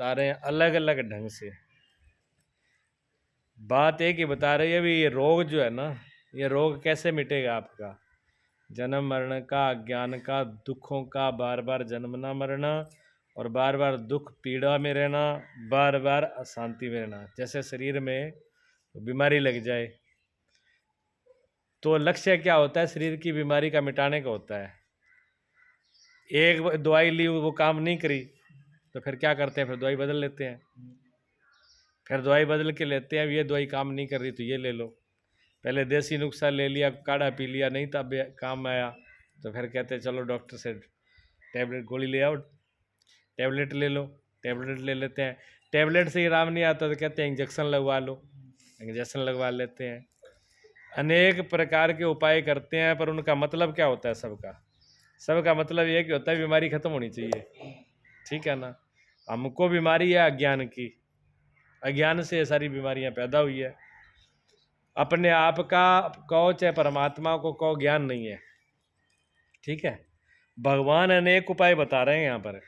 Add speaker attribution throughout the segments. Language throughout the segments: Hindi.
Speaker 1: बता रहे हैं अलग अलग ढंग से। बात एक ही बता रही है भी ये रोग जो है ना, ये रोग कैसे मिटेगा आपका? जन्म मरण का, अज्ञान का, दुखों का, बार बार जन्मना मरना और बार बार दुख पीड़ा में रहना, बार बार अशांति में रहना। जैसे शरीर में बीमारी लग जाए तो लक्ष्य क्या होता है? शरीर की बीमारी का मिटाने का होता है। एक दवाई ली, वो काम नहीं करी तो फिर क्या करते हैं? फिर दवाई बदल लेते हैं, फिर दवाई बदल के लेते हैं, ये दवाई काम नहीं कर रही तो ये ले लो। पहले देसी नुस्खा ले लिया, काढ़ा पी लिया, नहीं तब काम आया तो फिर कहते हैं चलो डॉक्टर से टैबलेट गोली ले आओ, टैबलेट ले लो, टैबलेट ले लेते हैं। टैबलेट से ही आराम नहीं आता तो कहते हैं इंजेक्शन लगवा लो, इंजेक्शन लगवा लेते हैं। अनेक प्रकार के उपाय करते हैं, पर उनका मतलब क्या होता है? सबका मतलब ये कि होता है बीमारी खत्म होनी चाहिए, ठीक है ना? हमको बीमारी है अज्ञान की, अज्ञान से ये सारी बीमारियां पैदा हुई है। अपने आप का कहो चाहे परमात्मा को कहो, ज्ञान नहीं है, ठीक है? भगवान अनेक उपाय बता रहे हैं यहाँ पर,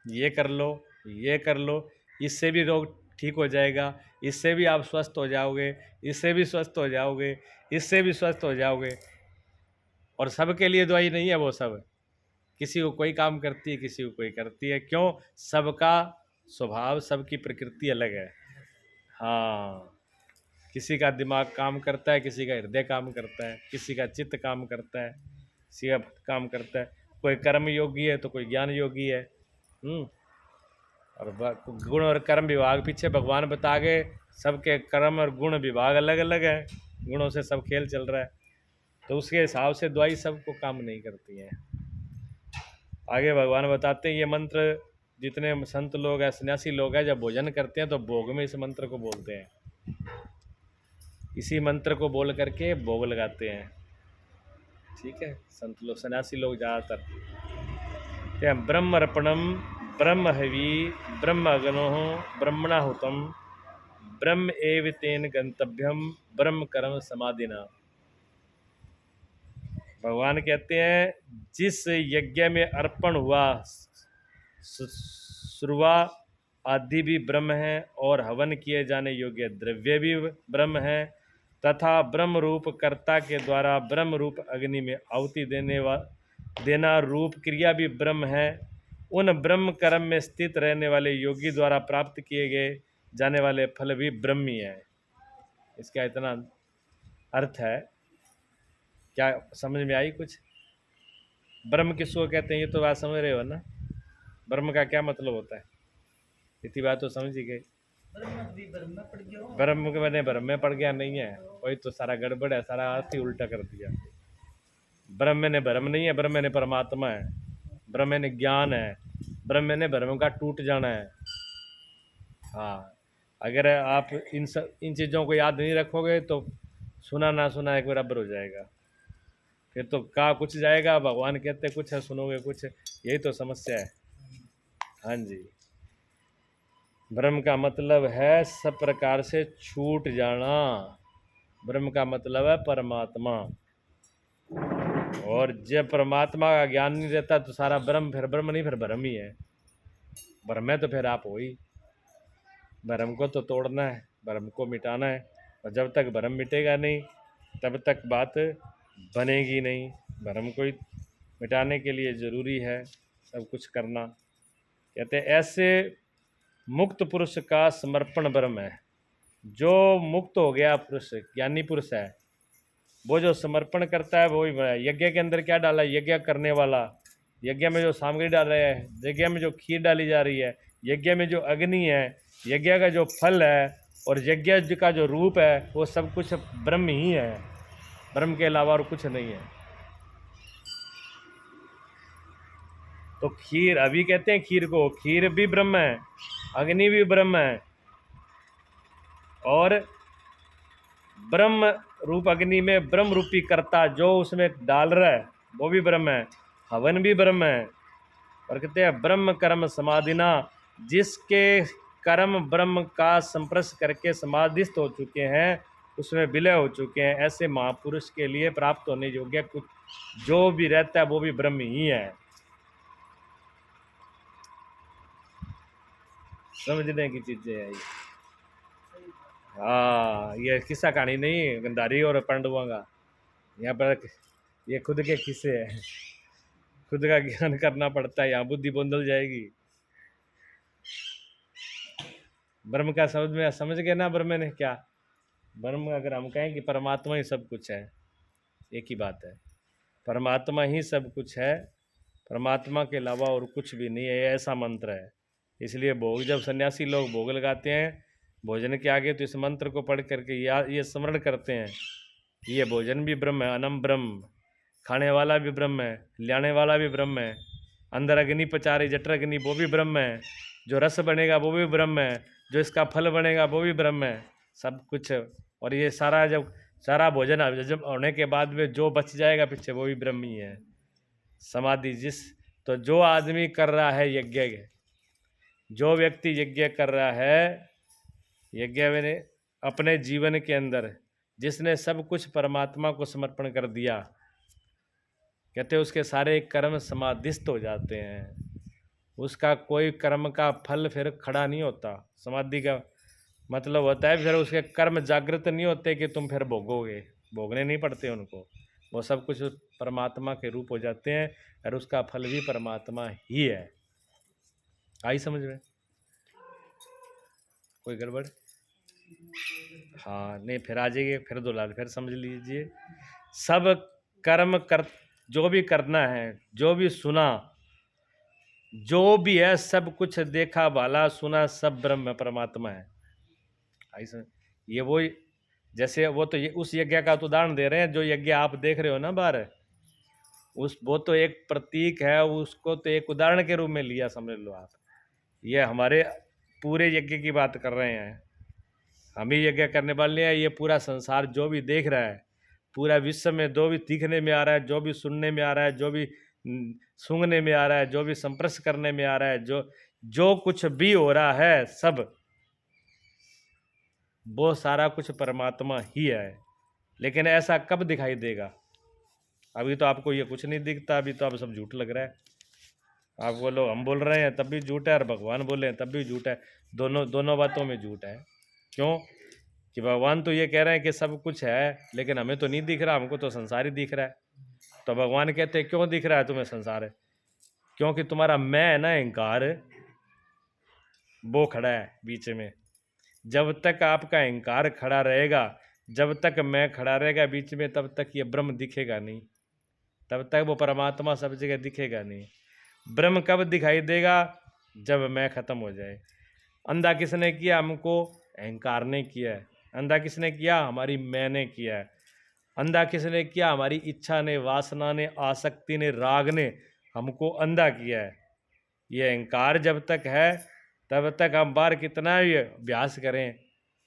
Speaker 1: ये कर लो, ये कर लो, इससे भी रोग ठीक हो जाएगा, इससे भी आप स्वस्थ हो जाओगे, इससे भी स्वस्थ हो जाओगे, इससे भी स्वस्थ हो जाओगे। और सबके लिए दवाई नहीं है वो सब, किसी को कोई काम करती है, किसी को कोई करती है। क्यों? सबका स्वभाव, सबकी प्रकृति अलग है। हाँ, किसी का दिमाग काम करता है, किसी का हृदय काम करता है, किसी का चित्त काम करता है, किसी का काम करता है। कोई कर्म योगी है तो कोई ज्ञान योगी है। और गुण और कर्म विभाग पीछे भगवान बता गए, सबके कर्म और गुण विभाग अलग अलग है, गुणों से सब खेल चल रहा है, तो उसके हिसाब से दवाई सबको काम नहीं करती है। आगे भगवान बताते हैं ये मंत्र जितने संत लोग हैं, सन्यासी लोग हैं, जब भोजन करते हैं तो भोग में इस मंत्र को बोलते हैं, इसी मंत्र को बोल करके भोग लगाते हैं, ठीक है? संत लोग, सन्यासी लोग ज़्यादातर क्या, ब्रह्म अर्पणम ब्रह्म हवि ब्रह्म अग्नो ब्रह्मणाहुतम ब्रह्म एव तेन गंतव्यम ब्रह्म कर्म समाधिना। भगवान कहते हैं जिस यज्ञ में अर्पण हुआ शुरुआत आदि भी ब्रह्म है और हवन किए जाने योग्य द्रव्य भी ब्रह्म है, तथा ब्रह्म रूप कर्ता के द्वारा ब्रह्म रूप अग्नि में आहुति देना रूप क्रिया भी ब्रह्म है। उन ब्रह्म कर्म में स्थित रहने वाले योगी द्वारा प्राप्त किए गए जाने वाले फल भी ब्रह्म ही है। इसका इतना अर्थ है, क्या समझ में आई कुछ? ब्रह्म किसको कहते हैं ये तो बात समझ रहे हो ना? ब्रह्म का क्या मतलब होता है? इतनी बात तो समझ ही गए। ब्रह्म के मैंने ब्रह्म में पड़ गया नहीं है, वही तो सारा गड़बड़ है, सारा अर्थ ही उल्टा कर दिया। ब्रह्म ने ब्रह्म नहीं है, ब्रह्म ने परमात्मा है, ब्रह्म ने ज्ञान है, ब्रह्म ने ब्रह्म का टूट जाना है। हाँ, अगर आप इन चीज़ों को याद नहीं रखोगे तो सुना ना सुना एक बराबर हो जाएगा, फिर तो कहा कुछ जाएगा, भगवान कहते कुछ है, सुनोगे कुछ, यही तो समस्या है। हाँ जी, ब्रह्म का मतलब है सब प्रकार से छूट जाना, ब्रह्म का मतलब है परमात्मा। और जब परमात्मा का ज्ञान नहीं रहता तो सारा ब्रह्म फिर ब्रह्म नहीं, फिर भ्रम ही है। ब्रह्म है तो फिर आप हो ही, भ्रम को तो तोड़ना है, भ्रम को मिटाना है, और जब तक भ्रम मिटेगा नहीं तब तक बात बनेगी नहीं। भ्रम को मिटाने के लिए ज़रूरी है सब कुछ करना। कहते हैं ऐसे मुक्त पुरुष का समर्पण ब्रह्म है। जो मुक्त हो गया पुरुष, ज्ञानी पुरुष है, वो जो समर्पण करता है वो ही। यज्ञ के अंदर क्या डाला? यज्ञ करने वाला, यज्ञ में जो सामग्री डाल रहे हैं, यज्ञ में जो खीर डाली जा रही है, यज्ञ में जो अग्नि है, यज्ञ का जो फल है और यज्ञ का जो रूप है, वो सब कुछ ब्रह्म ही है, ब्रह्म के अलावा और कुछ नहीं है। तो खीर, अभी कहते हैं खीर को, खीर भी ब्रह्म है, अग्नि भी ब्रह्म है, और ब्रह्म रूप अग्नि में ब्रह्म रूपी कर्ता जो उसमें डाल रहा है वो भी ब्रह्म है, हवन भी ब्रह्म है। और कहते हैं ब्रह्म कर्म समाधिना, जिसके कर्म ब्रह्म का संस्पर्श करके समाधिस्थ हो चुके हैं, उसमें विलय हो चुके हैं, ऐसे महापुरुष के लिए प्राप्त होने योग्य कुछ जो भी रहता है वो भी ब्रह्म ही है। समझने की चीज़ें हैं ये। हाँ, ये किस्सा कहानी नहीं है गंधारी और पांडवों का। यहाँ पर ये खुद के किस्से हैं, खुद का ज्ञान करना पड़ता है, यहाँ बुद्धि बंदल जाएगी। ब्रह्म का शब्द में समझ गए ना, ब्रह्म ने क्या? ब्रह्म अगर हम कहें कि परमात्मा ही सब कुछ है, एक ही बात है, परमात्मा ही सब कुछ है, परमात्मा के अलावा और कुछ भी नहीं है, ऐसा मंत्र है। इसलिए भोग, जब सन्यासी लोग भोग लगाते हैं भोजन के आगे, तो इस मंत्र को पढ़ करके ये स्मरण करते हैं, ये भोजन भी ब्रह्म है, अनम ब्रह्म, खाने वाला भी ब्रह्म है, लाने वाला भी ब्रह्म है, अंदर अग्नि पचा रही जठर अग्नि वो भी ब्रह्म है, जो रस बनेगा वो भी ब्रह्म है, जो इसका फल बनेगा वो भी ब्रह्म है, सब कुछ। और ये सारा जब सारा भोजन जब होने के बाद में जो बच जाएगा पीछे वो भी ब्रह्म ही है। समाधि तो जो आदमी कर रहा है यज्ञ, जो व्यक्ति यज्ञ कर रहा है, यज्ञ मैंने अपने जीवन के अंदर जिसने सब कुछ परमात्मा को समर्पण कर दिया, कहते उसके सारे कर्म समाधिस्थ हो जाते हैं, उसका कोई कर्म का फल फिर खड़ा नहीं होता। समाधि का मतलब होता है फिर उसके कर्म जागृत नहीं होते कि तुम फिर भोगोगे, भोगने नहीं पड़ते उनको, वो सब कुछ परमात्मा के रूप हो जाते हैं और उसका फल भी परमात्मा ही है। आई समझ में? कोई गड़बड़? हाँ नहीं, फिर आ जाइए, फिर दोलाल फिर समझ लीजिए। सब कर्म कर, जो भी करना है, जो भी सुना, जो भी है, सब कुछ देखा भाला सुना, सब ब्रह्म परमात्मा है। ऐसा ये वो जैसे वो तो ये उस यज्ञ का तो उदाहरण दे रहे हैं, जो यज्ञ आप देख रहे हो ना बाहर, वो तो एक प्रतीक है, उसको तो एक उदाहरण के रूप में लिया समझ लो आप। ये हमारे पूरे यज्ञ की बात कर रहे हैं, हम ही यज्ञ करने वाले हैं। ये पूरा संसार जो भी देख रहा है, पूरा विश्व में जो भी दिखने में आ रहा है, जो भी सुनने में आ रहा है, जो भी सूंघने में आ रहा है, जो भी संपर्श करने में आ रहा है, जो कुछ भी हो रहा है, सब वो सारा कुछ परमात्मा ही है। लेकिन ऐसा कब दिखाई देगा? अभी तो आपको ये कुछ नहीं दिखता, अभी तो आप सब झूठ लग रहा है। आप बोलो हम बोल रहे हैं तब भी झूठ है, और भगवान बोले हैं तब भी झूठ है, दोनों बातों में झूठ है। क्यों? कि भगवान तो ये कह रहे हैं कि सब कुछ है, लेकिन हमें तो नहीं दिख रहा, हमको तो संसार ही दिख रहा है। तो भगवान कहते हैं क्यों दिख रहा है तुम्हें संसार? क्योंकि तुम्हारा मैं है ना, अहंकार, वो खड़ा है बीच में। जब तक आपका अहंकार खड़ा रहेगा, जब तक मैं खड़ा रहेगा बीच में, तब तक ये ब्रह्म दिखेगा नहीं, तब तक वो परमात्मा सब जगह दिखेगा नहीं। ब्रह्म कब दिखाई देगा? जब मैं खत्म हो जाए। अंधा किसने किया हमको? अहंकार ने किया है। अंधा किसने किया? हमारी मैंने किया है। अंधा किसने किया? हमारी इच्छा ने, वासना ने, आसक्ति ने, राग ने हमको अंधा किया है। ये अहंकार जब तक है, तब तक हम बाहर कितना भी अभ्यास करें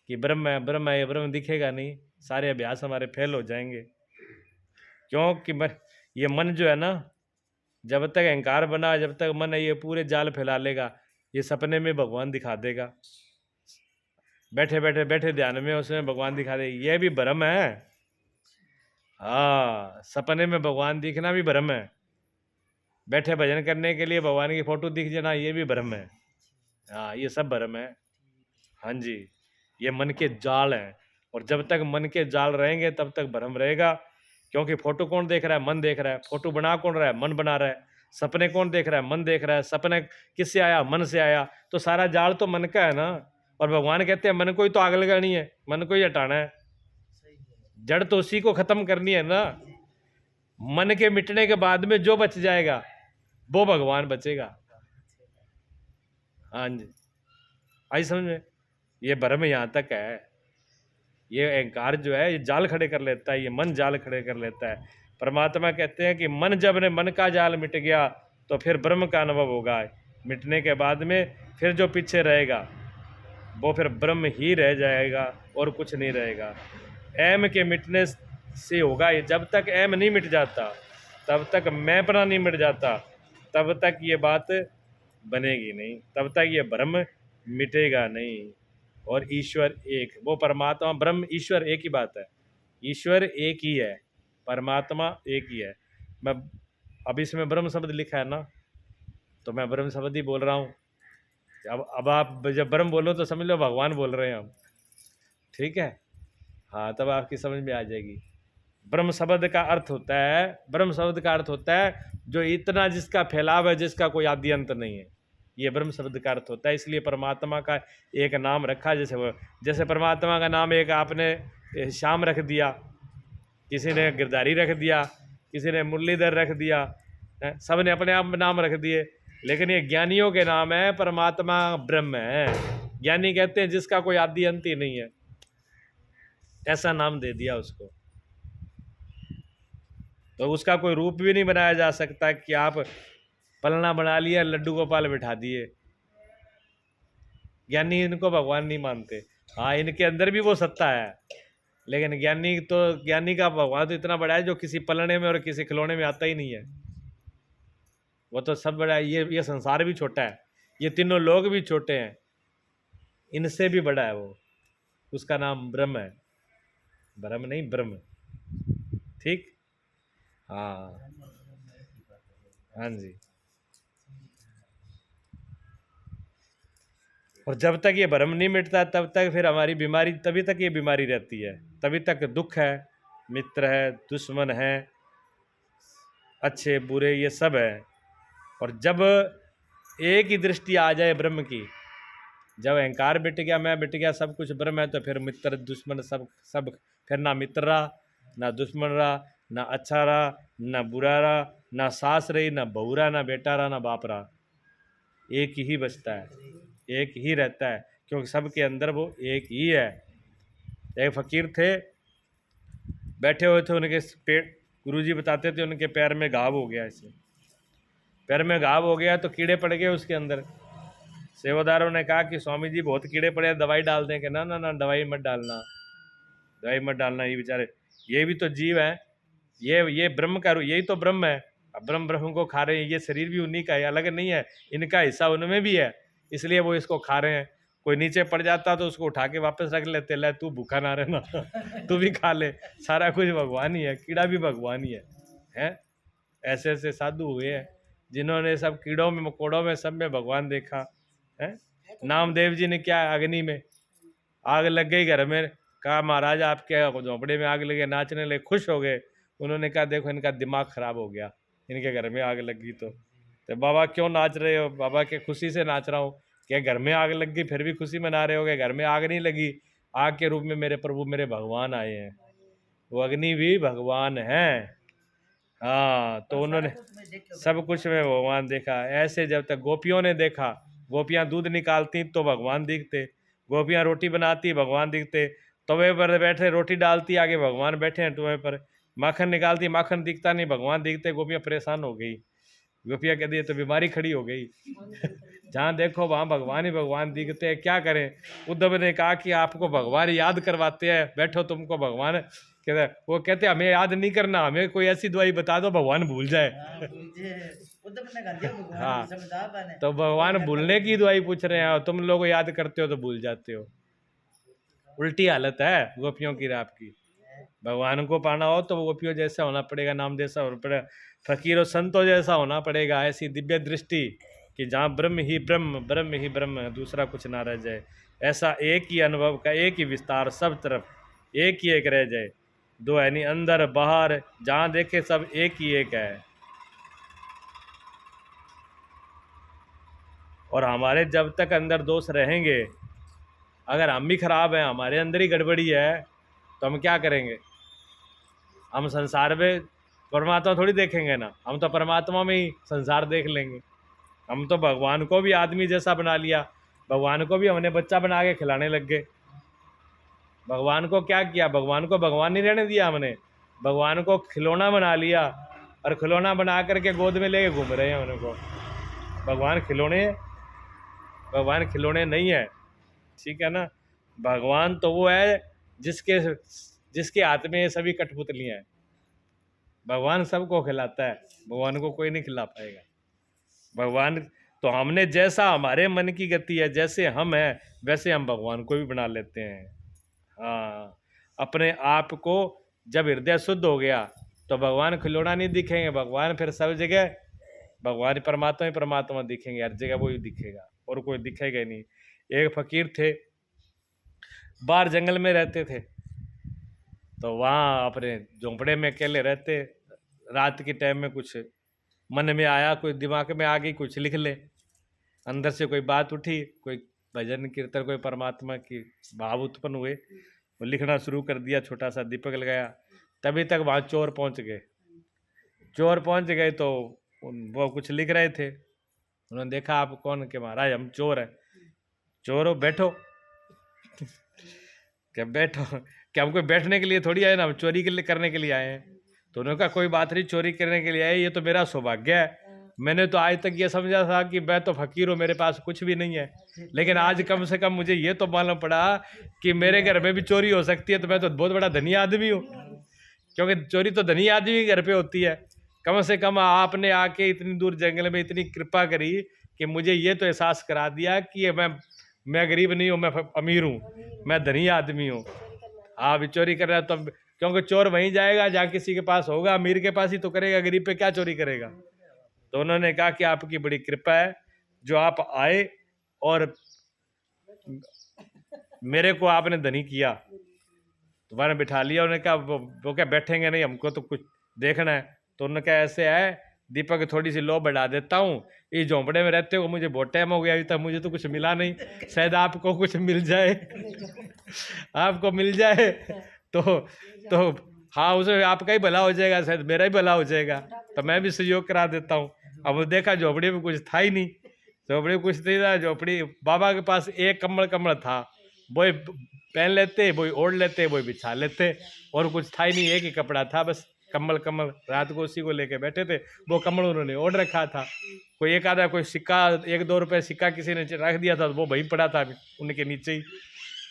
Speaker 1: कि ब्रह्म है ब्रह्म है, ये ब्रह्म दिखेगा नहीं, सारे अभ्यास हमारे फेल हो जाएंगे। क्योंकि ये मन जो है ना, जब तक अहंकार बना, जब तक मन है, ये पूरे जाल फैला लेगा। ये सपने में भगवान दिखा देगा, बैठे ध्यान में उसमें भगवान दिखा देगा, ये भी भ्रम है। हाँ, सपने में भगवान दिखना भी भ्रम है, बैठे भजन करने के लिए भगवान की फोटो दिख जाना, ये भी भ्रम है। हाँ, ये सब भ्रम है। हाँ जी, ये मन के जाल हैं, और जब तक मन के जाल रहेंगे तब तक भ्रम रहेगा। क्योंकि फोटो कौन देख रहा है? मन देख रहा है। फोटो बना कौन रहा है? मन बना रहा है। सपने कौन देख रहा है? मन देख रहा है। सपने किससे आया? मन से आया। तो सारा जाल तो मन का है ना। और भगवान कहते हैं मन को ही तो आग लगानी है, मन को ही हटाना है, जड़ तो उसी को खत्म करनी है ना। मन के मिटने के बाद में जो बच जाएगा वो भगवान बचेगा। हाँ जी, आई समझ में? ये भ्रम यहाँ तक है। ये अहंकार जो है ये जाल खड़े कर लेता है, ये मन जाल खड़े कर लेता है। परमात्मा कहते हैं कि मन जब ने मन का जाल मिट गया तो फिर ब्रह्म का अनुभव होगा। मिटने के बाद में फिर जो पीछे रहेगा वो फिर ब्रह्म ही रह जाएगा और कुछ नहीं रहेगा। एम के मिटने से होगा ये। जब तक एम नहीं मिट जाता, तब तक मैंपना नहीं मिट जाता, तब तक ये बात बनेगी नहीं, तब तक ये ब्रह्म मिटेगा नहीं। और ईश्वर एक, वो परमात्मा ब्रह्म ईश्वर एक ही बात है। ईश्वर एक ही है, परमात्मा एक ही है। मैं अब इसमें ब्रह्म शब्द लिखा है ना, तो मैं ब्रह्म शब्द ही बोल रहा हूँ। अब आप जब ब्रह्म बोलो तो समझ लो भगवान बोल रहे हैं हम, ठीक है। हाँ, तब आपकी समझ में आ जाएगी। ब्रह्म शब्द का अर्थ होता है, ब्रह्म शब्द का अर्थ होता है जो इतना जिसका फैलाव है, जिसका कोई आदि अंत नहीं है, ये ब्रह्म शब्द का अर्थ होता है। इसलिए परमात्मा का एक नाम रखा, जैसे परमात्मा का नाम एक आपने श्याम रख दिया, किसी ने गिरधारी रख दिया, किसी ने मुरलीधर रख दिया, सब ने अपने आप नाम रख दिए, लेकिन ये ज्ञानियों के नाम है, परमात्मा ब्रह्म है। ज्ञानी कहते हैं जिसका कोई आदि अंत ही नहीं है, ऐसा नाम दे दिया उसको। तो उसका कोई रूप भी नहीं बनाया जा सकता कि आप पलना बना लिया, लड्डू गोपाल बिठा दिए। ज्ञानी इनको भगवान नहीं मानते। हाँ, इनके अंदर भी वो सत्ता है, लेकिन ज्ञानी का भगवान तो इतना बड़ा है जो किसी पलने में और किसी खिलौने में आता ही नहीं है। वो तो सब बड़ा है। ये संसार भी छोटा है, ये तीनों लोग भी छोटे हैं, इनसे भी बड़ा है वो। उसका नाम ब्रह्म है, ब्रह्म नहीं ब्रह्म, ठीक। हाँ हाँ जी। और जब तक ये भ्रम नहीं मिटता तब तक फिर हमारी बीमारी, तभी तक ये बीमारी रहती है, तभी तक दुख है, मित्र है, दुश्मन है, अच्छे बुरे ये सब है। और जब एक ही दृष्टि आ जाए ब्रह्म की, जब अहंकार मिट गया, मैं मिट गया, सब कुछ ब्रह्म है, तो फिर मित्र दुश्मन सब सब फिर ना मित्र रहा, ना दुश्मन रहा, ना अच्छा रहा, ना बुरा रहा, ना सास रही, ना बहू रहा, ना बेटा रहा, ना बाप रहा। एक ही बचता है, एक ही रहता है, क्योंकि सबके अंदर वो एक ही है। एक फकीर थे, बैठे हुए थे, उनके पेट, गुरुजी बताते थे उनके पैर में घाव हो गया, ऐसे पैर में घाव हो गया तो कीड़े पड़ गए उसके अंदर। सेवादारों ने कहा कि स्वामी जी बहुत कीड़े पड़े हैं, दवाई डाल दें। कि ना ना ना, दवाई मत डालना, दवाई मत डालना, ये बेचारे, ये भी तो जीव है, ये ब्रह्म का, यही तो ब्रह्म है। अब ब्रह्म को खा रहे हैं, ये शरीर भी उन्हीं का है, अलग नहीं है, इनका हिस्सा उनमें भी है, इसलिए वो इसको खा रहे हैं। कोई नीचे पड़ जाता तो उसको उठा के वापस रख लेते, ले तू भूखा ना रहना तू भी खा ले, सारा कुछ भगवान ही है, कीड़ा भी भगवान ही है। ऐसे ऐसे साधु हुए हैं जिन्होंने सब कीड़ों में मकोड़ों में सब में भगवान देखा है। नामदेव जी ने क्या, अग्नि में आग लग गई घर में, कहा महाराज आपके झोंपड़े में आग लगे, नाचने लगे, खुश हो गए। उन्होंने कहा देखो इनका दिमाग खराब हो गया, इनके घर में आग लग गई। तो बाबा क्यों नाच रहे हो? बाबा के खुशी से नाच रहा हूँ। क्या घर में आग लग गई फिर भी खुशी मना रहे हो? गए घर में आग नहीं लगी, आग के रूप में मेरे प्रभु मेरे भगवान आए हैं, वो अग्नि भी भगवान है। हाँ, तो उन्होंने सब कुछ में भगवान देखा। ऐसे जब तक गोपियों ने देखा, गोपियाँ दूध निकालती तो भगवान दिखते, गोपियाँ रोटी बनाती भगवान दिखते, तवे पर बैठे रोटी डालती आगे भगवान बैठे हैं तवे पर, माखन निकालती माखन दिखता नहीं भगवान दिखते। गोपियाँ परेशान हो गई, गोपियाँ कहती है तो बीमारी खड़ी हो गई जहाँ देखो वहाँ भगवान ही भगवान दिखते हैं, क्या करें। उद्धव ने कहा कि आपको भगवान याद करवाते हैं, बैठो तुमको भगवान कहते, वो कहते हमें याद नहीं करना, हमें कोई ऐसी दवाई बता दो भगवान भूल जाए। हाँ, तो भगवान भूलने की दवाई पूछ रहे हैं और तुम लोग याद करते हो तो भूल जाते हो। उल्टी हालत है गोपियों की आपकी। भगवान को पाना हो तो गोपियों जैसा होना पड़ेगा, नाम जैसा होना पड़ेगा, फकीर और संतों जैसा होना पड़ेगा। ऐसी दिव्य दृष्टि कि जहाँ ब्रह्म ही ब्रह्म, ब्रह्म ही ब्रह्म है, दूसरा कुछ ना रह जाए। ऐसा एक ही अनुभव का एक ही विस्तार, सब तरफ एक ही एक रह जाए, दो है नहीं, अंदर बाहर जहाँ देखे सब एक ही एक है। और हमारे जब तक अंदर दोष रहेंगे, अगर हम भी खराब हैं, हमारे अंदर ही गड़बड़ी है, तो हम क्या करेंगे? हम संसार में परमात्मा थोड़ी देखेंगे ना, हम तो परमात्मा में ही संसार देख लेंगे। हम तो भगवान को भी आदमी जैसा बना लिया, भगवान को भी हमने बच्चा बना के खिलाने लग गए। भगवान को क्या किया? भगवान को भगवान नहीं रहने दिया हमने, भगवान को खिलौना बना लिया, और खिलौना बना करके गोद में लेके घूम रहे हैं उनको। भगवान खिलौने, भगवान खिलौने नहीं है, ठीक है ना। भगवान तो वो है जिसके जिसके हाथ में ये सभी कठपुतलियाँ हैं। भगवान सबको खिलाता है, भगवान को कोई नहीं खिला पाएगा। भगवान तो हमने जैसा हमारे मन की गति है, जैसे हम हैं वैसे हम भगवान को भी बना लेते हैं। हाँ, अपने आप को जब हृदय शुद्ध हो गया तो भगवान खिलौना नहीं दिखेंगे, भगवान फिर सब जगह भगवान परमात्मा ही परमात्मा दिखेंगे, हर जगह वो ही दिखेगा। और कोई दिखेगा ही नहीं। एक फकीर थे, बाहर जंगल में रहते थे, तो वहाँ अपने झोंपड़े में अकेले रहते। रात के टाइम में कुछ मन में आया, कोई दिमाग में आ गई, कुछ लिख ले। अंदर से कोई बात उठी, कोई भजन कीर्तन, कोई परमात्मा की भाव उत्पन्न हुए, वो लिखना शुरू कर दिया, छोटा सा दीपक लगाया। तभी तक वहाँ चोर पहुँच गए। चोर पहुँच गए तो वो कुछ लिख रहे थे। उन्होंने देखा, आप कौन? के महाराज हम चोर हैं। चोर हो, बैठो। क्या बैठो? क्या हम कोई बैठने के लिए थोड़ी आए ना, हम चोरी के लिए करने के लिए आए हैं। तो उन्होंने कहा कोई बात नहीं, चोरी करने के लिए आए, ये तो मेरा सौभाग्य है। मैंने तो आज तक ये समझा था कि मैं तो फकीर हूँ, मेरे पास कुछ भी नहीं है, लेकिन आज कम से कम मुझे ये तो मालूम पड़ा कि मेरे घर में भी चोरी हो सकती है, तो मैं तो बहुत बड़ा धनी आदमी हूँ। क्योंकि चोरी तो धनी आदमी के घर पे होती है। कम से कम आपने आके इतनी दूर जंगल में इतनी कृपा करी कि मुझे ये तो एहसास करा दिया कि मैं गरीब नहीं हूँ, मैं अमीर हूँ, मैं धनी आदमी हूँ। आप चोरी कर रहे हो तब, क्योंकि चोर वहीं जाएगा जहाँ किसी के पास होगा, अमीर के पास ही तो करेगा, गरीब पे क्या चोरी करेगा। तो उन्होंने कहा कि आपकी बड़ी कृपा है जो आप आए और मेरे को आपने धनी किया, तुम्हारे बिठा लिया। उन्होंने कहा वो क्या बैठेंगे नहीं, हमको तो कुछ देखना है। तो उन्होंने कहा ऐसे है दीपक, थोड़ी सी लो बढ़ा देता हूँ, इस झोंपड़े में रहते हो मुझे बहुत टाइम हो गया, अभी तक मुझे तो कुछ मिला नहीं, शायद आपको कुछ मिल जाए। आपको मिल जाए तो हाँ, उसमें आपका ही भला हो जाएगा, शायद मेरा ही भला हो जाएगा, तो मैं भी सहयोग करा देता हूँ। अब वो देखा झोपड़ी में कुछ था ही नहीं, झोपड़ी में कुछ नहीं था। झोपड़ी बाबा के पास एक कम्बल था, वही पहन लेते, वही ओढ़ लेते, वही बिछा लेते, और कुछ था ही नहीं, एक ही कपड़ा था बस, कम्बल रात को उसी को लेके बैठे थे। वो कम्बल उन्होंने ओढ़ रखा था। कोई एक आधा कोई सिक्का, 1-2 रुपए सिक्का किसी ने रख दिया था, वो वहीं पड़ा था उनके नीचे ही।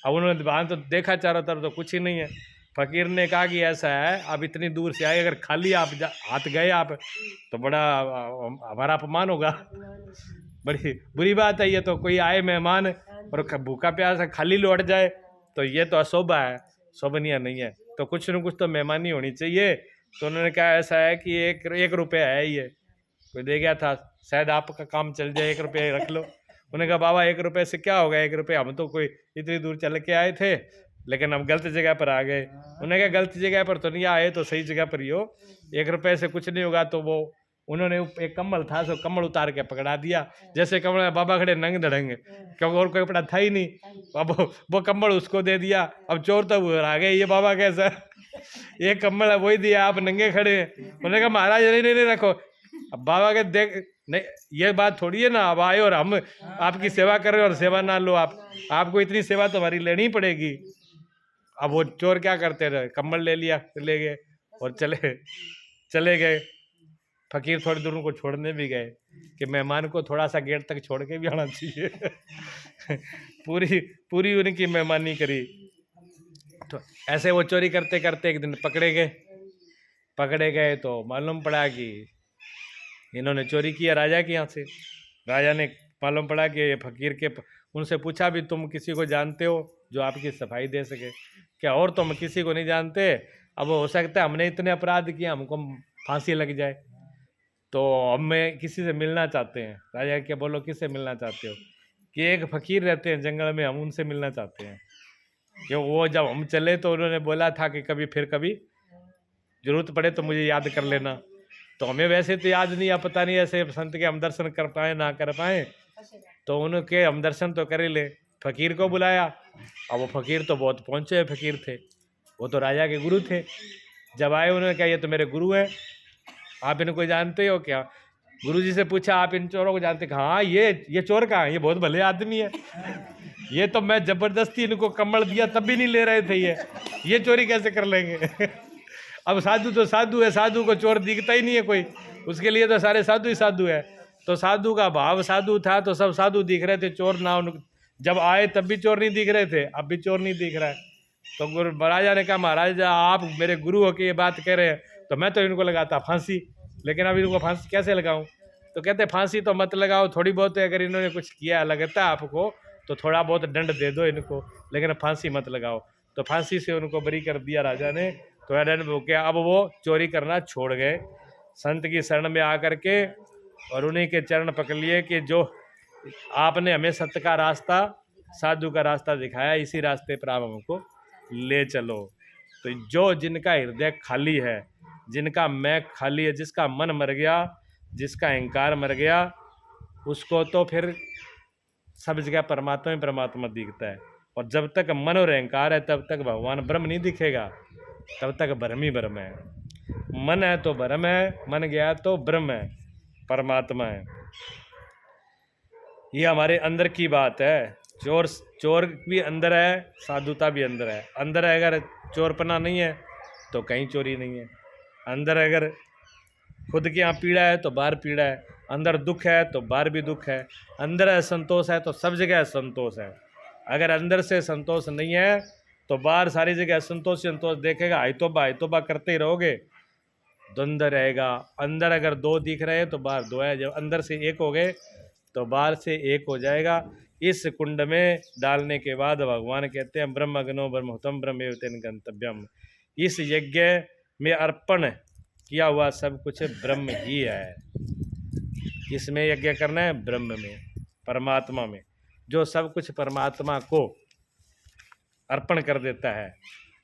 Speaker 1: अब उन्होंने वहाँ तो देखा चारों तरफ तो कुछ ही नहीं है। फकीर ने कहा कि ऐसा है, आप इतनी दूर से आए, अगर खाली आप हाथ गए आप तो बड़ा हमारा अपमान होगा, बड़ी बुरी बात है। ये तो कोई आए मेहमान और भूखा प्यासा खाली लौट जाए तो ये तो अशोभा है, शोभनीय नहीं है। तो कुछ न कुछ तो मेहमानी होनी चाहिए। तो उन्होंने कहा ऐसा है कि 1 रुपया है, ये कोई दे गया था, शायद आपका काम चल जाए, 1 रुपया रख लो। उन्होंने कहा बाबा 1 रुपये से क्या होगा, 1 रुपया, हम तो कोई इतनी दूर चल के आए थे, लेकिन हम गलत जगह पर आ गए। उन्होंने कहा गलत जगह पर तो नहीं आए, तो सही जगह पर ही हो, 1 रुपये से कुछ नहीं होगा। तो वो उन्होंने एक कम्बल था, सो कम्बल उतार के पकड़ा दिया, जैसे कम्बल बाबा खड़े नंग धड़ेंगे, क्योंकि और कोई कपड़ा था ही नहीं। अब वो कम्बल उसको दे दिया। अब चोर तो आ गए, ये बाबा कैसा, ये कम्बल है वही दिया, आप नंगे खड़े हैं। उन्होंने कहा महाराज नहीं रखो। अब बाबा के देख, नहीं ये बात थोड़ी है ना, अब आए और हम आपकी सेवा कर रहे हो और सेवा ना लो, आपको इतनी सेवा तो हमारी लेनी पड़ेगी। अब वो चोर क्या करते रहे, कम्बल ले लिया, ले गए और चले गए। फकीर थोड़ी दूर उनको छोड़ने भी गए कि मेहमान को थोड़ा सा गेट तक छोड़ के भी आना चाहिए। पूरी उनकी मेहमानी करी। तो ऐसे वो चोरी करते करते एक दिन पकड़े गए तो मालूम पड़ा कि इन्होंने चोरी किया राजा के यहाँ से। राजा ने मालूम पड़ा कि ये फकीर के, उनसे पूछा भी तुम किसी को जानते हो जो आपकी सफाई दे सके? क्या और तो हम किसी को नहीं जानते, अब हो सकता है हमने इतने अपराध किए हमको फांसी लग जाए, तो हमें किसी से मिलना चाहते हैं। राजा क्या, बोलो किससे मिलना चाहते हो? कि एक फकीर रहते हैं जंगल में, हम उनसे मिलना चाहते हैं। कि वो जब हम चले तो उन्होंने बोला था कि कभी जरूरत पड़े तो मुझे याद कर लेना। तो हमें वैसे तो याद नहीं, पता नहीं ऐसे संत के हम दर्शन कर पाए ना कर पाए, तो उनके हम दर्शन तो कर ही ले। फकीर को बुलाया। अब वो फकीर तो बहुत पहुँचे फकीर थे, वो तो राजा के गुरु थे। जब आए उन्होंने कहा ये तो मेरे गुरु हैं, आप इनको जानते हो क्या? गुरुजी से पूछा आप इन चोरों को जानते? हाँ, ये चोर कहाँ है, ये बहुत भले आदमी है, ये तो मैं जबरदस्ती इनको कम्बल दिया तब भी नहीं ले रहे थे, ये चोरी कैसे कर लेंगे? अब साधु तो साधु है, साधु को चोर दिखता ही नहीं है कोई, उसके लिए तो सारे साधु ही साधु है। तो साधु का भाव साधु था, तो सब साधु दिख रहे थे, चोर ना। जब आए तब भी चोर नहीं दिख रहे थे, अब भी चोर नहीं दिख रहा है। तो गुरु महाराजा ने कहा महाराज आप मेरे गुरु हो के ये बात कह रहे हैं, तो मैं तो इनको लगाता फांसी, लेकिन अब इनको फांसी कैसे लगाऊं? तो कहते फांसी तो मत लगाओ, थोड़ी बहुत अगर इन्होंने कुछ किया लगता है आपको तो थोड़ा बहुत दंड दे दो इनको, लेकिन फांसी मत लगाओ। तो फांसी से उनको बरी कर दिया राजा ने। तो अब वो चोरी करना छोड़ गए, संत की शरण में आकर के, और उन्हीं के चरण पकड़ लिए कि जो आपने हमें सत्य का रास्ता, साधु का रास्ता दिखाया, इसी रास्ते पर आप हमको ले चलो। तो जो जिनका हृदय खाली है, जिनका मैं खाली है, जिसका मन मर गया, जिसका अहंकार मर गया, उसको तो फिर सब जगह परमात्मा ही परमात्मा दिखता है। और जब तक मन और अहंकार है तब तक भगवान ब्रह्म नहीं दिखेगा, तब तक ब्रह्म ही ब्रह्म है। मन है तो ब्रह्म है, मन गया तो ब्रह्म है, परमात्मा है। ये हमारे अंदर की बात है। चोर भी अंदर है, साधुता भी अंदर है। अंदर अगर चोरपना नहीं है तो कहीं चोरी नहीं है। अंदर अगर खुद के यहाँ पीड़ा है तो बाहर पीड़ा है, अंदर दुख है तो बाहर भी दुख है, अंदर असंतोष है तो सब जगह असंतोष है। अगर अंदर से संतोष नहीं है तो बाहर सारी जगह असंतोष संतोष देखेगा, आइतोबा करते ही रहोगे, द्वंद्व रहेगा। अंदर अगर दो दिख रहे हैं तो बाहर दो है, जब अंदर से एक हो गए तो बाहर से एक हो जाएगा। इस कुंड में डालने के बाद भगवान कहते हैं ब्रह्म अग्नो ब्रह्मोत्तम ब्रह्मेव तेन गंतव्यम। इस यज्ञ में अर्पण किया हुआ सब कुछ ब्रह्म ही है। इसमें यज्ञ करना है ब्रह्म में, परमात्मा में। जो सब कुछ परमात्मा को अर्पण कर देता है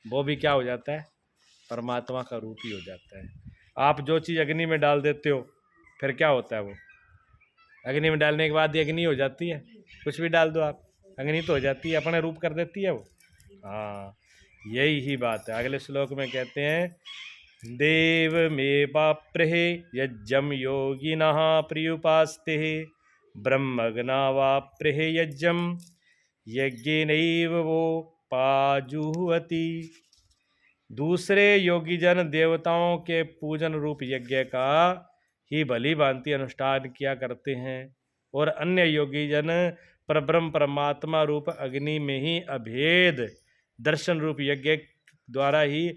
Speaker 1: वो भी क्या हो जाता है, परमात्मा का रूप ही हो जाता है। आप जो चीज़ अग्नि में डाल देते हो फिर क्या होता है, वो अग्नि में डालने के बाद ये अग्नि हो जाती है। कुछ भी डाल दो आप, अग्नि तो हो जाती है, अपने रूप कर देती है वो। हाँ, यही ही बात है। अगले श्लोक में कहते हैं देव में वाप्रे यज्ञम योगिनः प्रियुपास्ते ब्रह्मग्ना वाप्रे यज्ञम यज्ञेनैव वो पाजुहवति। दूसरे योगी जन देवताओं के पूजन रूप यज्ञ का ही भली भांति अनुष्ठान किया करते हैं और अन्य योगी जन परब्रह्म परमात्मा रूप अग्नि में ही अभेद दर्शन रूप यज्ञ द्वारा ही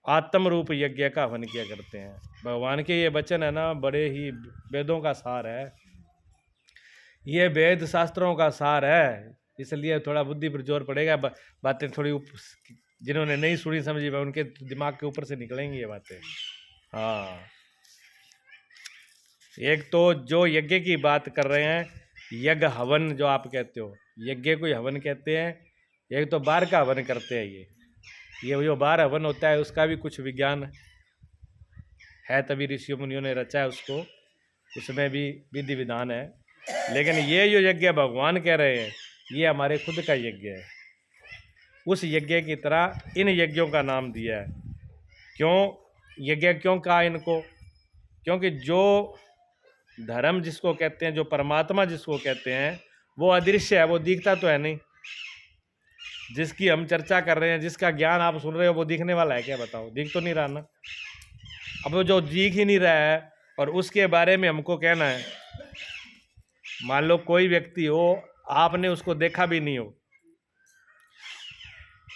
Speaker 1: आत्म रूप यज्ञ का हवन किया करते हैं। भगवान के ये वचन है ना, बड़े ही वेदों का सार है, ये वेद शास्त्रों का सार है। इसलिए थोड़ा बुद्धि पर जोर पड़ेगा, बातें थोड़ी जिन्होंने नहीं सुनी समझी उनके दिमाग के ऊपर से निकलेंगी ये बातें। हाँ, एक तो जो यज्ञ की बात कर रहे हैं, यज्ञ हवन जो आप कहते हो, यज्ञ को हवन कहते हैं। एक तो बार का हवन करते हैं, ये जो बार हवन होता है उसका भी कुछ विज्ञान है, तभी ऋषियों मुनियों ने रचा है उसको, उसमें भी विधि विधान है। लेकिन ये जो यज्ञ भगवान कह रहे हैं ये हमारे खुद का यज्ञ है। उस यज्ञ की तरह इन यज्ञों का नाम दिया है। क्यों यज्ञ क्यों कहा इनको? क्योंकि जो धर्म जिसको कहते हैं, जो परमात्मा जिसको कहते हैं, वो अदृश्य है, वो दिखता तो है नहीं। जिसकी हम चर्चा कर रहे हैं, जिसका ज्ञान आप सुन रहे हो, वो दिखने वाला है क्या? बताओ, दिख तो नहीं रहा ना। अब वो जो दिख ही नहीं रहा है और उसके बारे में हमको कहना है, मान लो कोई व्यक्ति हो, आपने उसको देखा भी नहीं हो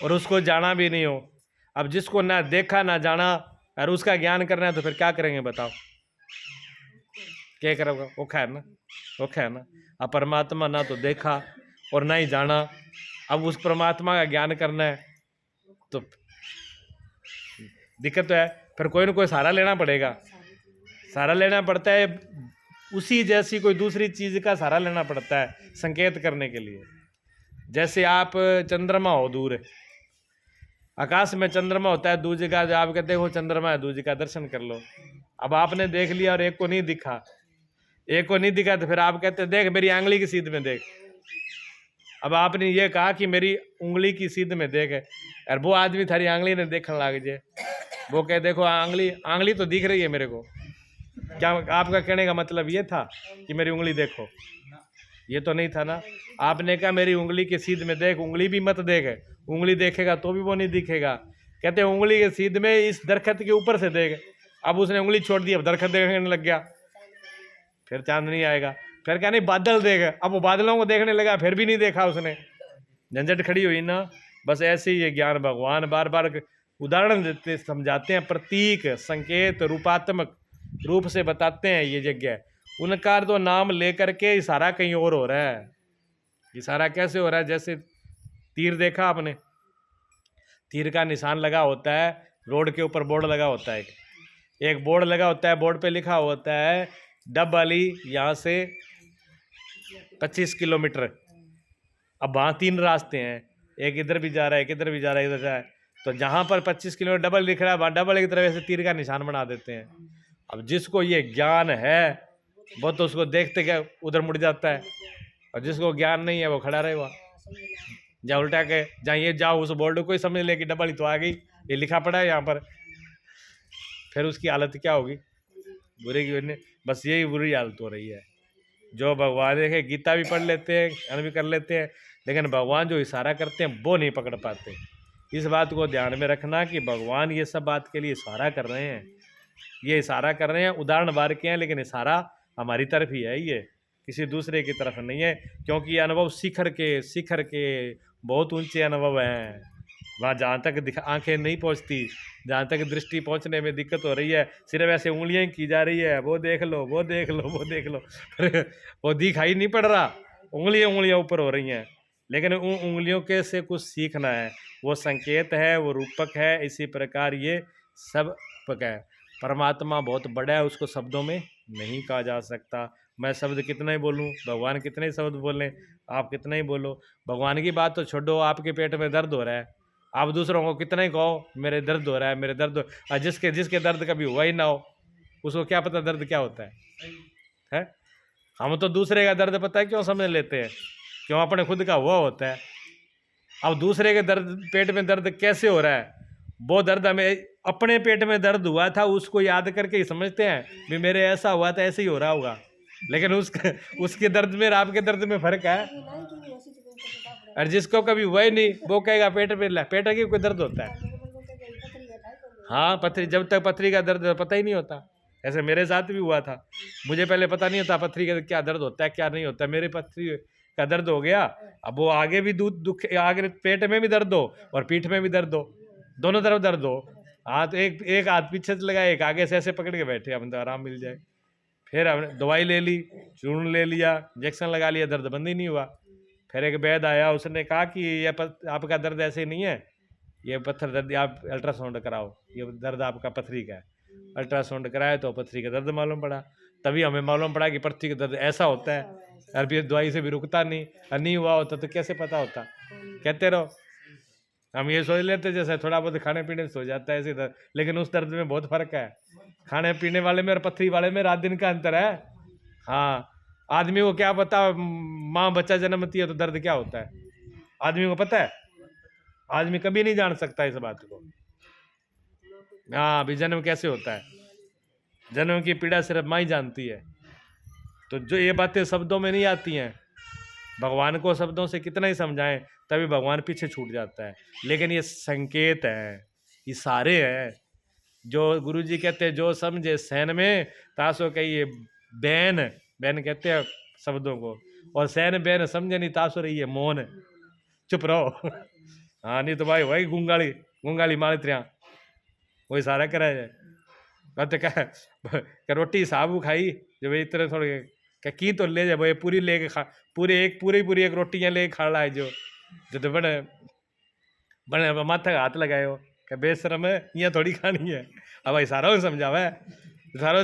Speaker 1: और उसको जाना भी नहीं हो। अब जिसको ना देखा ना जाना और उसका ज्ञान करना है तो फिर क्या करेंगे बताओ? क्या करोगे? ओखा है ना, ओखा है ना। अब परमात्मा ना तो देखा और ना ही जाना, अब उस परमात्मा का ज्ञान करना है तो दिक्कत तो है। फिर कोई ना कोई सहारा लेना पड़ेगा, सहारा लेना पड़ता है। उसी जैसी कोई दूसरी चीज़ का सहारा लेना पड़ता है संकेत करने के लिए। जैसे आप चंद्रमा हो दूर, आकाश में चंद्रमा होता है, दूसरी का जो आप कहते हो चंद्रमा है, दूसरी का दर्शन कर लो। अब आपने देख लिया और एक को नहीं दिखा, एक को नहीं दिखा तो फिर आप कहते देख मेरी आंगली की सीध में देख। अब आपने ये कहा कि मेरी उंगली की सीध में देख, और वो आदमी थारी आंगली ने देखने लग जाए, वो कहे देखो आंगली तो दिख रही है मेरे को। क्या आपका कहने का मतलब ये था कि मेरी उंगली देखो? ये तो नहीं था ना। आपने कहा मेरी उंगली के सीध में देख, उंगली भी मत देख, उंगली देखेगा तो भी वो नहीं दिखेगा। कहते उंगली के सीध में इस दरख्त के ऊपर से देख। अब उसने उंगली छोड़ दी, अब दरख्त देखने लग गया, फिर चांद नहीं आएगा। फिर क्या नहीं बादल देख, अब वो बादलों को देखने लगा, फिर भी नहीं देखा उसने, झंझट खड़ी हुई ना। बस ऐसे ही ये ज्ञान भगवान बार बार उदाहरण देते समझाते हैं, प्रतीक संकेत रूपात्मक रूप से बताते हैं ये यज्ञ। उनका तो नाम लेकर के इशारा कहीं और हो रहा है। इशारा कैसे हो रहा है? जैसे तीर देखा आपने, तीर का निशान लगा होता है, रोड के ऊपर बोर्ड लगा होता है, एक बोर्ड लगा होता है, बोर्ड पे लिखा होता है डब वाली यहाँ से 25 किलोमीटर। अब वहाँ 3 रास्ते हैं, एक इधर भी जा रहा है, एक इधर भी जा रहा है, इधर जा रहा है। तो जहाँ पर 25 किलोमीटर डबल लिख रहा है, वहाँ डबल की तरफ ऐसे तीर का निशान बना देते हैं। अब जिसको ये ज्ञान है वो तो उसको देखते क्या उधर मुड़ जाता है, और जिसको ज्ञान नहीं है वो खड़ा रहेगा। जहाँ उल्टा के जहाँ ये जाओ उस बोर्ड को ही समझ ले कि डबल ही तो आ गई, ये लिखा पड़ा है यहाँ पर, फिर उसकी हालत क्या होगी, बुरे की बुरी। बस यही बुरी हालत हो रही है। जो भगवान देखे गीता भी पढ़ लेते हैं, ज्ञान भी कर लेते हैं, लेकिन भगवान जो इशारा करते हैं वो नहीं पकड़ पाते। इस बात को ध्यान में रखना कि भगवान ये सब बात के लिए इशारा कर रहे हैं, ये इशारा कर रहे हैं, उदाहरण बार के हैं, लेकिन इशारा हमारी तरफ ही है, ये किसी दूसरे की तरफ नहीं है। क्योंकि ये अनुभव शिखर के बहुत ऊंचे अनुभव हैं। वहाँ जहाँ तक आंखें नहीं पहुँचती, जहाँ तक दृष्टि पहुँचने में दिक्कत हो रही है, सिर्फ ऐसे उंगलियाँ की जा रही है, वो देख लो, वो देख लो, वो देख लो वो दिखाई नहीं पड़ रहा, उंगलियाँ ऊपर हो रही हैं। लेकिन उन उंगलियों के से कुछ सीखना है, वो संकेत है, वो रूपक है। इसी प्रकार ये सब है। परमात्मा बहुत बड़ा है, उसको शब्दों में नहीं कहा जा सकता। मैं शब्द कितना ही बोलूं, भगवान कितने ही शब्द बोलें, आप कितना ही बोलो, भगवान की बात तो छोड़ो। आपके पेट में दर्द हो रहा है, आप दूसरों को कितना ही कहो मेरे दर्द हो रहा है, मेरे दर्द और जिसके दर्द कभी हुआ ही ना हो, उसको क्या पता दर्द क्या होता है? हम तो दूसरे का दर्द पता है क्यों समझ लेते हैं, क्यों अपने खुद का हुआ होता है। अब दूसरे के दर्द, पेट में दर्द कैसे हो रहा है, वो दर्द हमें अपने पेट में दर्द हुआ था उसको याद करके ही समझते हैं भी मेरे ऐसा हुआ था, ऐसे ही हो रहा होगा। लेकिन उसके दर्द में और आपके दर्द में फर्क है। और जिसको कभी हुआ ही नहीं वो कहेगा पेट की कोई दर्द होता है। हाँ, पथरी, जब तक पथरी का दर्द पता ही नहीं होता। ऐसे मेरे साथ भी हुआ था, मुझे पहले पता नहीं होता पथरी का क्या दर्द होता है क्या नहीं होता। मेरे पथरी का दर्द हो गया, अब वो आगे भी दुख, आगे पेट में भी दर्द हो और पीठ में भी दर्द हो, दोनों तरफ दर्द हो। हाथ एक हाथ पीछे से लगाया, एक आगे से ऐसे पकड़ के बैठे, अब तो आराम मिल जाए। फिर हमने दवाई ले ली, चूर्ण ले लिया, इंजेक्शन लगा लिया, दर्द बंद ही नहीं हुआ। फिर एक वैद्य आया, उसने कहा कि ये आपका दर्द ऐसे नहीं है, ये पत्थर दर्द, आप अल्ट्रासाउंड कराओ, ये दर्द आपका पथरी का है। अल्ट्रासाउंड कराया तो पथरी का दर्द मालूम पड़ा। तभी हमें मालूम पड़ा कि पथरी का दर्द ऐसा होता है, और भी दवाई से भी रुकता नहीं, और नहीं हुआ होता तो कैसे पता होता। कहते रहो, हम ये सोच लेते जैसे थोड़ा बहुत खाने पीने से हो जाता है ऐसे दर्द, लेकिन उस दर्द में बहुत फर्क है। खाने पीने वाले में और पथरी वाले में रात दिन का अंतर है। हाँ, आदमी को क्या पता माँ बच्चा जन्मती है तो दर्द क्या होता है, आदमी को पता है? आदमी कभी नहीं जान सकता इस बात को। हाँ, भी जन्म कैसे होता है, जन्म की पीड़ा सिर्फ माँ ही जानती है। तो जो ये बातें शब्दों में नहीं आती हैं, भगवान को शब्दों से कितना ही समझाएं तभी भगवान पीछे छूट जाता है। लेकिन ये संकेत है, इशारे हैं। जो गुरुजी कहते हैं जो समझे सैन में तासो कहिए बैन, बैन कहते हैं शब्दों को, और सैन बैन समझे नहीं तासो रही है मौन, चुप रहो। हाँ, नहीं तो भाई वही गुंगाली मालित्रिया वो इशारा करा जाए। कहते क्या रोटी साबू खाई जो भाई इतने थोड़े क्या की तो ले जाए भाई पूरी लेके खा, पूरी एक रोटियाँ ले खा रहा है जो तो बड़े बड़े माथा हाथ लगाए हो क्या बेशरम है, यहाँ थोड़ी खानी है। अब इशारों में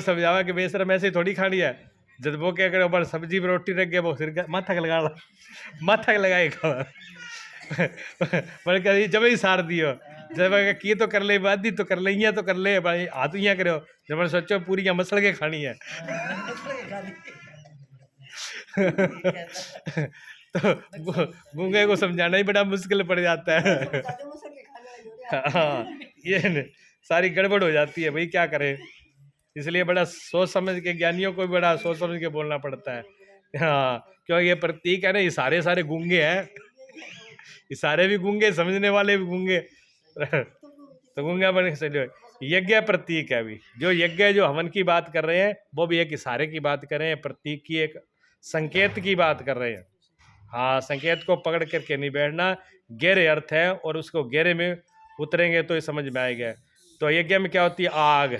Speaker 1: समझावा कि बेशरम ऐसे ही थोड़ी खानी है। जब वो क्या करे ऊपर सब्जी में रोटी रख गया वो सिर माथा के लगाए खावा पर जब ही सार दियो, जब की तो कर ले बात दी तो कर ले, यहाँ तो कर ले भाई हाथ यहाँ करो, जब मैंने सोचो पूरी यहाँ मसल के खानी है। तो गूंगे को समझाना ही बड़ा मुश्किल पड़ जाता है। हाँ, ये सारी गड़बड़ हो जाती है भाई, क्या करें। इसलिए बड़ा सोच समझ के, ज्ञानियों को भी बड़ा सोच समझ के बोलना पड़ता है। हाँ, क्योंकि ये प्रतीक है ना, ये सारे गूंगे हैं, ये सारे भी गूंगे, समझने वाले भी गूंगे। तो गूंगा बने चलिए, यज्ञ प्रतीक है। अभी जो यज्ञ जो हवन की बात कर रहे हैं वो भी एक इशारे की बात कर रहे हैं, प्रतीक की, एक संकेत की बात कर रहे हैं। हाँ, संकेत को पकड़ करके नहीं बैठना, गहरे अर्थ है और उसको गहरे में उतरेंगे तो ये समझ में आएगा। तो यज्ञ में क्या होती है, आग।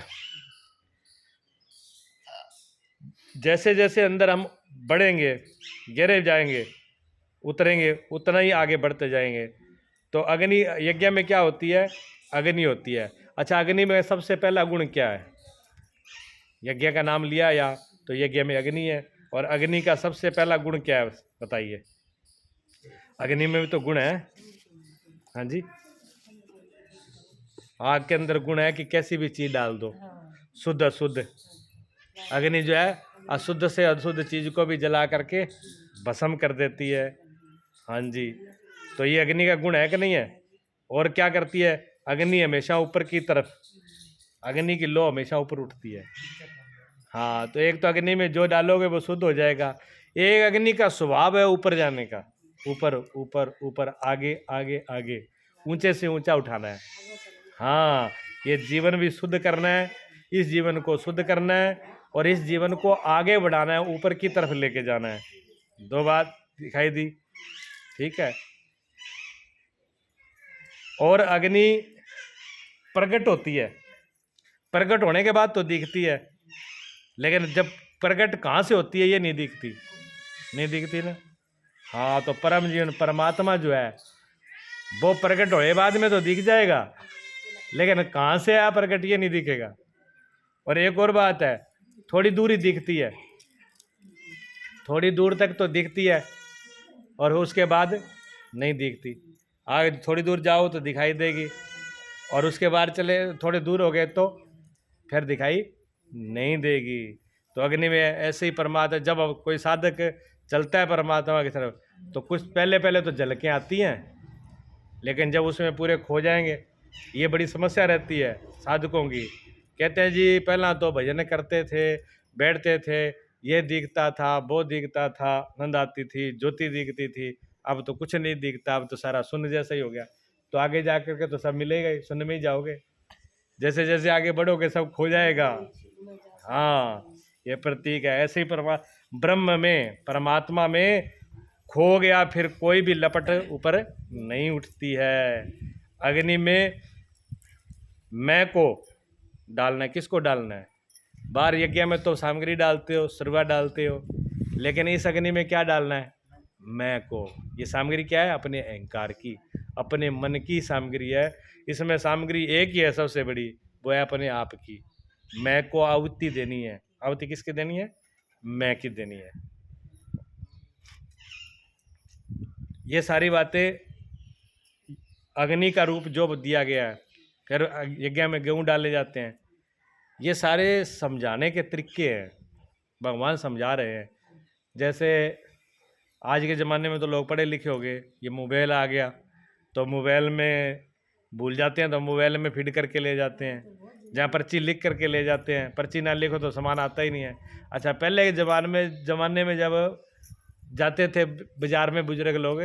Speaker 1: जैसे जैसे अंदर हम बढ़ेंगे, गहरे जाएंगे, उतरेंगे, उतना ही आगे बढ़ते जाएंगे। तो अग्नि, यज्ञ में क्या होती है, अग्नि होती है। अच्छा, अग्नि में सबसे पहला गुण क्या है, यज्ञ का नाम लिया या तो यज्ञ में अग्नि है। और अग्नि का सबसे पहला गुण क्या है बताइए? अग्नि में भी तो गुण है। हाँ जी, आग के अंदर गुण है कि कैसी भी चीज डाल दो, शुद्ध अशुद्ध। अग्नि जो है अशुद्ध से अशुद्ध चीज को भी जला करके भस्म कर देती है। हाँ जी, तो ये अग्नि का गुण है कि नहीं है? और क्या करती है अग्नि? हमेशा ऊपर की तरफ, अग्नि की लो हमेशा ऊपर उठती है। हाँ, तो एक तो अग्नि में जो डालोगे वो शुद्ध हो जाएगा। एक अग्नि का स्वभाव है ऊपर जाने का, ऊपर ऊपर ऊपर, आगे आगे आगे, ऊंचे से ऊंचा उठाना है। हाँ, ये जीवन भी शुद्ध करना है, इस जीवन को शुद्ध करना है और इस जीवन को आगे बढ़ाना है, ऊपर की तरफ लेके जाना है। दो बात दिखाई दी, ठीक है। और अग्नि प्रकट होती है, प्रकट होने के बाद तो दिखती है, लेकिन जब प्रकट कहाँ से होती है ये नहीं दिखती, नहीं दिखती ना। हाँ, तो परम जीवन परमात्मा जो है वो प्रकट होने बाद में तो दिख जाएगा, लेकिन कहाँ से आया प्रकट ये नहीं दिखेगा। और एक और बात है, थोड़ी दूर ही दिखती है, थोड़ी दूर तक तो दिखती है और उसके बाद नहीं दिखती। आगे थोड़ी दूर जाओ तो दिखाई देगी और उसके बाद चले थोड़े दूर हो गए तो फिर दिखाई नहीं देगी। तो अग्नि में ऐसे ही परमात्मा, जब कोई साधक चलता है परमात्मा की तरफ तो कुछ पहले पहले तो झलकें आती हैं, लेकिन जब उसमें पूरे खो जाएंगे, ये बड़ी समस्या रहती है साधकों की। कहते हैं जी पहला तो भजन करते थे, बैठते थे, ये दिखता था वो दिखता था, नंद आती थी, ज्योति दिखती थी, अब तो कुछ नहीं दिखता, अब तो सारा शून्य जैसा ही हो गया। तो आगे जा करके तो सब मिलेगा ही, शून्य में ही जाओगे, जैसे जैसे आगे बढ़ोगे सब खो जाएगा। हाँ, ये प्रतीक है। ऐसे ही ब्रह्म में, परमात्मा में खो गया फिर कोई भी लपट ऊपर नहीं उठती है। अग्नि में मैं को डालना है, किसको डालना है? बाहर यज्ञ में तो सामग्री डालते हो, सरवा डालते हो, लेकिन इस अग्नि में क्या डालना है? मैं को। ये सामग्री क्या है? अपने अहंकार की, अपने मन की सामग्री है। इसमें सामग्री एक ही है सबसे बड़ी, वो है अपने आप की। मैं को आहुति देनी है। आहुति किसकी देनी है? मैं की देनी है। ये सारी बातें अग्नि का रूप जो दिया गया है, फिर यज्ञ में गेहूँ डाले जाते हैं, ये सारे समझाने के तरीके हैं, भगवान समझा रहे हैं। जैसे आज के ज़माने में तो लोग पढ़े लिखे हो गए, ये मोबाइल आ गया तो मोबाइल में भूल जाते हैं तो मोबाइल में फीड करके ले जाते हैं, जहाँ पर्ची लिख करके ले जाते हैं, पर्ची ना लिखो तो सामान आता ही नहीं है। अच्छा, पहले के ज़माने में जब जाते थे बाज़ार में बुजुर्ग लोग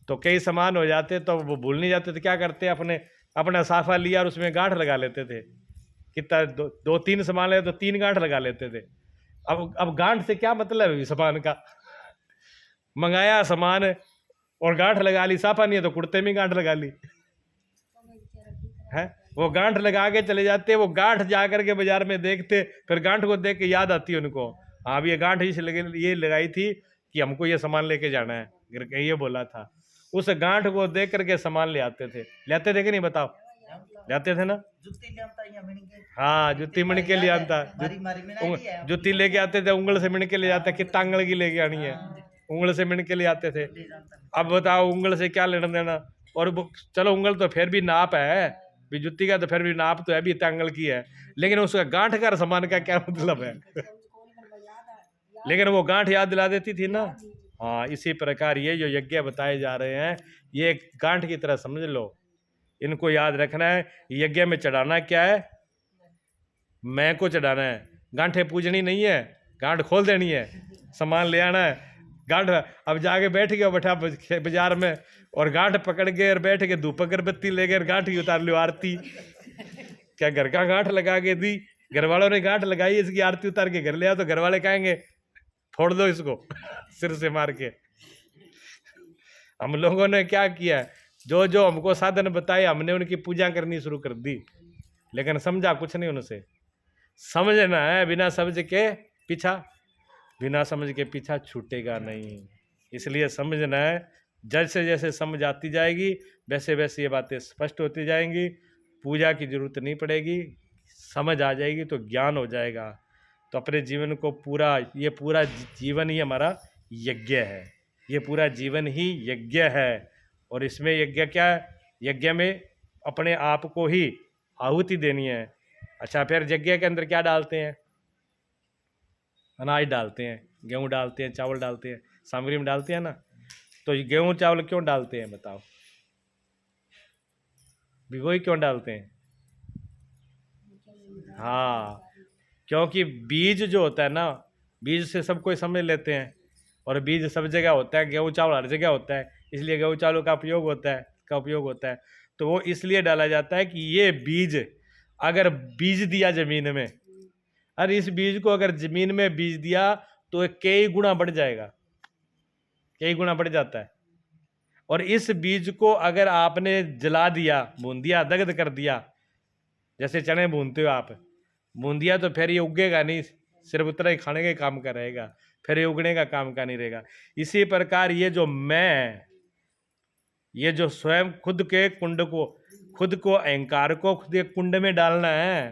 Speaker 1: तो कई सामान हो जाते तो वो भूल नहीं जाते थे, क्या करते? अपना साफा लिया और उसमें गांठ लगा लेते थे। कितना दो तीन सामान ले तो 3 गांठ लगा लेते थे। अब गांठ से क्या मतलब है सामान का? मंगाया सामान और गांठ लगा ली, साफा नहीं है तो कुर्ते में गांठ लगा ली है। वो गांठ लगा के चले जाते, वो गांठ जा करके बाजार में देखते, फिर गांठ को देख के याद आती है उनको, हाँ अब ये गांठ ये लगाई थी कि हमको ये सामान लेके जाना है, ये बोला था। उस गांठ को देख करके सामान ले आते थे कि नहीं? बताओ, जाते थे ना? हाँ, जुत्ती मिण के लिए आता, जुत्ती लेके आते थे, उंगल से मिण के ले जाते, कितना अंगल की लेके आनी है, उंगल से मिण के ले आते थे। अब बताओ उंगल से क्या लेना देना? और चलो उंगल तो फिर भी नाप है, भी जुत्ती का तो फिर भी नाप तो है भी, इतना अंगल की है, लेकिन उसका गांठ का सामान का क्या मतलब है? लेकिन वो गांठ याद दिला देती थी ना। हाँ, इसी प्रकार ये जो यज्ञ बताए जा रहे हैं ये गांठ की तरह समझ लो, इनको याद रखना है। यज्ञ में चढ़ाना क्या है? मैं को चढ़ाना है, गांठे पूजनी नहीं है, गांठ खोल देनी है, सामान ले आना है। गांठ अब जाके बैठ गया बैठा बाजार में और गांठ पकड़ के और बैठ के धूप अगरबत्ती ले गए, गांठ ही उतार लो, आरती क्या घर का गांठ लगा के दी, घर वालों ने गांठ लगाई, इसकी आरती उतार के घर ले आओ तो घर वाले कहेंगे फोड़ दो इसको सिर से मार के। हम लोगों ने क्या किया, जो जो हमको साधन बताए हमने उनकी पूजा करनी शुरू कर दी, लेकिन समझा कुछ नहीं उनसे। समझना है, बिना समझ के पीछा, बिना समझ के पीछा छूटेगा नहीं, इसलिए समझना है। जैसे जैसे समझ आती जाएगी वैसे वैसे ये बातें स्पष्ट होती जाएंगी, पूजा की जरूरत नहीं पड़ेगी, समझ आ जाएगी तो ज्ञान हो जाएगा। तो अपने जीवन को ये पूरा जीवन ही हमारा यज्ञ है, ये पूरा जीवन ही यज्ञ है। और इसमें यज्ञ क्या है? यज्ञ में अपने आप को ही आहुति देनी है। अच्छा, फिर यज्ञ के अंदर क्या डालते हैं? अनाज डालते हैं, गेहूँ डालते हैं, चावल डालते हैं, सामग्री में डालते हैं ना। तो गेहूँ चावल क्यों डालते हैं बताओ? भिगोई क्यों डालते हैं? हाँ, क्योंकि बीज जो होता है ना, बीज से सब कोई समझ लेते हैं, और बीज सब जगह होता है, गेहूँ चावल हर जगह होता है, इसलिए गेहूँ चावल का उपयोग होता है। तो वो इसलिए डाला जाता है कि ये बीज अगर बीज दिया ज़मीन में, और इस बीज को अगर ज़मीन में बीज दिया तो ये कई गुना बढ़ जाएगा, कई गुना बढ़ जाता है। और इस बीज को अगर आपने जला दिया, भून दिया, दग्ध कर दिया, जैसे चने भूनते हो आप, भून दिया, तो फिर ये उगेगा नहीं, सिर्फ उतना ही खाने का काम का रहेगा, फिर ये उगने का काम का नहीं रहेगा। इसी प्रकार ये जो स्वयं खुद के कुंड को, खुद को, अहंकार को खुद के कुंड में डालना है,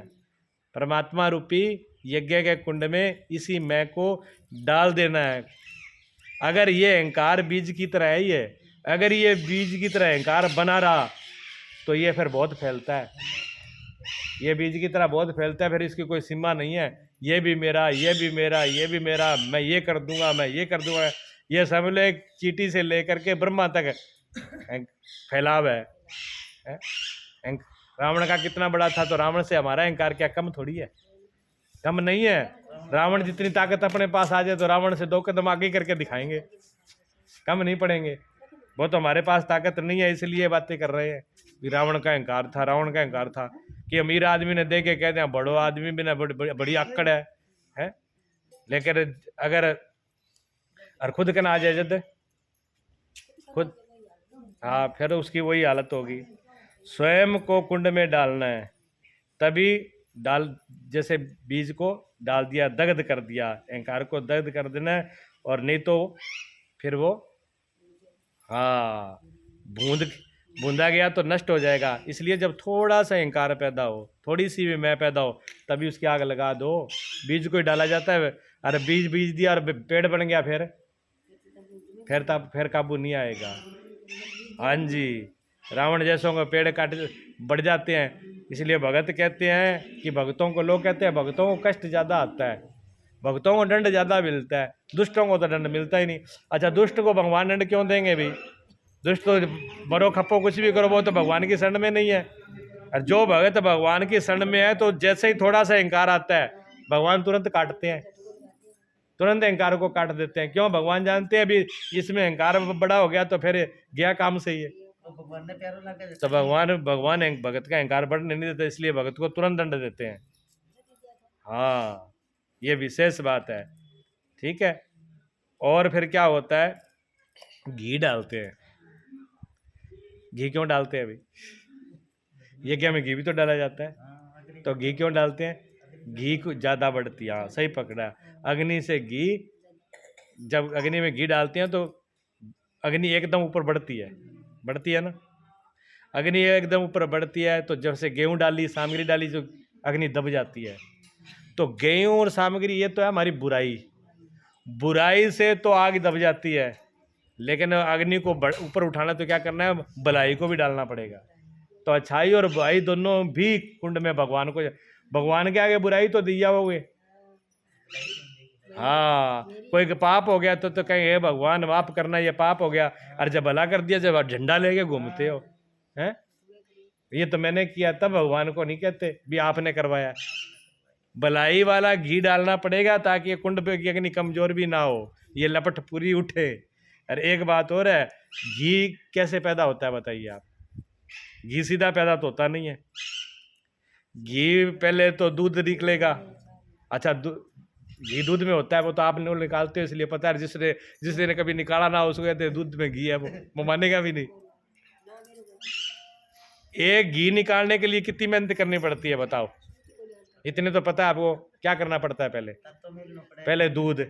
Speaker 1: परमात्मा रूपी यज्ञ के कुंड में इसी मैं को डाल देना है। अगर ये अहंकार बीज की तरह है, अगर ये बीज की तरह अहंकार बना रहा तो ये फिर बहुत फैलता है, ये बीज की तरह बहुत फैलता है, फिर इसकी कोई सीमा नहीं है। ये भी मेरा, ये भी मेरा, ये भी मेरा, मैं ये कर दूंगा, मैं ये कर दूंगा, ये सब लोग एक चींटी से लेकर के ब्रह्मा तक फैलाव है। रावण का कितना बड़ा था, तो रावण से हमारा अहंकार क्या कम थोड़ी है? कम नहीं है। रावण जितनी ताकत अपने पास आ जाए तो रावण से 2 कदम आगे करके दिखाएंगे, कम नहीं पड़ेंगे। वो तो हमारे पास ताकत नहीं है, इसलिए बातें कर रहे हैं कि रावण का अहंकार था, रावण का अहंकार था। कि अमीर आदमी ने देख के कहते हैं बड़ो आदमी भी ना बड़ी आकड़ है? लेकिन अगर खुद का ना आ जाए जद खुद, हाँ, फिर उसकी वही हालत होगी। स्वयं को कुंड में डालना है, तभी जैसे बीज को डाल दिया, दग्ध कर दिया, अहंकार को दग्ध कर देना है, और नहीं तो फिर वो, हाँ, बूंदा गया तो नष्ट हो जाएगा। इसलिए जब थोड़ा सा अहंकार पैदा हो, थोड़ी सी भी मैं पैदा हो, तभी उसकी आग लगा दो। बीज को ही डाला जाता है, अरे बीज दिया और पेड़ बन गया, फिर काबू नहीं आएगा। हाँ जी, रावण जैसों को पेड़ काट बढ़ जाते हैं। इसलिए भगत कहते हैं कि लोग कहते हैं भगतों को कष्ट ज़्यादा आता है, भगतों को दंड ज़्यादा मिलता है, दुष्टों को तो दंड मिलता ही नहीं। अच्छा, दुष्ट को भगवान दंड क्यों देंगे भाई? दुष्ट तो मरो खप्पो कुछ भी करो, वो तो भगवान की शरण में नहीं है। और जो भगत भगवान की शरण में है, तो जैसे ही थोड़ा सा अहंकार आता है, भगवान तुरंत काटते हैं, तुरंत अहंकार को काट देते हैं। क्यों? भगवान जानते हैं अभी इसमें अहंकार बड़ा हो गया तो फिर गया काम से ही है। तो भगवान भगत का अहंकार बढ़ने नहीं देते, इसलिए भगत को तुरंत दंड देते हैं। हाँ, ये विशेष बात है, ठीक है। और फिर क्या होता है? घी डालते हैं। घी क्यों डालते हैं भाई? यज्ञ में घी भी तो डाला जाता है, तो घी क्यों डालते हैं? घी को ज़्यादा बढ़ती है। हाँ, सही पकड़ा। अग्नि से घी, जब अग्नि में घी डालते हैं तो अग्नि एकदम ऊपर बढ़ती है ना। अग्नि एकदम ऊपर बढ़ती है, तो जब से गेहूँ डाली, सामग्री डाली, जो अग्नि दब जाती है। तो गेहूँ और सामग्री ये तो है हमारी बुराई से तो आग दब जाती है, लेकिन अग्नि को ऊपर उठाना तो क्या करना है? भलाई को भी डालना पड़ेगा। तो अच्छाई और बुराई दोनों भी कुंड में भगवान के आगे बुराई तो दिया होगे। हाँ, कोई पाप हो गया तो कहें हे भगवान माफ करना, ये पाप हो गया। और जब भला कर दिया, जब झंडा लेके घूमते हो, हैं, ये तो मैंने किया, तब भगवान को नहीं कहते भी आपने करवाया। भलाई वाला घी डालना पड़ेगा ताकि ये कुंड पे अग्नि कमजोर भी ना हो, ये लपट पूरी उठे। और एक बात और है, घी कैसे पैदा होता है बताइए आप? घी सीधा पैदा तो होता नहीं है। घी पहले तो दूध निकलेगा। अच्छा, घी दूध में होता है, वो तो आप लोग निकालते हो इसलिए पता है। जिसने कभी निकाला ना, उसको कहते हैं दूध में घी है, वो मानेगा भी नहीं। एक घी निकालने के लिए कितनी मेहनत करनी पड़ती है बताओ? इतने तो पता है आपको। क्या करना पड़ता है? पहले दूध,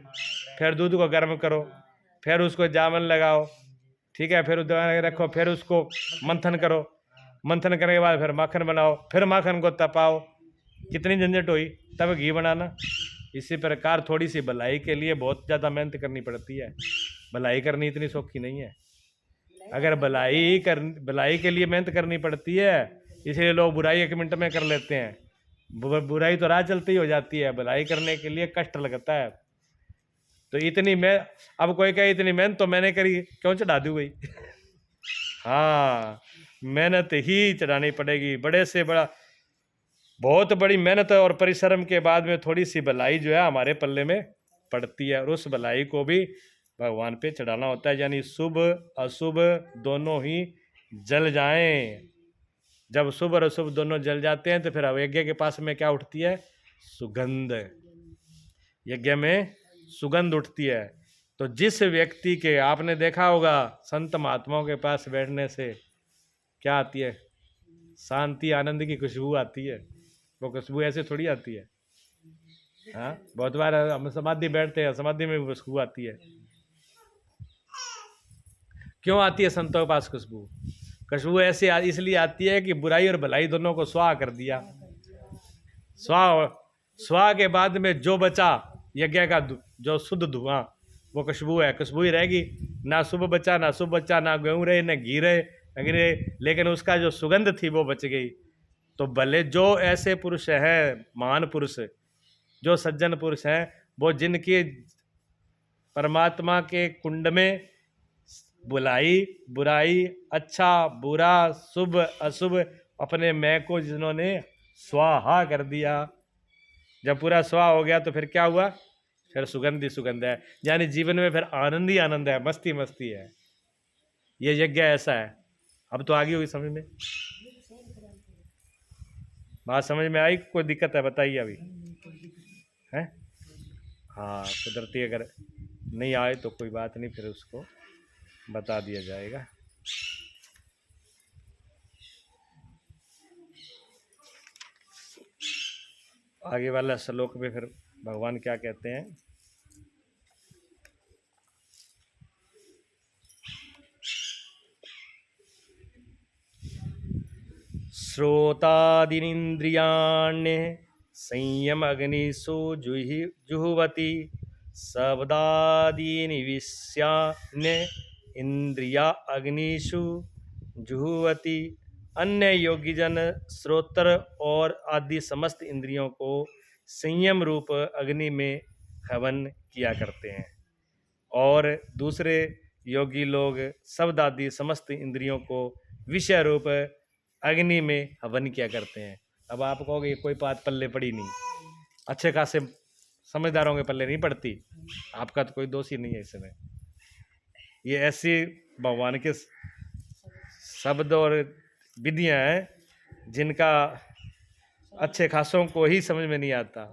Speaker 1: फिर दूध को गर्म करो, फिर उसको जामन लगाओ, ठीक है, फिर रखो, फिर उसको मंथन करो, मंथन करने के बाद फिर माखन बनाओ, फिर माखन को तपाओ। कितनी झंझट हुई तब घी बनाना।
Speaker 2: इसी प्रकार थोड़ी सी भलाई के लिए बहुत ज़्यादा मेहनत करनी पड़ती है। भलाई करनी इतनी सौखी नहीं है। अगर भलाई के लिए मेहनत करनी पड़ती है, इसलिए लोग बुराई 1 मिनट में कर लेते हैं। बुराई तो राह चलती ही हो जाती है, भलाई करने के लिए कष्ट लगता है। तो अब कोई कहे इतनी मेहनत तो मैंने करी, क्यों चढ़ा दूँ भाई? हाँ, मेहनत ही चढ़ानी पड़ेगी। बड़े से बड़ा बहुत बड़ी मेहनत और परिश्रम के बाद में थोड़ी सी भलाई जो है हमारे पल्ले में पड़ती है, और उस भलाई को भी भगवान पे चढ़ाना होता है। यानी शुभ अशुभ दोनों ही जल जाएं। जब शुभ और अशुभ दोनों जल जाते हैं तो फिर यज्ञ के पास में क्या उठती है? सुगंध। यज्ञ में सुगंध उठती है। तो जिस व्यक्ति के, आपने देखा होगा संत महात्माओं के पास बैठने से क्या आती है? शांति आनंद की खुशबू आती है। वो खुशबू ऐसे थोड़ी आती है। हाँ, बहुत बार हम समाधि बैठते हैं, समाधि में खुशबू आती है। क्यों आती है संतों के पास खुशबू? खुशबू ऐसे इसलिए आती है कि बुराई और भलाई दोनों को स्वाहा कर दिया। स्वाहा के बाद में जो बचा यज्ञ का जो शुद्ध धुआं, वो खुशबू है। खुशबू ही रहेगी। ना शुभ बचा, ना शुभ बचा, ना गेहूं रहे, ना घी रहे, लेकिन उसका जो सुगंध थी वो बच गई। तो भले जो ऐसे पुरुष हैं, महान पुरुष, जो सज्जन पुरुष हैं, वो जिनके परमात्मा के कुंड में भलाई बुराई, अच्छा बुरा, शुभ अशुभ, अपने मैं को जिन्होंने स्वाहा कर दिया, जब पूरा स्वाहा हो गया तो फिर क्या हुआ? फिर सुगंध ही सुगंध है। यानी जीवन में फिर आनंद ही आनंद है, मस्ती मस्ती है। ये यज्ञ ऐसा है। अब तो आ गई होगी समझ में, बात समझ में आई? कोई दिक्कत है बताइए अभी है? हाँ, कुदरती अगर नहीं आए तो कोई बात नहीं, फिर उसको बता दिया जाएगा। आगे वाला श्लोक में फिर भगवान क्या कहते हैं? श्रोतादीनिन्द्रियाण्य संयम अग्निषु जुह्वति शब्दादीनि विषयान्य इंद्रिया अग्निषु जुह्वति। अन्य योगी जन श्रोत्र और आदि समस्त इंद्रियों को संयम रूप अग्नि में हवन किया करते हैं, और दूसरे योगी लोग शब्द आदि समस्त इंद्रियों को विषय रूप अग्नि में हवन किया करते हैं। अब आप कहोगे कोई बात पल्ले पड़ी नहीं, अच्छे खासे समझदारों के पल्ले नहीं पड़ती, आपका तो कोई दोष ही नहीं है इसमें। ये ऐसी भगवान के शब्द और विधियां हैं जिनका अच्छे खासों को ही समझ में नहीं आता।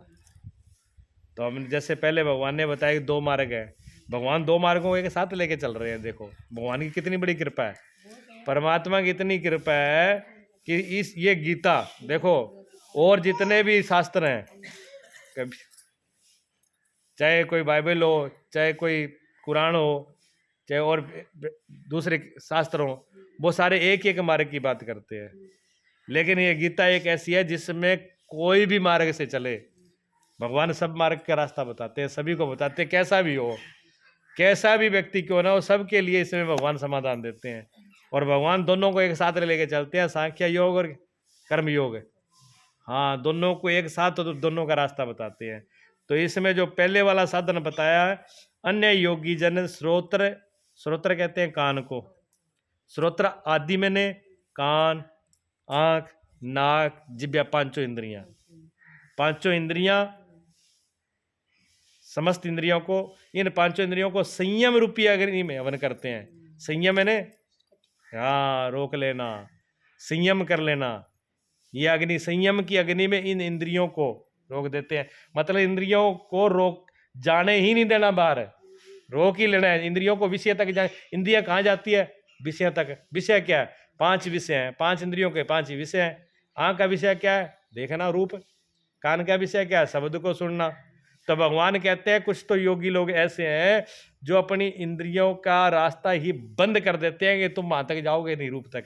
Speaker 2: तो हम जैसे पहले भगवान ने बताया कि 2 मार्ग है, भगवान 2 मार्गों को एक साथ लेके चल रहे हैं। देखो भगवान की कितनी बड़ी कृपा है, परमात्मा की इतनी कृपा है कि ये गीता देखो, और जितने भी शास्त्र हैं, चाहे कोई बाइबल हो, चाहे कोई कुरान हो, चाहे और दूसरे शास्त्र हो, वो सारे एक एक मार्ग की बात करते हैं। लेकिन ये गीता एक ऐसी है जिसमें कोई भी मार्ग से चले, भगवान सब मार्ग का रास्ता बताते हैं, सभी को बताते हैं। कैसा भी हो, कैसा भी व्यक्ति क्यों ना हो, सबके लिए इसमें भगवान समाधान देते हैं। और भगवान दोनों को एक साथ लेके चलते हैं, सांख्य योग और कर्म योग। हाँ, दोनों को एक साथ तो दोनों का रास्ता बताते हैं। तो इसमें जो पहले वाला साधन बताया है, अन्य योगी जन श्रोत्र, श्रोत्र कहते हैं कान को, श्रोत्र आदि मैंने कान, आंख, नाक, जिह्वा, पांचों इंद्रियां, पांचों इंद्रियां, समस्त इंद्रियों को, इन पांचों इंद्रियों को संयम रूपी अग्नि में हवन करते हैं। संयम मैंने हाँ रोक लेना, संयम कर लेना। ये अग्नि, संयम की अग्नि में इन इंद्रियों को रोक देते हैं। मतलब इंद्रियों को रोक जाने ही नहीं देना, बाहर रोक ही लेना है। इंद्रियों को विषय तक जाए। इंद्रिया कहाँ जाती है? विषय तक। विषय क्या है? 5 विषय हैं, 5 इंद्रियों के 5 ही विषय हैं। आँख का विषय क्या है? देखना रूप। कान का विषय क्या है? शब्द को सुनना। तो भगवान कहते हैं कुछ तो योगी लोग ऐसे हैं जो अपनी इंद्रियों का रास्ता ही बंद कर देते हैं कि तुम वहां तक जाओगे नहीं, रूप तक,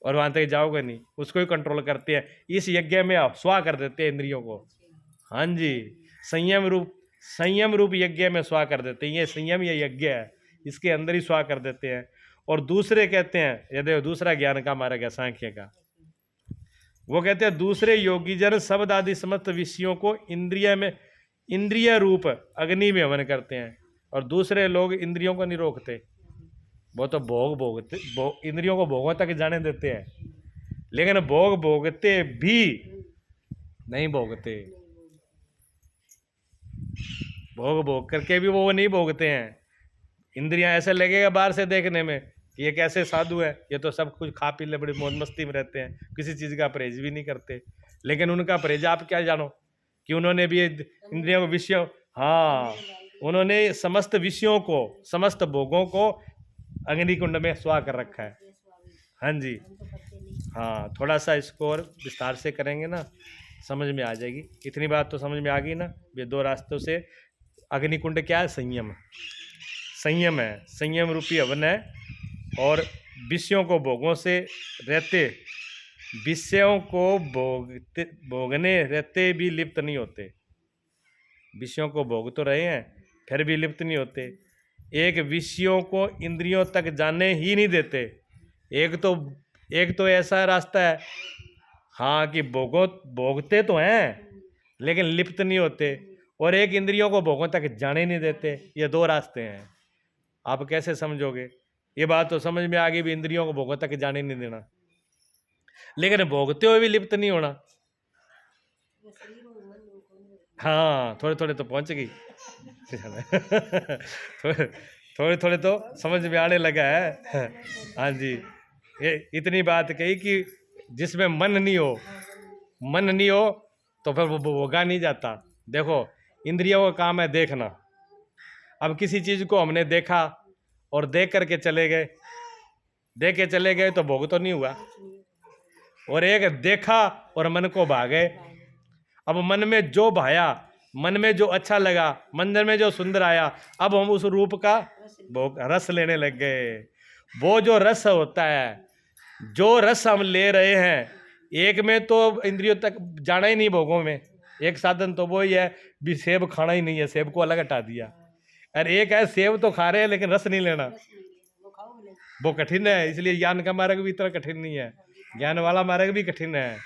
Speaker 2: और वहां तक जाओगे नहीं, उसको ही कंट्रोल करते हैं। इस यज्ञ में आप स्वाहा कर देते हैं इंद्रियों को। हाँ जी, संयम रूप यज्ञ में स्वाह कर देते हैं। ये संयम ये यज्ञ है, इसके अंदर ही स्वाह कर देते हैं। और दूसरे कहते हैं, ये देखो दूसरा ज्ञान का मार्ग है सांख्य का, वो कहते हैं दूसरे योगी जन शब्द आदि समस्त विषयों को इंद्रिय रूप अग्नि में हवन करते हैं। और दूसरे लोग इंद्रियों को नहीं रोकते, वो तो भोगते इंद्रियों को भोगों तक जाने देते हैं, लेकिन भोगते भी नहीं भोगते, भोग करके भी वो नहीं भोगते हैं। इंद्रियां ऐसे लगेगा बाहर से देखने में कि ये कैसे साधु है, ये तो सब कुछ खा पी ले, बड़ी मौज मस्ती में रहते हैं, किसी चीज़ का परहेज भी नहीं करते। लेकिन उनका परहेज आप क्या जानो कि उन्होंने भी इंद्रियों को विषयों, हाँ, उन्होंने समस्त विषयों को, समस्त भोगों को अग्निकुंड में स्वाह कर रखा है। हाँ जी, हाँ, थोड़ा सा इसको और विस्तार से करेंगे ना समझ में आ जाएगी। इतनी बात तो समझ में आ गई ना, ये दो रास्तों से अग्निकुंड क्या है, संयम है, संयम रूपी हवन है। और विषयों को भोगों से रहते, विषयों को भोगने रहते भी लिप्त नहीं होते, विषयों को भोग तो रहे हैं फिर भी लिप्त नहीं होते। एक विषयों को इंद्रियों तक जाने ही नहीं देते। एक तो ऐसा रास्ता है, हाँ, कि भोगते तो हैं लेकिन लिप्त नहीं होते, और एक इंद्रियों को भोगों तक जाने नहीं देते। ये दो रास्ते हैं। आप कैसे समझोगे? ये बात तो समझ में आ गई भी इंद्रियों को भोगों तक जाने नहीं देना, लेकिन भोगते हुए भी लिप्त नहीं होना। हाँ, थोड़े थोड़े तो पहुंच गई थोड़े थोड़े तो समझ में आने लगा है। हाँ जी, ये इतनी बात कही कि जिसमें मन नहीं हो तो फिर वो भोगा नहीं जाता। देखो, इंद्रियों का काम है देखना। अब किसी चीज़ को हमने देखा और देख करके चले गए तो भोग तो नहीं हुआ। और एक देखा और मन को भागे, अब मन में जो भाया, मन में जो अच्छा लगा, मंदिर में जो सुंदर आया, अब हम उस रूप का भोग रस लेने लग गए। वो जो रस होता है, जो रस हम ले रहे हैं, एक में तो इंद्रियों तक जाना ही नहीं भोगों में। एक साधन तो वो ही है भी सेब खाना ही नहीं है, सेब को अलग हटा दिया। अरे एक है सेब तो खा रहे हैं लेकिन रस नहीं लेना, वो कठिन है। इसलिए ज्ञान का मार्ग भी इतना कठिन नहीं है, ज्ञान वाला मार्ग भी कठिन है।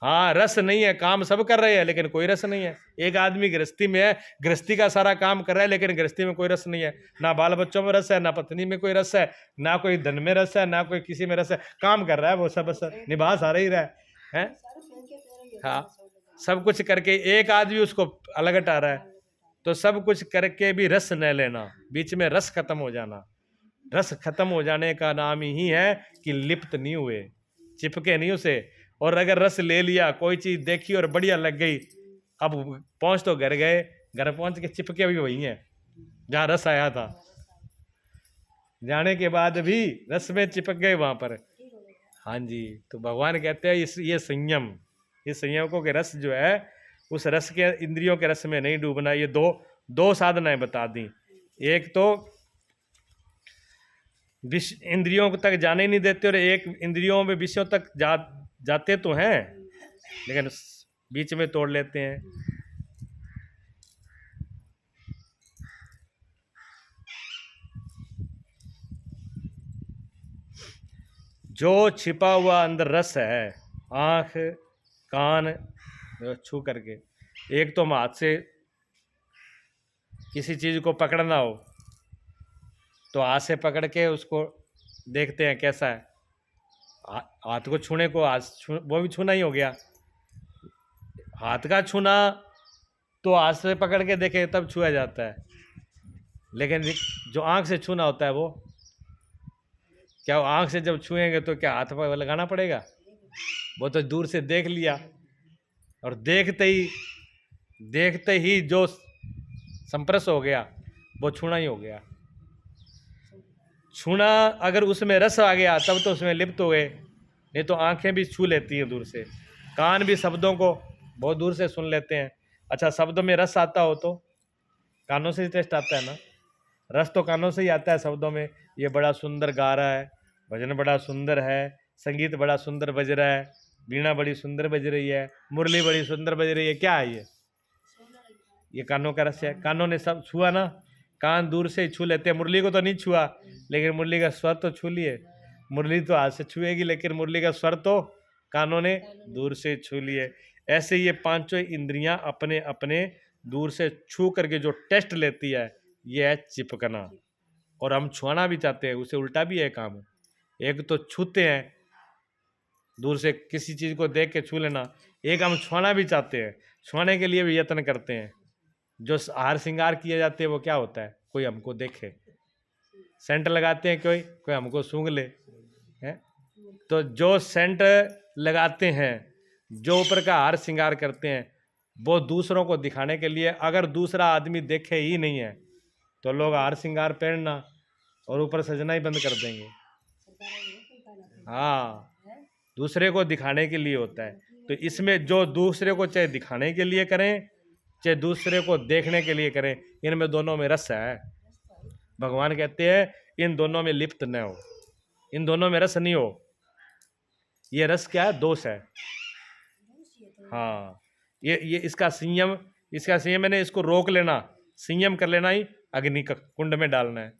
Speaker 2: हाँ, रस नहीं है, काम सब कर रहे हैं लेकिन कोई रस नहीं है। एक आदमी गृहस्थी में है, गृहस्थी का सारा काम कर रहा है लेकिन गृहस्थी में कोई रस नहीं है। ना बाल बच्चों में रस है, ना पत्नी में कोई रस है, ना कोई धन में रस है, ना कोई किसी में रस है। काम कर रहा है वो सब, बस निभा सारा ही रहा है। हाँ, सब कुछ करके एक आदमी उसको अलग हटा रहा है। तो सब कुछ करके भी रस न लेना, बीच में रस खत्म हो जाना। रस खत्म हो जाने का नाम ही है कि लिप्त नहीं हुए, चिपके नहीं उसे। और अगर रस ले लिया, कोई चीज देखी और बढ़िया लग गई, अब पहुंच तो घर गए, घर पहुंच के चिपके भी वही हैं जहाँ रस आया था। जाने के बाद भी रस में चिपक गए वहां पर। हाँ जी, तो भगवान कहते हैं ये संयमों के रस जो है, उस रस के, इंद्रियों के रस में नहीं डूबना। ये दो साधनाएं बता दी। एक तो इंद्रियों तक जाने नहीं देते, और एक इंद्रियों में विषयों तक जाते तो हैं लेकिन बीच में तोड़ लेते हैं। जो छिपा हुआ अंदर रस है, आँख कान छू करके, एक तो हम हाथ से किसी चीज़ को पकड़ना हो तो हाथ से पकड़ के उसको देखते हैं कैसा है। हाथ को छूने को वो भी छूना ही हो गया। हाथ का छूना तो हाथ से पकड़ के देखे तब छुआ जाता है, लेकिन जो आँख से छूना होता है, वो क्या आँख से जब छुएंगे तो क्या हाथ पर लगाना पड़ेगा? वो तो दूर से देख लिया, और देखते ही जो संप्रस हो गया वो छूना ही हो गया। छूना अगर उसमें रस आ गया तब तो उसमें लिप्त हो गए, नहीं तो आंखें भी छू लेती हैं दूर से, कान भी शब्दों को बहुत दूर से सुन लेते हैं। अच्छा, शब्दों में रस आता हो तो कानों से ही टेस्ट आता है ना, रस तो कानों से ही आता है शब्दों में। ये बड़ा सुंदर गा रहा है, भजन बड़ा सुंदर है, संगीत बड़ा सुंदर बज रहा है, वीणा बड़ी सुंदर बज रही है, मुरली बड़ी सुंदर बज रही है, क्या है ये?
Speaker 1: ये कानों का रस है। कानों ने सब छुआ ना, कान दूर से ही छू लेते हैं। मुरली को तो नहीं छुआ, लेकिन मुरली का स्वर तो छू लिए। मुरली तो हाथ से छुएगी, लेकिन मुरली का स्वर तो कानों ने दूर से छू लिए। ऐसे ये पांचों इंद्रियां अपने अपने दूर से छू करके जो टेस्ट लेती है, ये है चिपकना। और हम छुआना भी चाहते हैं, उसे उल्टा भी है काम। एक तो छूते हैं, दूर से किसी चीज़ को देख के छू लेना। एक हम छुआना भी चाहते हैं, छुआने के लिए भी यत्न करते हैं। जो हार श्रृंगार किए जाते हैं वो क्या होता है, कोई हमको देखे। सेंट लगाते हैं, कोई कोई हमको सूंघ ले, है। तो जो सेंट लगाते हैं, जो ऊपर का हार श्रृंगार करते हैं, वो दूसरों को दिखाने के लिए। अगर दूसरा आदमी देखे ही नहीं है तो लोग हार श्रृंगार पहनना और ऊपर सजना ही बंद कर देंगे। हाँ, दूसरे को दिखाने के लिए होता है। तो इसमें जो दूसरे को चाहे दिखाने के लिए करें, चाहे दूसरे को देखने के लिए करें, इनमें दोनों में रस है। भगवान कहते हैं इन दोनों में लिप्त न हो, इन दोनों में रस नहीं हो। ये रस क्या है, दोष है। हाँ, ये इसका संयम मैंने इसको रोक लेना, संयम कर लेना ही अग्नि कुंड में डालना है।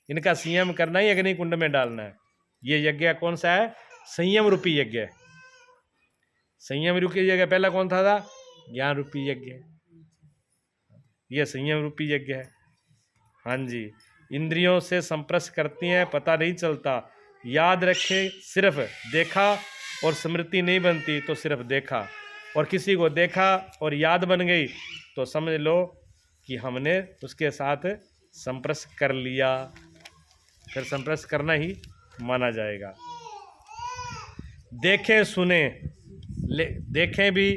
Speaker 1: इनका संयम करना ही अग्नि कुंड में डालना है। ये यज्ञ कौन सा है, संयम रूपी यज्ञ। संयम रूपी यज्ञ पहला कौन था ज्ञान रूपी यज्ञ। ये संयम रूपी यज्ञ है। हाँ जी, इंद्रियों से संपर्श करती हैं, पता नहीं चलता। याद रखे, सिर्फ देखा और स्मृति नहीं बनती तो सिर्फ देखा, और किसी को देखा और याद बन गई तो समझ लो कि हमने उसके साथ संपर्श कर लिया। फिर संपर्श करना ही माना जाएगा। देखें सुने, देखें भी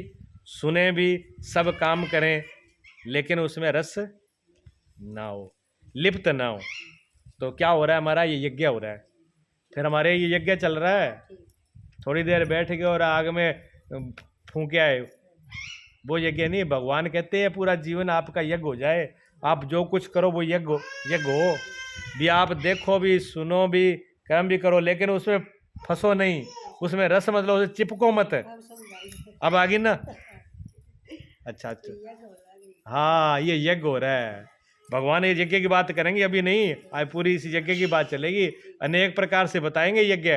Speaker 1: सुने भी, सब काम करें, लेकिन उसमें रस ना हो, लिप्त ना हो। तो क्या हो रहा है, हमारा ये यज्ञ हो रहा है। फिर हमारे ये यज्ञ चल रहा है, थोड़ी देर बैठ गए और आग में फूंके आए, वो यज्ञ नहीं। भगवान कहते हैं पूरा जीवन आपका यज्ञ हो जाए, आप जो कुछ करो वो यज्ञ हो। भी आप देखो भी, सुनो भी, कर्म भी करो, लेकिन उसमें फंसो नहीं, उसमें रस मतलब उसे चिपको मत। अब आ गई ना। अच्छा, हाँ, ये यज्ञ हो रहा है। भगवान ये यज्ञ की बात करेंगे, अभी नहीं, आज पूरी इस यज्ञ की बात चलेगी। अनेक प्रकार से बताएंगे यज्ञ।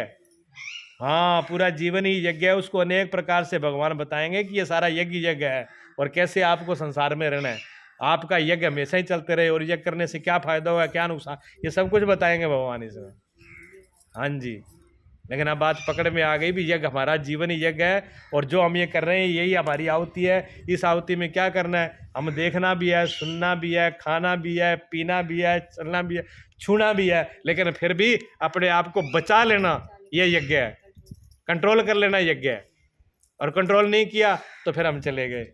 Speaker 1: हाँ, पूरा जीवन ही यज्ञ है, उसको अनेक प्रकार से भगवान बताएंगे कि ये सारा यज्ञ है और कैसे आपको संसार में रहना है। आपका यज्ञ हमेशा ही चलते रहे और यज्ञ करने से क्या फायदा होगा, क्या नुकसान, ये सब कुछ बताएंगे भगवान इसमें। हाँ जी, लेकिन अब बात पकड़ में आ गई भी, यज्ञ हमारा जीवन ही यज्ञ है और जो हम ये कर रहे हैं यही हमारी आहुति है। इस आहुति में क्या करना है, हम देखना भी है, सुनना भी है, खाना भी है, पीना भी है, चलना भी है, छूना भी है, लेकिन फिर भी अपने आप को बचा लेना ये यज्ञ है। कंट्रोल कर लेना यज्ञ है, और कंट्रोल नहीं किया तो फिर हम चले गए।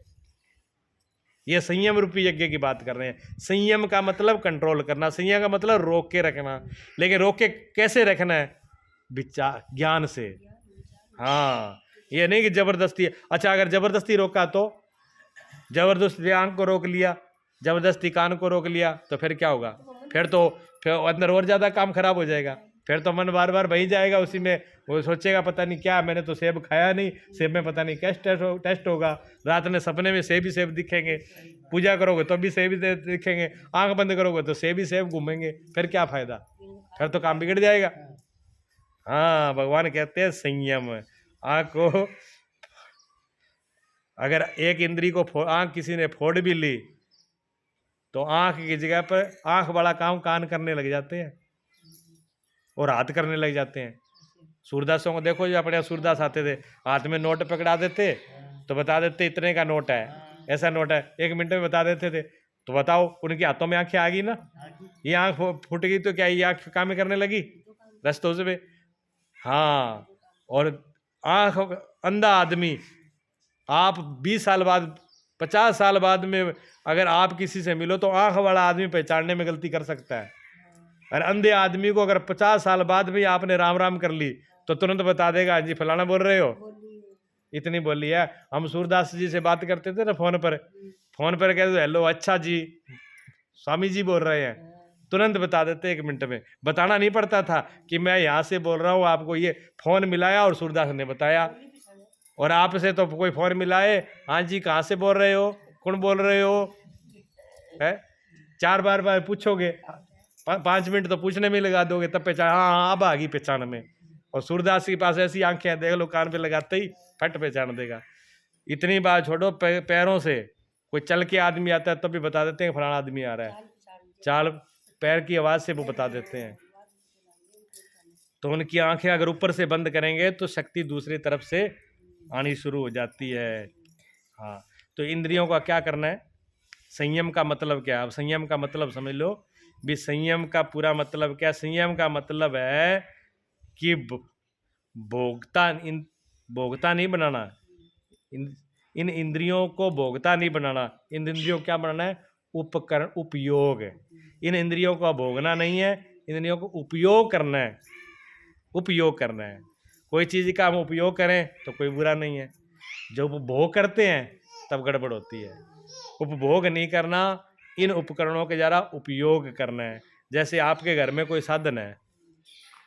Speaker 1: ये संयम रूपी यज्ञ की बात कर रहे हैं। संयम का मतलब कंट्रोल करना, संयम का मतलब रोक के रखना। लेकिन रोक के कैसे रखना है, विचार ज्ञान से। हाँ, ये नहीं कि जबरदस्ती। अच्छा, अगर जबरदस्ती रोका तो, जबरदस्ती आंख को रोक लिया, जबरदस्ती कान को रोक लिया, तो फिर क्या होगा, फिर अंदर और ज़्यादा काम खराब हो जाएगा। फिर तो मन बार बार वही जाएगा उसी में, वो सोचेगा पता नहीं क्या, मैंने तो सेब खाया नहीं, सेब में पता नहीं क्या टेस्ट होगा। रात में सपने में सेब ही सेब दिखेंगे, पूजा करोगे तो भी सेब ही दिखेंगे, आंख बंद करोगे तो सेब ही सेब घूमेंगे। फिर क्या फायदा, फिर तो काम बिगड़ जाएगा। हाँ, भगवान कहते हैं संयम। आँख को, अगर एक इंद्री को आँख किसी ने फोड़ भी ली तो आँख की जगह पर आँख वाला काम कान करने लग जाते हैं और हाथ करने लग जाते हैं। सूरदासों को देखो, जो अपने सूरदास आते थे, हाथ में नोट पकड़ा देते तो बता देते इतने का नोट है, ऐसा नोट है, 1 मिनट में बता देते थे। तो बताओ, उनके हाथों में आंखें आ गई ना, ये आंख फूट गई तो क्या ये आंख काम करने लगी रस्तों से। हाँ, और आंख अंधा आदमी, आप 20 साल बाद, 50 साल बाद में अगर आप किसी से मिलो तो आंख वाला आदमी पहचानने में गलती कर सकता है। और अंधे आदमी को अगर 50 साल बाद भी आपने राम राम कर ली तो तुरंत बता देगा, जी फलाना बोल रहे हो, इतनी बोली है। हम सूरदास जी से बात करते थे ना फोन पर कहते हेलो, अच्छा जी, स्वामी जी बोल रहे हैं, तुरंत बता देते 1 मिनट में। बताना नहीं पड़ता था कि मैं यहाँ से बोल रहा हूँ, आपको ये फोन मिलाया और सूरदास ने बताया। और आपसे तो कोई फोन मिलाए, हाँ जी कहाँ से बोल रहे हो, कौन बोल रहे हो, है। 4 बार पूछोगे, 5 मिनट तो पूछने में लगा दोगे, तब पहचान, हाँ अब आ गई पहचान में। और सूरदास के पास ऐसी आंखें हैं, देख लो, कान पे लगाते ही फट पहचान देगा। इतनी बात छोड़ो, पैरों से कोई चल के आदमी आता है तब भी बता देते हैं फलाना आदमी आ रहा है, चाल पैर की आवाज से वो बता देते हैं। तो उनकी आंखें अगर ऊपर से बंद करेंगे तो शक्ति दूसरी तरफ से आनी शुरू हो जाती है। हाँ, तो इंद्रियों का क्या करना है, संयम का मतलब क्या है? अब संयम का मतलब समझ लो भी। संयम का पूरा मतलब क्या? संयम का मतलब है कि भोगता नहीं बनाना, इन इंद्रियों को भोगता नहीं बनाना। इन इंद्रियों को क्या बनाना है? उपकरण, उपयोग। इन इंद्रियों को भोगना नहीं है, इन इंद्रियों को उपयोग करना है, उपयोग करना है। कोई चीज़ का हम उपयोग करें तो कोई बुरा नहीं है, जब उपभोग करते हैं तब गड़बड़ होती है। उपभोग नहीं करना, इन उपकरणों के ज़रा उपयोग करना है। जैसे आपके घर में कोई साधन है,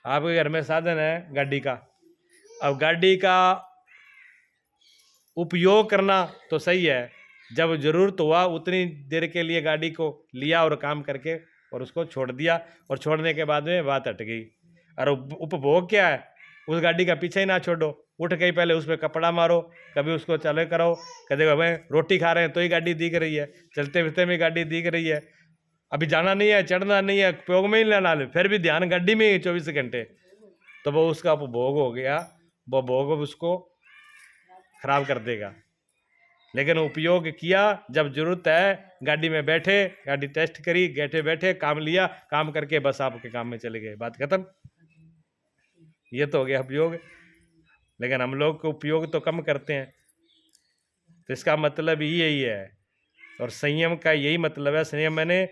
Speaker 1: आपके घर में साधन है गाड़ी का, अब गाड़ी का उपयोग करना तो सही है, जब ज़रूरत हुआ उतनी देर के लिए गाड़ी को लिया और काम करके और उसको छोड़ दिया, और छोड़ने के बाद में बात हट गई। और उपभोग क्या है? उस गाड़ी का पीछे ही ना छोड़ो, उठ के ही पहले उस पर कपड़ा मारो, कभी उसको चले करो, कभी हमें रोटी खा रहे हैं तो ही गाड़ी दिख रही है, चलते फिरते में गाड़ी दिख रही है, अभी जाना नहीं है, चढ़ना नहीं है, उपयोग में ही लेना, फिर भी ध्यान गाड़ी में ही 24 घंटे, तो वो उसका उपभोग हो गया, वो भोग उसको खराब कर देगा। लेकिन उपयोग किया जब जरूरत है, गाड़ी में बैठे, गाड़ी टेस्ट करी, बैठे बैठे काम लिया, काम करके बस आपके काम में चले गए, बात खत्म। ये तो हो गया उपयोग। लेकिन हम लोग को उपयोग तो कम करते हैं, तो इसका मतलब ही यही है। और संयम का यही मतलब है। संयम मैंने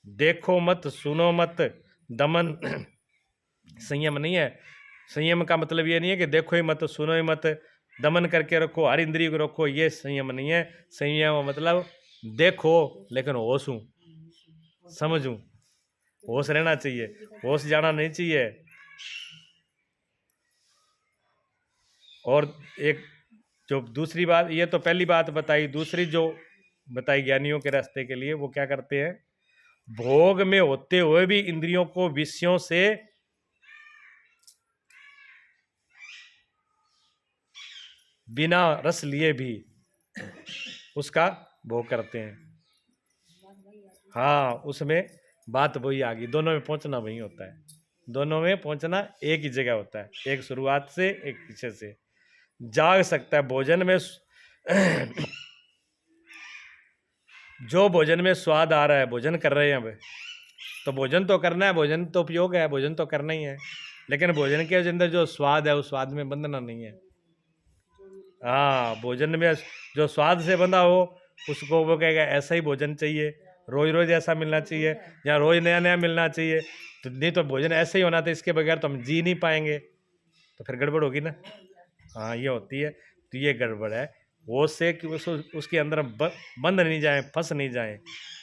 Speaker 1: देखो मत, सुनो मत, दमन संयम नहीं है। संयम का मतलब ये नहीं है कि देखो ही मत, सुनो ही मत, दमन करके रखो, हर इंद्रिय को रखो, ये संयम नहीं है। संयम मतलब देखो लेकिन होश हूँ, समझूं, होश रहना चाहिए, होश जाना नहीं चाहिए। और एक जो दूसरी बात, ये तो पहली बात बताई, दूसरी जो बताई ज्ञानियों के रास्ते के लिए, वो क्या करते हैं? भोग में होते हुए भी इंद्रियों को विषयों से बिना रस लिए भी उसका भोग करते हैं। हाँ, उसमें बात वही आ गई, दोनों में पहुंचना वही होता है, दोनों में पहुंचना एक ही जगह होता है, एक शुरुआत से एक पीछे से। जाग सकता है भोजन में जो भोजन में स्वाद आ रहा है, भोजन कर रहे हैं अब, तो भोजन तो करना है, भोजन तो उपयोग है, भोजन तो करना ही है। लेकिन भोजन के अंदर जो स्वाद है, उस स्वाद में बंधना नहीं है। हाँ, भोजन में जो स्वाद से बंधा हो उसको वो कहेगा ऐसा ही भोजन चाहिए, रोज रोज ऐसा मिलना चाहिए, या रोज नया नया मिलना चाहिए, तो नहीं तो भोजन ऐसे ही होना था, इसके बगैर तो हम जी नहीं पाएंगे, तो फिर गड़बड़ होगी ना। हाँ, ये होती है, तो ये गड़बड़ है। होश से कि उसके अंदर बंद नहीं जाए, फंस नहीं जाए,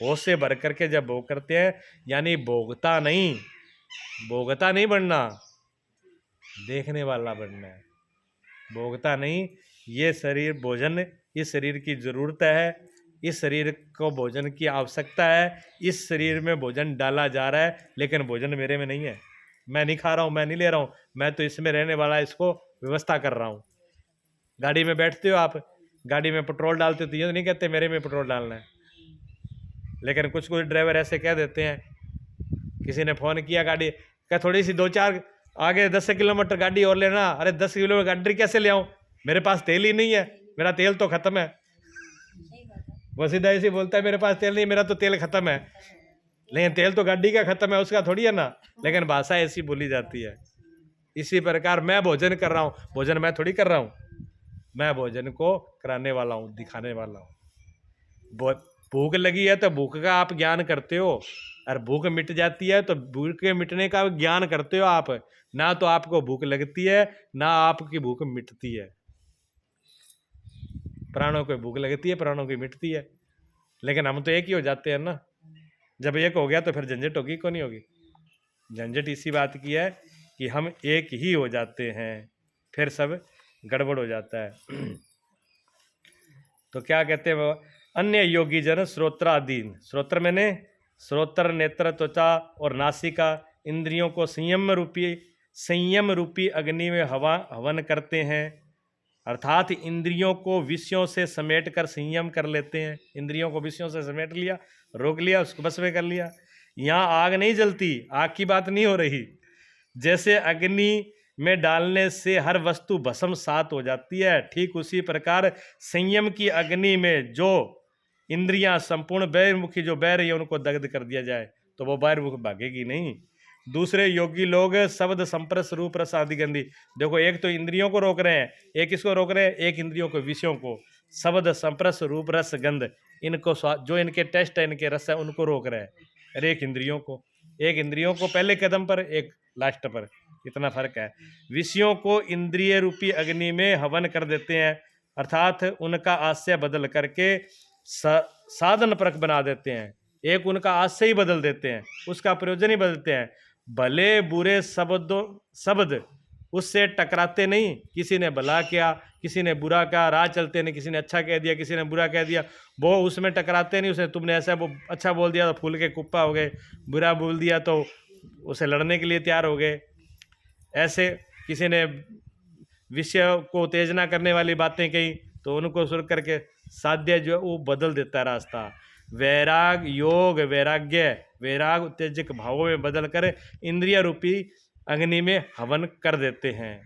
Speaker 1: होश से भर करके जब भोग करते हैं, यानी भोगता नहीं बनना, देखने वाला बनना है, भोगता नहीं। ये शरीर भोजन, इस शरीर की ज़रूरत है, इस शरीर को भोजन की आवश्यकता है, इस शरीर में भोजन डाला जा रहा है, लेकिन भोजन मेरे में नहीं है, मैं नहीं खा रहा हूँ, मैं नहीं ले रहा हूँ, मैं तो इसमें रहने वाला, इसको व्यवस्था कर रहा हूँ। गाड़ी में बैठते हो आप, गाड़ी में पेट्रोल डालते हो तो ये तो नहीं कहते मेरे में पेट्रोल डालना है, लेकिन कुछ ड्राइवर ऐसे कह देते हैं। किसी ने फ़ोन किया, गाड़ी का थोड़ी सी 2-4 आगे 10 किलोमीटर गाड़ी और लेना, अरे 10 किलोमीटर गाड़ी कैसे ले आऊँ, मेरे पास तेल ही नहीं है, मेरा तेल तो ख़त्म है। वो सीधा ऐसे बोलता है मेरे पास तेल नहीं, मेरा तो तेल ख़त्म है, लेकिन तेल तो गाड़ी का ख़त्म है, उसका थोड़ी है ना, लेकिन भाषा ऐसी बोली जाती है। इसी प्रकार मैं भोजन कर रहा हूँ, भोजन मैं थोड़ी कर रहा हूँ, मैं भोजन को कराने वाला हूँ, दिखाने वाला हूँ। भूख लगी है तो भूख का आप ज्ञान करते हो, और भूख मिट जाती है तो भूख के मिटने का ज्ञान करते हो आप, ना तो आपको भूख लगती है ना आपकी भूख मिटती है। प्राणों को भूख लगती है, प्राणों की मिटती है, लेकिन हम तो एक ही हो जाते हैं ना। जब एक हो गया तो फिर झंझट होगी, क्यों नहीं होगी? झंझट इसी बात की है कि हम एक ही हो जाते हैं, फिर सब गड़बड़ हो जाता है। तो क्या कहते हैं वो,
Speaker 2: अन्य योगी जन श्रोत्रादीन, श्रोत्र मैंने श्रोत्र, नेत्र, त्वचा और नासिका इंद्रियों को संयम रूपी अग्नि में हवन करते हैं, अर्थात इंद्रियों को विषयों से समेट कर संयम कर लेते हैं। इंद्रियों को विषयों से समेट लिया, रोक लिया, उसको बस में कर लिया। यहाँ आग नहीं जलती, आग की बात नहीं हो रही। जैसे अग्नि में डालने से हर वस्तु भस्म सात हो जाती है, ठीक उसी प्रकार संयम की अग्नि में जो इंद्रियां संपूर्ण बहिर्मुखी जो बह रही है उनको दग्ध कर दिया जाए तो वो बहिर्मुख भागेगी नहीं। दूसरे योगी लोग शब्द संप्रस रूप रस आदि गंधी, देखो एक तो इंद्रियों को रोक रहे हैं, एक इसको रोक रहे हैं, एक इंद्रियों को विषयों को, शब्द संप्रस रूप रस गंध, इनको जो इनके टेस्ट है, इनके रस है, उनको रोक रहे हैं। अरे एक इंद्रियों को पहले कदम पर, एक लास्ट पर, इतना फर्क है। विषयों को इंद्रिय रूपी अग्नि में हवन कर देते हैं, अर्थात उनका आशय बदल करके साधन परक बना देते हैं। एक उनका आशय ही बदल देते हैं, उसका प्रयोजन ही बदलते हैं। भले बुरे शब्द उससे टकराते नहीं, किसी ने भला किया, किसी ने बुरा कहा, राह चलते नहीं, किसी ने अच्छा कह दिया, किसी ने बुरा कह दिया, वो उसमें टकराते नहीं। उसे तुमने ऐसा अच्छा बोल दिया तो फूल के कुप्पा हो गए, बुरा बोल दिया तो उसे लड़ने के लिए तैयार हो गए। ऐसे किसी ने विषय को उत्तेजना करने वाली बातें कही तो उनको सुन करके साध्य जो है वो बदल देता है रास्ता। वैराग उत्तेजक भावों में बदल कर इंद्रिय रूपी अग्नि में हवन कर देते हैं।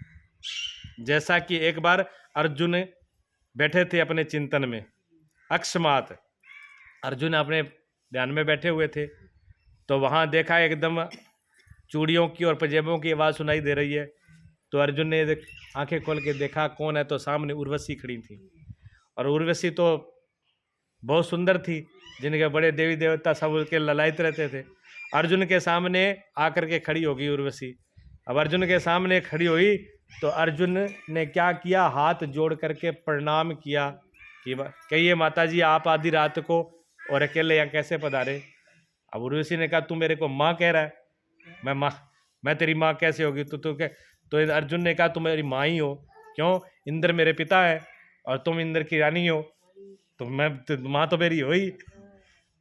Speaker 2: जैसा कि एक बार अर्जुन बैठे थे अपने चिंतन में, अकस्मात अर्जुन अपने ध्यान में बैठे हुए थे तो वहाँ देखा एकदम चूड़ियों की और पजेबों की आवाज़ सुनाई दे रही है। तो अर्जुन ने आंखें खोल के देखा कौन है, तो सामने उर्वशी खड़ी थी। और उर्वशी तो बहुत सुंदर थी, जिनके बड़े देवी देवता सब उसके ललायत रहते थे। अर्जुन के सामने आकर के खड़ी होगी उर्वशी। अब अर्जुन के सामने खड़ी हुई तो अर्जुन ने क्या किया, हाथ जोड़ करके प्रणाम किया कि कहिए माता जी आप आधी रात को और अकेले यहाँ कैसे पधारे। अब उर्वशी ने कहा तू मेरे को माँ कह रहा है, मैं तेरी माँ कैसे होगी। तो अर्जुन ने कहा तुम मेरी माँ ही हो, क्यों, इंद्र मेरे पिता है और तुम इंद्र की रानी हो, तो मैं माँ तो मेरी हो ही।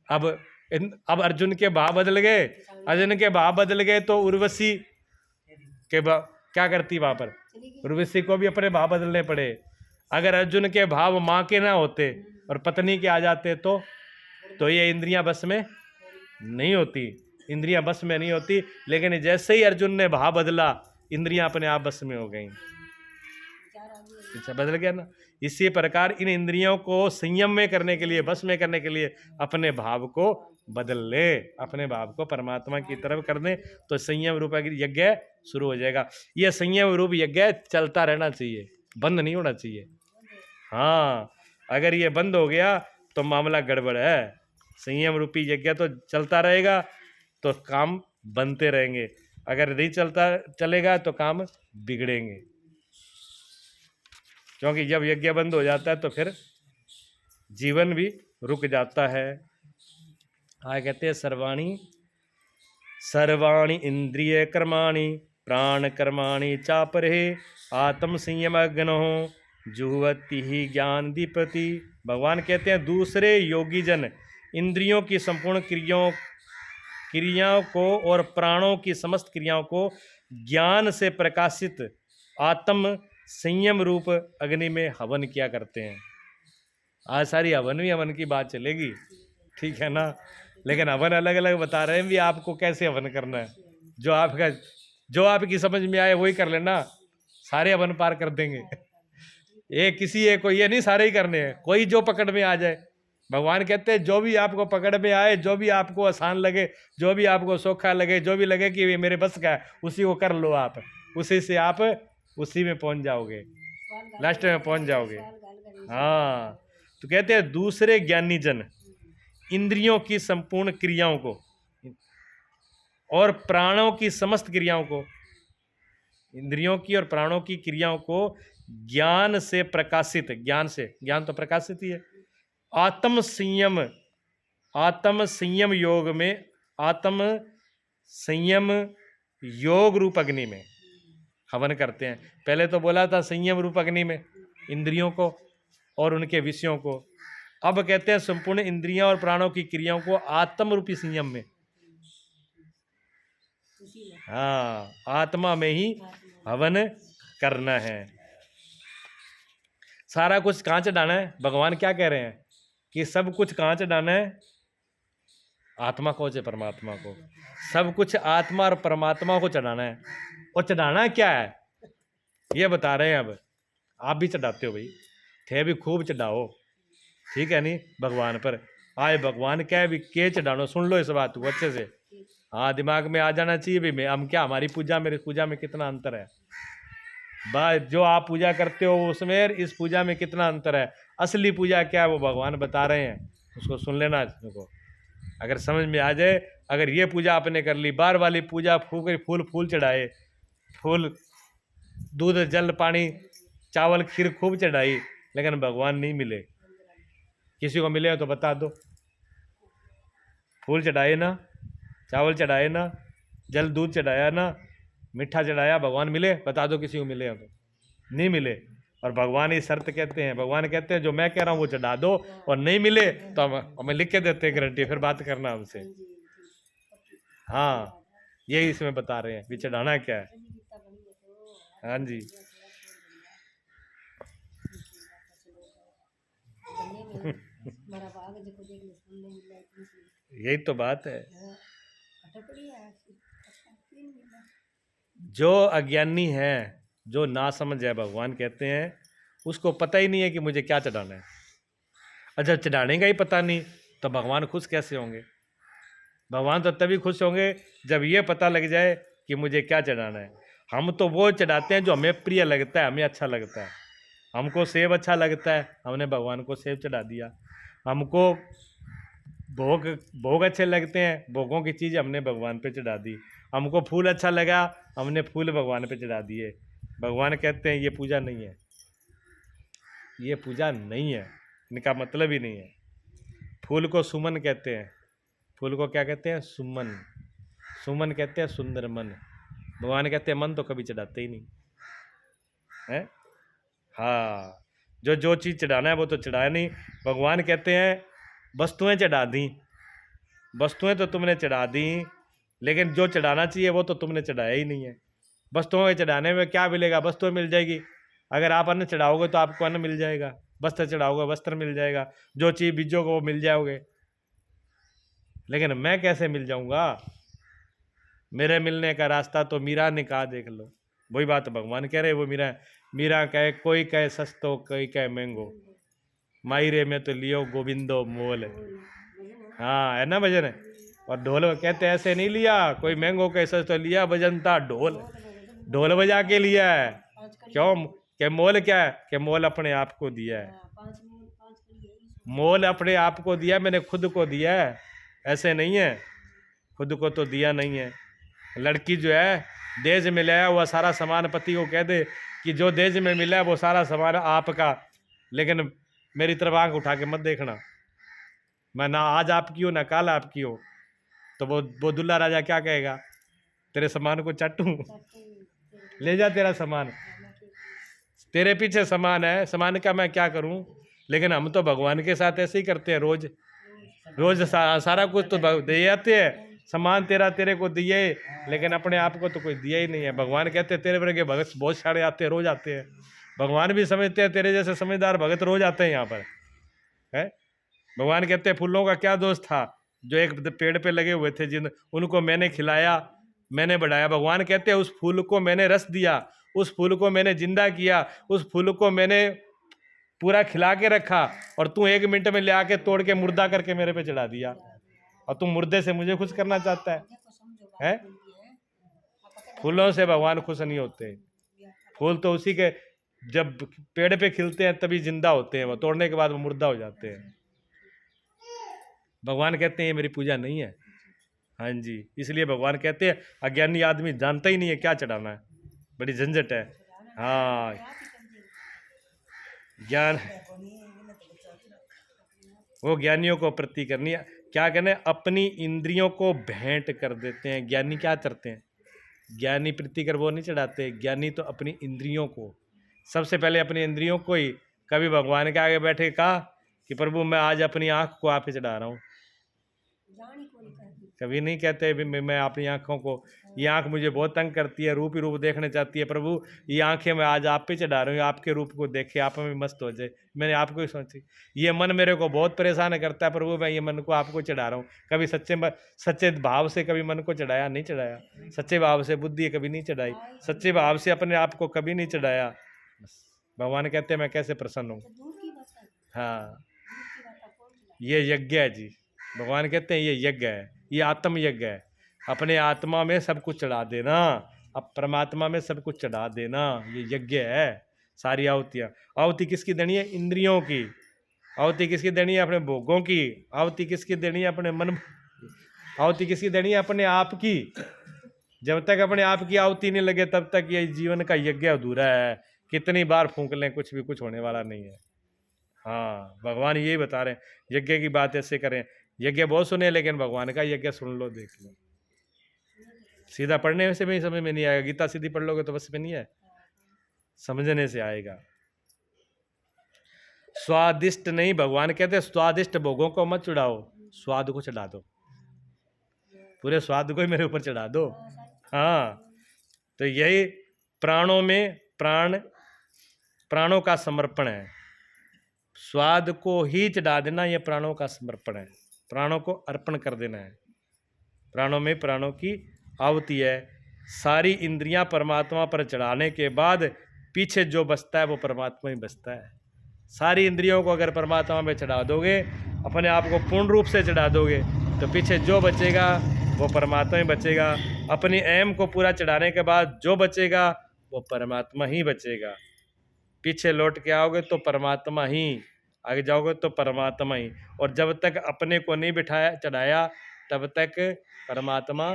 Speaker 2: अब अर्जुन के भाव बदल गए, तो उर्वशी के क्या करती वहां पर, उर्वशी को भी अपने भाव बदलने पड़े। अगर अर्जुन के भाव माँ के ना होते और पत्नी के आ जाते तो ये इंद्रियां बस में नहीं होती, लेकिन जैसे ही अर्जुन ने भाव बदला इंद्रियां अपने आप बस में हो गई। अच्छा बदल गया ना। इसी प्रकार इन इंद्रियों को संयम में करने के लिए, बस में करने के लिए अपने भाव को बदल ले, अपने भाव को परमात्मा की तरफ कर दे तो संयम रूप यज्ञ शुरू हो जाएगा। यह संयम रूप यज्ञ चलता रहना चाहिए, बंद नहीं होना चाहिए। हाँ, अगर ये बंद हो गया तो मामला गड़बड़ है। संयम रूपी यज्ञ तो चलता रहेगा तो काम बनते रहेंगे, अगर नहीं चलेगा तो काम बिगड़ेंगे। क्योंकि जब यज्ञ बंद हो जाता है तो फिर जीवन भी रुक जाता है। कहते हैं सर्वाणी इंद्रिय कर्माणि प्राण कर्माणि चापरे आत्म संयम अग्नो जुहवती ही ज्ञान दीपति। भगवान कहते हैं दूसरे योगी जन इंद्रियों की संपूर्ण क्रियाओं को और प्राणों की समस्त क्रियाओं को ज्ञान से प्रकाशित आत्म संयम रूप अग्नि में हवन किया करते हैं। आज सारी हवन की बात चलेगी, ठीक है ना, लेकिन हवन अलग अलग बता रहे हैं भी आपको कैसे हवन करना है। जो आपकी समझ में आए वही कर लेना, सारे हवन पार कर देंगे। किसी एक को ये नहीं सारे ही करने हैं, कोई जो पकड़ में आ जाए। भगवान कहते हैं जो भी आपको पकड़ में आए, जो भी आपको आसान लगे, जो भी आपको सौखा लगे, जो भी लगे कि ये मेरे बस का है, उसी को कर लो आप, उसी से आप उसी में पहुंच जाओगे, लास्ट में पहुंच जाओगे। हाँ, तो कहते हैं दूसरे ज्ञानी जन इंद्रियों की संपूर्ण क्रियाओं को और प्राणों की समस्त क्रियाओं को, इंद्रियों की और प्राणों की क्रियाओं को ज्ञान से प्रकाशित, ज्ञान तो प्रकाशित ही है, आत्म संयम योग रूप अग्नि में हवन करते हैं। पहले तो बोला था संयम रूप अग्नि में इंद्रियों को और उनके विषयों को, अब कहते हैं संपूर्ण इंद्रियों और प्राणों की क्रियाओं को आत्म रूपी संयम में, हाँ, आत्मा में ही हवन करना है। सारा कुछ कहाँ चढ़ाना है? भगवान क्या कह रहे हैं कि सब कुछ कहाँ चढ़ाना है? आत्मा को, से परमात्मा को। सब कुछ आत्मा और परमात्मा को चढ़ाना है। और चढ़ाना क्या है ये बता रहे हैं। अब आप भी चढ़ाते हो भाई, थे भी खूब चढ़ाओ, ठीक है नहीं, भगवान पर। आए भगवान क्या भी के चढ़ानो, सुन लो इस बात को अच्छे से, हाँ, दिमाग में आ जाना चाहिए भी। मैं हम क्या, हमारी पूजा मेरी पूजा में कितना अंतर है, बस जो आप पूजा करते हो उसमें इस पूजा में कितना अंतर है। असली पूजा क्या है वो भगवान बता रहे हैं, उसको सुन लेना। उसको अगर समझ में आ जाए, अगर ये पूजा आपने कर ली, बार वाली पूजा, फूल फूल चढ़ाए, फूल दूध जल पानी चावल खीर खूब चढ़ाई, लेकिन भगवान नहीं मिले, किसी को मिले तो बता दो। फूल चढ़ाए ना, चावल चढ़ाए ना, जल दूध चढ़ाया ना, मीठा चढ़ाया, भगवान मिले? बता दो किसी को मिले हो तो। नहीं मिले। और भगवान ये शर्त कहते हैं, भगवान कहते हैं जो मैं कह रहा हूँ वो चढ़ा दो, और नहीं मिले तो हमें लिख के देते हैं गारंटी, फिर बात करना हमसे। हाँ, यही इसमें बता रहे हैं भी चढ़ाना क्या है। हाँ जी, यही तो बात है। जो अज्ञानी है, जो ना समझ है, भगवान कहते हैं उसको पता ही नहीं है कि मुझे क्या चढ़ाना है। और जब चढ़ाने का ही पता नहीं तो भगवान खुश कैसे होंगे? भगवान तो तभी खुश होंगे जब ये पता लग जाए कि मुझे क्या चढ़ाना है। हम तो वो चढ़ाते हैं जो हमें प्रिय लगता है, हमें अच्छा लगता है। हमको सेब अच्छा लगता है, हमने भगवान को सेब चढ़ा दिया। हमको भोग भोग अच्छे लगते हैं, भोगों की चीज़ हमने भगवान पे चढ़ा दी। हमको फूल अच्छा लगा, हमने फूल भगवान पे चढ़ा दिए। भगवान कहते हैं ये पूजा नहीं है, ये पूजा नहीं है, इनका मतलब ही नहीं है। फूल को सुमन कहते हैं, फूल को क्या कहते हैं? सुमन। सुमन कहते हैं सुंदर मन। भगवान कहते हैं मन तो कभी चढ़ाते ही नहीं है। हाँ, जो चीज़ चढ़ाना है वो तो चढ़ाया नहीं। भगवान कहते हैं वस्तुएं चढ़ा दी, वस्तुएं तो तुमने चढ़ा दी, लेकिन जो चढ़ाना चाहिए वो तो तुमने चढ़ाया ही नहीं है। वस्तुओं के चढ़ाने में क्या मिलेगा? वस्तुएं मिल जाएगी। अगर आप अन्न चढ़ाओगे तो आपको अन्न मिल जाएगा, वस्त्र चढ़ाओगे वस्त्र मिल जाएगा, जो चीज़ बीजोगे वो मिल जाओगे। लेकिन मैं कैसे मिल जाऊंगा? मेरे मिलने का रास्ता तो मीरा ने कहा, देख लो। वही बात भगवान कह रहे, वो मीरा कहे कोई कहे सस्तो, कोई कहे महंगो, मायरे में तो लियो गोविंदो मोल। हाँ, है ना भजन है। और ढोल कहते ऐसे नहीं लिया, कोई महंगो कैसे तो लिया बजनता ढोल, ढोल बजा के लिया है। क्यों? के मोल क्या है? के मोल अपने आप को दिया है, मोल अपने आप को दिया, मैंने खुद को दिया है, ऐसे नहीं है। खुद को तो दिया नहीं है। लड़की जो है दहेज में लाया हुआ सारा सामान पति को कह दे कि जो दहेज में मिला है वो सारा सामान आपका, लेकिन मेरी तरफ आंख उठा के मत देखना, मैं ना आज आपकी हो ना कल आपकी हो, तो वो दुल्ला राजा क्या कहेगा? तेरे सामान को चाटूं, ले जा तेरा सामान, तेरे पीछे सामान है, सामान का मैं क्या करूं? लेकिन हम तो भगवान के साथ ऐसे ही करते हैं, रोज रोज सारा कुछ तो दे जाते हैं, सामान तेरा तेरे को दिए, लेकिन अपने आप को तो कोई दिया ही नहीं है। भगवान कहते हैं तेरे वर्गे भगत बहुत सारे आते हैं, रोज आते हैं। भगवान भी समझते हैं तेरे जैसे समझदार भगत रोज आते हैं यहाँ पर, है। भगवान कहते हैं फूलों का क्या दोष था, जो एक पेड़ पे लगे हुए थे, जिन उनको मैंने खिलाया, मैंने बढ़ाया। भगवान कहते हैं उस फूल को मैंने रस दिया, उस फूल को मैंने जिंदा किया, उस फूल को मैंने पूरा खिला के रखा, और तू 1 मिनट में ले आके तोड़ के मुर्दा करके मेरे पे चढ़ा दिया, और तू मुर्दे से मुझे खुश करना चाहता है? फूलों से भगवान खुश नहीं होते। फूल तो उसी के जब पेड़ पे खिलते हैं तभी जिंदा होते हैं, वो तोड़ने के बाद वो मुर्दा हो जाते हैं। भगवान कहते हैं ये मेरी पूजा नहीं है। हाँ जी, इसलिए भगवान कहते हैं अज्ञानी आदमी जानता ही नहीं है क्या चढ़ाना है, बड़ी झंझट है। हाँ, ज्ञान वो ज्ञानियों को प्रति करनी है। क्या कहने, अपनी इंद्रियों को भेंट कर देते हैं। ज्ञानी क्या करते हैं? ज्ञानी प्रीतिकर वो नहीं चढ़ाते, ज्ञानी तो अपनी इंद्रियों को, सबसे पहले अपनी इंद्रियों को ही, कभी भगवान के आगे बैठे कहा
Speaker 1: कि प्रभु मैं आज अपनी आँख को आप पे चढ़ा रहा हूँ। कभी नहीं कहते भी मैं अपनी आँखों को, ये आँख मुझे बहुत तंग करती है, रूप ही रूप देखने चाहती है, प्रभु ये आँखें मैं आज आप पे चढ़ा रहा हूँ, आपके रूप को देखे आप में मस्त हो जाए। मैंने आपको ही सोची, ये मन मेरे को बहुत परेशान करता है, प्रभु मैं ये मन को आपको चढ़ा रहा हूँ। कभी सच्चे भाव से कभी मन को चढ़ाया नहीं चढ़ाया, सच्चे भाव से बुद्धि कभी नहीं चढ़ाई, सच्चे भाव से अपने आप को कभी नहीं चढ़ाया। बस भगवान कहते हैं मैं कैसे प्रसन्न हूँ। हाँ ये यज्ञ है जी, भगवान कहते हैं ये यज्ञ है, ये आत्म यज्ञ है। अपने आत्मा में सब कुछ चढ़ा देना, अब परमात्मा में सब कुछ चढ़ा देना, ये यज्ञ है। सारी आहुतियाँ, आहुति किसकी देनी है? इंद्रियों की। आहुति किसकी देनी है? अपने भोगों की। आहुति किसकी देनी है? अपने मन। आहुति किसकी देनी है? अपने आप की। जब तक अपने आप की आहुति नहीं लगे तब तक ये जीवन का यज्ञ अधूरा है। कितनी बार फूंक लें कुछ भी कुछ होने वाला नहीं है। हाँ भगवान यही बता रहे हैं, यज्ञ की बात ऐसे करें। यज्ञ बहुत सुने लेकिन भगवान का यज्ञ सुन लो, देख लो। सीधा पढ़ने से भी समझ में नहीं आएगा, गीता सीधी पढ़ लोगे तो बस में नहीं है, समझने से आएगा। स्वादिष्ट नहीं, भगवान कहते हैं स्वादिष्ट भोगों को मत चढ़ाओ, स्वाद को चढ़ा दो, पूरे स्वाद को ही मेरे ऊपर चढ़ा दो। हाँ तो यही प्राणों में प्राणों का समर्पण है। स्वाद को ही चढ़ा देना, ये प्राणों का समर्पण है, प्राणों को अर्पण कर देना है। प्राणों में प्राणों की आहुति है। सारी इंद्रियां परमात्मा पर चढ़ाने के बाद पीछे जो बचता है वो परमात्मा ही बचता है। सारी इंद्रियों को अगर परमात्मा में चढ़ा दोगे, अपने आप को पूर्ण रूप से चढ़ा दोगे, तो पीछे जो बचेगा वो परमात्मा ही बचेगा। अपनी एम को पूरा चढ़ाने के बाद जो बचेगा वो परमात्मा ही बचेगा। पीछे लौट के आओगे तो परमात्मा ही, आगे जाओगे तो परमात्मा ही। और जब तक अपने को नहीं बिठाया चढ़ाया तब तक परमात्मा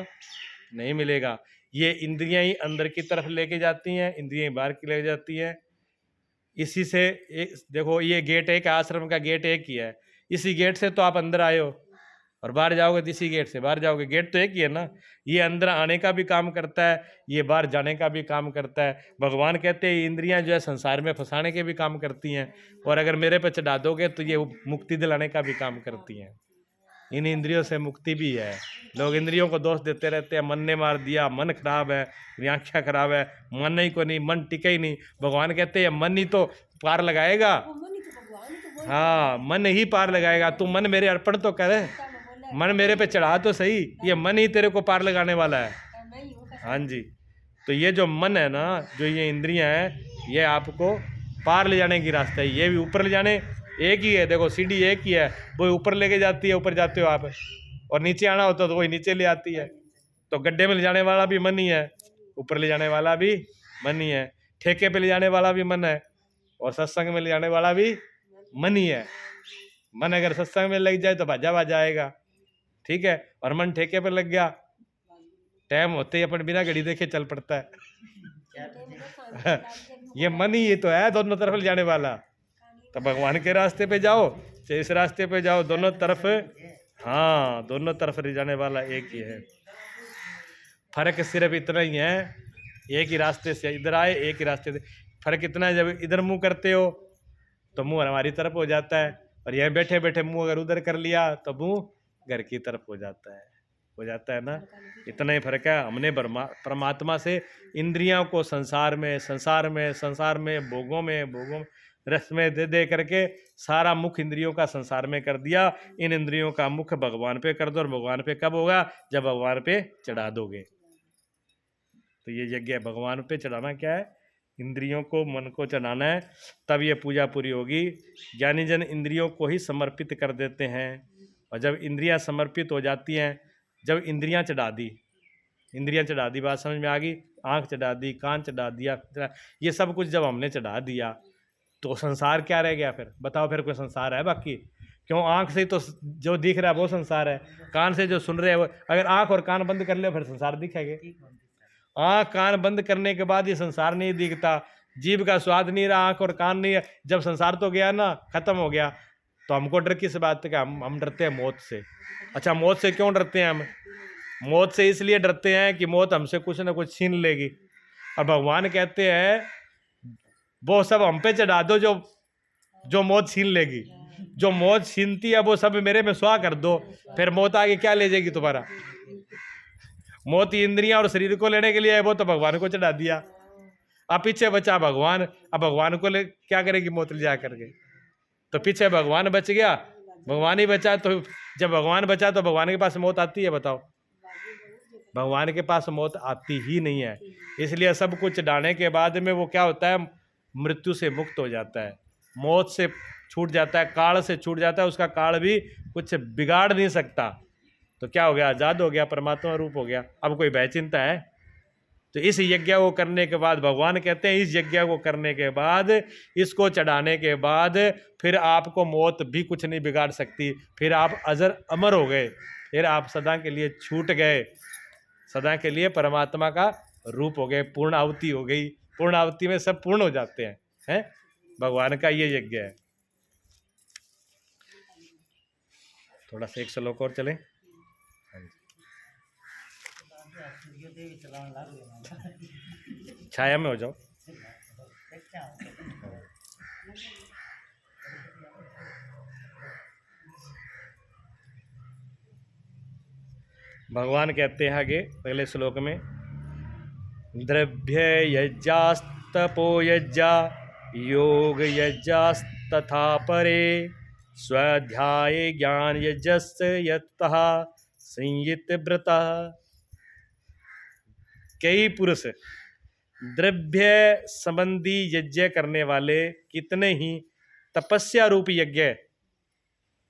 Speaker 1: नहीं मिलेगा। ये इंद्रियां ही अंदर की तरफ लेके जाती हैं, इंद्रियां बाहर की लेके जाती हैं। इसी से देखो ये गेट एक, आश्रम का गेट एक ही है। इसी गेट से तो आप अंदर आए हो और बाहर जाओगे तो इसी गेट से बाहर जाओगे। गेट तो एक ही है ना। ये अंदर आने का भी काम करता है, ये बाहर जाने का भी काम करता है। भगवान कहते हैं इंद्रियां जो है संसार में फंसाने के भी काम करती हैं, और अगर मेरे पे चढ़ा दोगे तो ये मुक्ति दिलाने का भी काम करती हैं। इन इंद्रियों से मुक्ति भी है। लोग इंद्रियों को दोष देते रहते हैं, मन ने मार दिया, मन खराब है, व्याख्या खराब है, मन ही को नहीं, मन टिके ही नहीं। भगवान कहते हैं मन ही तो पार लगाएगा। हाँ मन ही पार लगाएगा। तू मन मेरे अर्पण तो करे, मन मेरे पे चढ़ा तो सही, ये मन ही तेरे को पार लगाने वाला है। हाँ जी, तो ये जो मन है ना, जो ये इंद्रियां हैं, ये आपको पार ले जाने की रास्ता है। ये भी ऊपर ले जाने एक ही है। देखो सीढ़ी एक ही है, वो ऊपर लेके जाती है, ऊपर जाते हो आप, और नीचे आना होता है तो वही नीचे ले आती है। तो गड्ढे में ले जाने वाला भी मन ही है, ऊपर ले जाने वाला भी मन ही है, ठेके पे ले जाने वाला भी मन है, और सत्संग में ले जाने वाला भी मन ही है। मन अगर सत्संग में लग जाए तो भाजा आएगा, ठीक है, और मन ठेके पे लग गया, टाइम होते ही अपन बिना घड़ी देखे चल पड़ता है। ये मन ही ये तो है दोनों तरफ ले जाने वाला। तो भगवान के रास्ते पे जाओ चाहे इस रास्ते पे जाओ, दोनों तरफ, हाँ दोनों तरफ ले जाने वाला एक ही है। फर्क सिर्फ इतना ही है, एक ही रास्ते से इधर आए, एक ही रास्ते से। फर्क इतना है जब इधर मुंह करते हो तो मुंह हमारी तरफ हो जाता है, और यहाँ बैठे बैठे मुंह अगर उधर कर लिया तो मुंह घर की तरफ हो जाता है ना। इतना ही फर्क है। हमने परमात्मा से इंद्रियों को संसार में भोगों में रस में दे करके सारा मुख इंद्रियों का संसार में कर दिया। इन इंद्रियों का मुख भगवान पे कर दो, और भगवान पे कब होगा? जब भगवान पे चढ़ा दोगे। तो ये यज्ञ है, भगवान पे चढ़ाना क्या है? इंद्रियों को, मन को चढ़ाना है, तब ये पूजा पूरी होगी। ज्ञानी जन इंद्रियों को ही समर्पित कर देते हैं, और जब इंद्रियां समर्पित हो जाती हैं, जब इंद्रियां चढ़ा दी, बात समझ में आ गई? आँख चढ़ा दी, कान चढ़ा दिया, ये सब कुछ जब हमने चढ़ा दिया तो संसार क्या रह गया फिर? बताओ, फिर कोई संसार है बाकी? क्यों? आँख से तो जो दिख रहा है वो संसार है, कान से जो सुन रहे हैं वो। अगर आँख और कान बंद कर ले फिर संसार दिखेगा? आँख कान बंद करने के बाद ये संसार नहीं दिखता, जीभ का स्वाद नहीं रहा, आँख और कान नहीं है, जब संसार तो गया ना, खत्म हो गया। तो हमको डर किस बात का? हम डरते हैं मौत से। अच्छा, मौत से क्यों डरते हैं हम? मौत से इसलिए डरते हैं कि मौत हमसे कुछ ना कुछ छीन लेगी। और भगवान कहते हैं वो सब हम पे चढ़ा दो जो मौत छीन लेगी। जो मौत छीनती है वो सब मेरे में स्वाह कर दो, फिर मौत आगे क्या ले जाएगी तुम्हारा? मौत इंद्रियां और शरीर को लेने के लिए है, वो तो भगवान को चढ़ा दिया। अब पीछे बचा भगवान, अब भगवान को ले क्या करेगी मौत ले जा करके? तो पीछे भगवान बच गया, भगवान ही बचा। तो जब भगवान बचा तो भगवान के पास मौत आती है? बताओ, भगवान के पास मौत आती ही नहीं है। इसलिए सब कुछ डालने के बाद में वो क्या होता है? मृत्यु से मुक्त हो जाता है, मौत से छूट जाता है, काल से छूट जाता है। उसका काल भी कुछ बिगाड़ नहीं सकता। तो क्या हो गया? आजाद हो गया, परमात्मा रूप हो गया। अब कोई भय चिंता है? तो इस यज्ञ को करने के बाद भगवान कहते हैं, इस यज्ञ को करने के बाद, इसको चढ़ाने के बाद फिर आपको मौत भी कुछ नहीं बिगाड़ सकती। फिर आप अजर अमर हो गए, फिर आप सदा के लिए छूट गए, सदा के लिए परमात्मा का रूप हो गए, पूर्ण आहुति हो गई। पूर्ण आहुति में सब पूर्ण हो जाते हैं। भगवान का ये यज्ञ है। थोड़ा सा एक श्लोक और चलें। छाया में हो जाओ। भगवान कहते हैं आगे अगले श्लोक में, द्रव्य यज्ञास्तपो यज्ञा योग यज्ञास्तथा परे स्वाध्याय ज्ञान यज्ञस्य यत्तः संयित व्रतः। कई पुरुष द्रव्य संबंधी यज्ञ करने वाले कितने ही तपस्या रूपी यज्ञ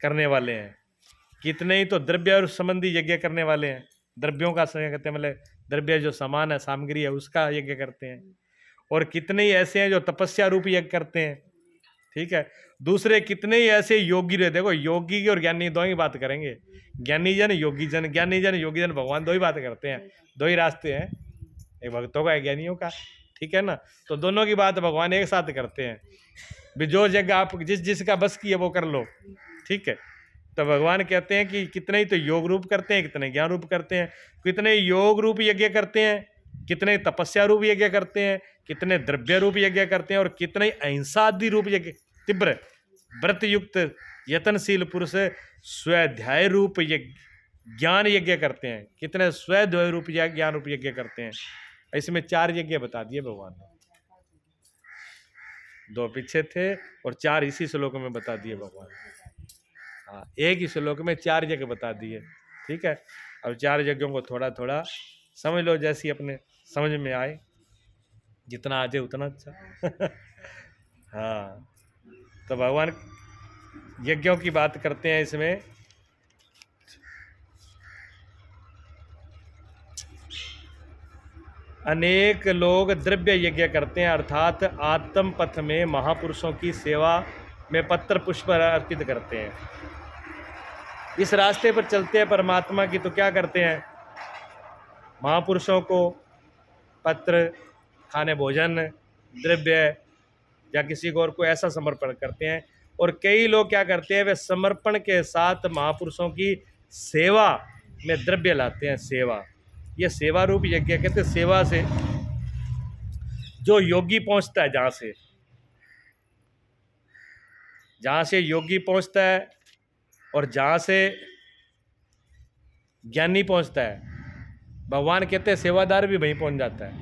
Speaker 1: करने वाले हैं, कितने ही तो द्रव्य संबंधी यज्ञ करने वाले हैं। द्रव्यों का कहते हैं, मतलब द्रव्य जो सामान है, सामग्री है, उसका यज्ञ करते हैं। और कितने ही ऐसे हैं जो तपस्या रूपी यज्ञ करते हैं। ठीक है। दूसरे कितने ही ऐसे योगी रहे, देखो योगी की और ज्ञानी दो ही बात करेंगे। ज्ञानी जन योगी जन, ज्ञानी जन योगी जन, भगवान दो ही बात करते हैं, दो ही रास्ते हैं, एक भक्तों का एक ज्ञानियों का। ठीक है ना। तो दोनों की बात भगवान एक साथ करते हैं। भी जो जगह आप जिसका बस की है वो कर लो। ठीक है। तो भगवान कहते हैं कि कितने ही तो योग रूप करते हैं, कितने ज्ञान रूप करते हैं, कितने योग रूप यज्ञ करते हैं, कितने तपस्या रूप यज्ञ करते हैं, कितने द्रव्य रूप यज्ञ करते हैं, और कितने अहिंसा आदि रूप यज्ञ, तीव्र व्रत युक्त यतनशील पुरुष स्वाध्याय रूप ज्ञान यज्ञ करते हैं, कितने स्वाध्याय रूप ज्ञान रूप यज्ञ करते हैं। इसमें 4 यज्ञ बता दिए भगवान ने, 2 पीछे थे और 4 इसी श्लोक में बता दिए भगवान। हाँ, एक ही श्लोक में 4 यज्ञ बता दिए। ठीक है। अब 4 यज्ञों को थोड़ा थोड़ा समझ लो, जैसी अपने समझ में आए, जितना आ जाए उतना अच्छा। हाँ, तो भगवान यज्ञों की बात करते हैं इसमें। अनेक लोग द्रव्य यज्ञ करते हैं, अर्थात आत्म पथ में महापुरुषों की सेवा में पत्र पुष्प अर्पित करते हैं। इस रास्ते पर चलते हैं परमात्मा की, तो क्या करते हैं? महापुरुषों को पत्र, खाने भोजन, द्रव्य या किसी को और को ऐसा समर्पण करते हैं। और कई लोग क्या करते हैं, वे समर्पण के साथ महापुरुषों की सेवा में द्रव्य लाते हैं। सेवा, ये सेवा रूप यज्ञ कहते हैं। सेवा से जो योगी पहुंचता है, जहाँ से योगी पहुंचता है और जहाँ से ज्ञानी पहुंचता है, भगवान कहते हैं सेवादार भी वहीं पहुंच जाता है।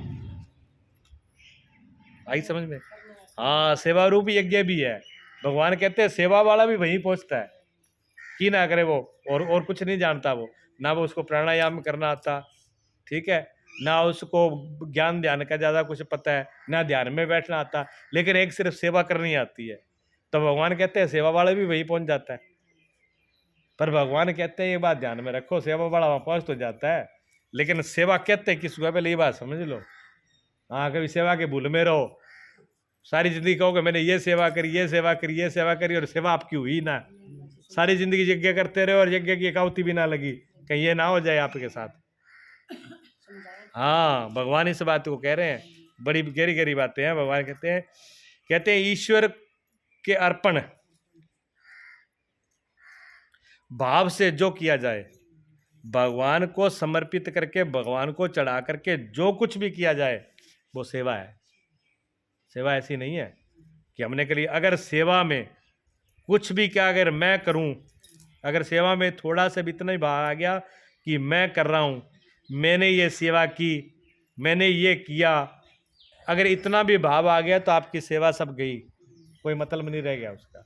Speaker 1: आई समझ में? हाँ, सेवा रूप यज्ञ भी है। भगवान कहते हैं सेवा वाला भी वहीं पहुंचता है। की ना करे वो, और कुछ नहीं जानता वो, ना वो उसको प्राणायाम करना आता, ठीक है, ना उसको ज्ञान ध्यान का ज़्यादा कुछ पता है, ना ध्यान में बैठना आता, लेकिन एक सिर्फ सेवा करनी आती है। तो भगवान कहते हैं सेवा वाला भी वहीं पहुंच जाता है। पर भगवान कहते हैं ये बात ध्यान में रखो, सेवा वाला वहाँ पहुँच तो जाता है, लेकिन सेवा कहते हैं किसको? पहले ये बात समझ लो। हाँ, कभी सेवा के भूल में रहो, सारी जिंदगी कहोगे मैंने ये सेवा करी, ये सेवा करी, ये सेवा करी, और सेवा आपकी हुई ना। सारी जिंदगी यज्ञ करते रहे और यज्ञ की एकाउती भी ना लगी, कहीं ये ना हो जाए आपके साथ। हाँ, भगवान इस बात को कह रहे हैं, बड़ी गहरी गहरी बातें हैं। भगवान कहते हैं ईश्वर के अर्पण भाव से जो किया जाए, भगवान को समर्पित करके, भगवान को चढ़ा करके जो कुछ भी किया जाए वो सेवा है। सेवा ऐसी नहीं है कि हमने के लिए, अगर सेवा में
Speaker 2: कुछ भी क्या अगर मैं करूं, अगर सेवा में थोड़ा सा भी इतना ही भाव आ गया कि मैं कर रहा हूं, मैंने ये सेवा की, मैंने ये किया, अगर इतना भी भाव आ गया तो आपकी सेवा सब गई, कोई मतलब नहीं रह गया उसका।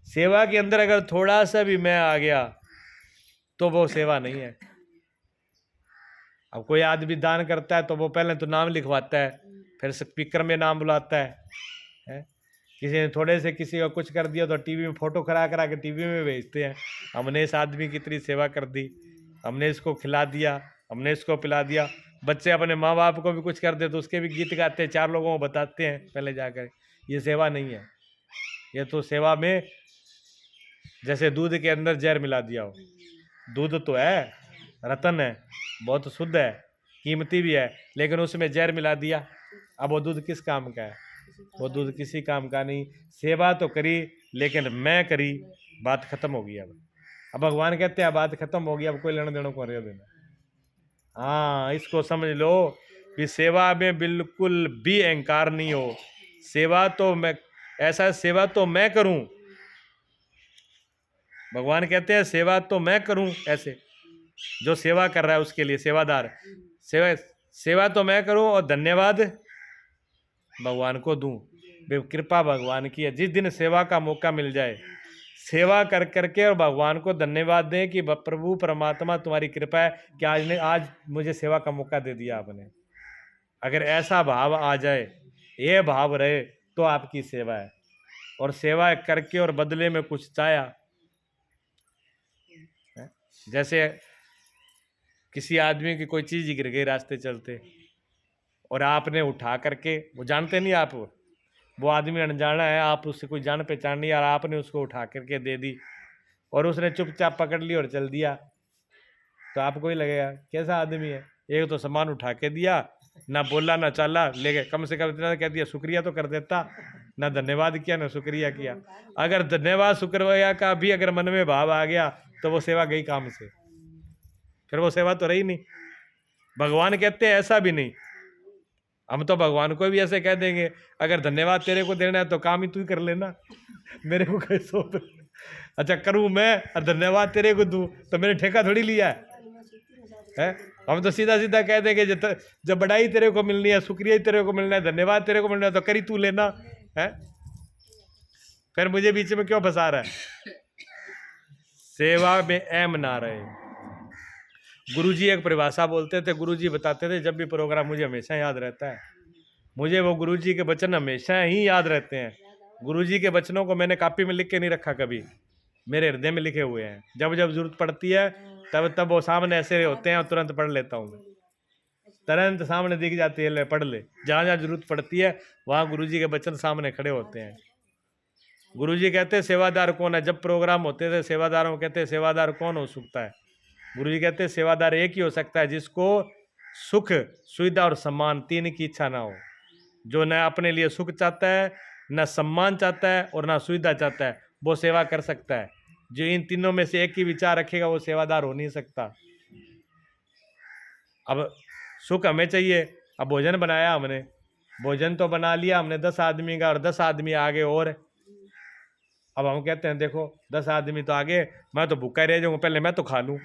Speaker 2: सेवा के अंदर अगर थोड़ा सा भी मैं आ गया तो वो सेवा नहीं है। अब कोई आदमी दान करता है तो वो पहले तो नाम लिखवाता है, फिर स्पीकर में नाम बुलाता है? किसी ने थोड़े से किसी को कुछ कर दिया तो टीवी में फोटो करा करा के टीवी में भेजते हैं, हमने इस आदमी की इतनी सेवा कर दी, हमने इसको खिला दिया, हमने इसको पिला दिया। बच्चे अपने माँ बाप को भी कुछ कर दे तो उसके भी गीत गाते हैं, 4 लोगों को बताते हैं पहले जाकर। ये सेवा नहीं है। ये तो सेवा में जैसे दूध के अंदर जहर मिला दिया हो। दूध तो है, रतन है, बहुत शुद्ध है, कीमती भी है, लेकिन उसमें जहर मिला दिया, अब वो दूध किस काम का है? वो दूध किसी काम का नहीं। सेवा तो करी लेकिन मैं करी, बात खत्म हो गई। अब भगवान कहते हैं बात खत्म हो गई, अब कोई लेना देना को रह देना। हाँ, इसको समझ लो कि सेवा में बिल्कुल भी अहंकार नहीं हो। सेवा तो मैं, ऐसा सेवा तो मैं करूं, भगवान कहते हैं सेवा तो मैं करूं। ऐसे जो सेवा कर रहा है उसके लिए सेवादार, सेवा तो मैं करूं और धन्यवाद भगवान को दूं। कृपा भगवान की है। जिस दिन सेवा का मौका मिल जाए, सेवा कर करके और भगवान को धन्यवाद दें कि प्रभु परमात्मा तुम्हारी कृपा है कि आज मुझे सेवा का मौका दे दिया आपने। अगर ऐसा भाव आ जाए, ये भाव रहे तो आपकी सेवा है। और सेवा करके और बदले में कुछ चाया, जैसे किसी आदमी की कोई चीज गिर गई रास्ते चलते और आपने उठा करके, वो जानते नहीं आप, वो आदमी अनजाना है, आप उससे कोई जान पहचान नहीं, और आपने उसको उठा करके दे दी और उसने चुपचाप पकड़ ली और चल दिया, तो आपको ही लगेगा कैसा आदमी है। एक तो सामान उठा के दिया, ना बोला ना चाला, लेके कम से कम इतना कह दिया शुक्रिया तो कर देता, ना धन्यवाद किया ना शुक्रिया किया। अगर धन्यवाद शुक्रिया का भी अगर मन में भाव आ गया तो वो सेवा गई काम से, फिर वो सेवा तो रही नहीं। भगवान कहते हैं ऐसा भी नहीं। हम तो भगवान को भी ऐसे कह देंगे, अगर धन्यवाद तेरे को देना है तो काम ही तू ही कर लेना, मेरे को कैसे सौंप। अच्छा करूं मैं और धन्यवाद तेरे को दूं तो मैंने ठेका थोड़ी लिया है? हम तो सीधा सीधा कह देंगे जब बड़ाई तेरे को मिलनी है, शुक्रिया ही तेरे को मिलना है, धन्यवाद तेरे को मिलना है, तो करी तू लेना है। फिर मुझे बीच में क्यों फंसा रहा है? सेवा में ऐम ना रहे। गुरुजी एक परिभाषा बोलते थे, गुरुजी बताते थे, जब भी प्रोग्राम मुझे हमेशा याद रहता है, मुझे वो गुरुजी के वचन हमेशा ही याद रहते हैं। गुरुजी के वचनों को मैंने कॉपी में लिख के नहीं रखा, कभी मेरे हृदय में लिखे हुए हैं। जब जब जरूरत पड़ती है तब वो सामने ऐसे होते हैं और तुरंत पढ़ लेता हूँ मैं, तुरंत सामने दिख जाती है, ले पढ़ ले। जहाँ जहाँ जरूरत पड़ती है वहाँ गुरुजी के वचन सामने खड़े होते हैं। गुरुजी कहते हैं सेवादार कौन है? जब प्रोग्राम होते थे सेवादारों कहते हैं सेवादार कौन हो सकता है? गुरुजी कहते हैं सेवादार एक ही हो सकता है जिसको सुख, सुविधा और सम्मान, तीन की इच्छा ना हो। जो न अपने लिए सुख चाहता है, न सम्मान चाहता है और ना सुविधा चाहता है, वो सेवा कर सकता है। जो इन तीनों में से एक ही विचार रखेगा वो सेवादार हो नहीं सकता। अब सुख हमें चाहिए, अब भोजन बनाया हमने, भोजन तो बना लिया हमने 10 आदमी का, और 10 आदमी आगे और। अब हम कहते हैं देखो 10 आदमी तो आगे, मैं तो भूखा रह जाऊंगा, पहले मैं तो खा लूं।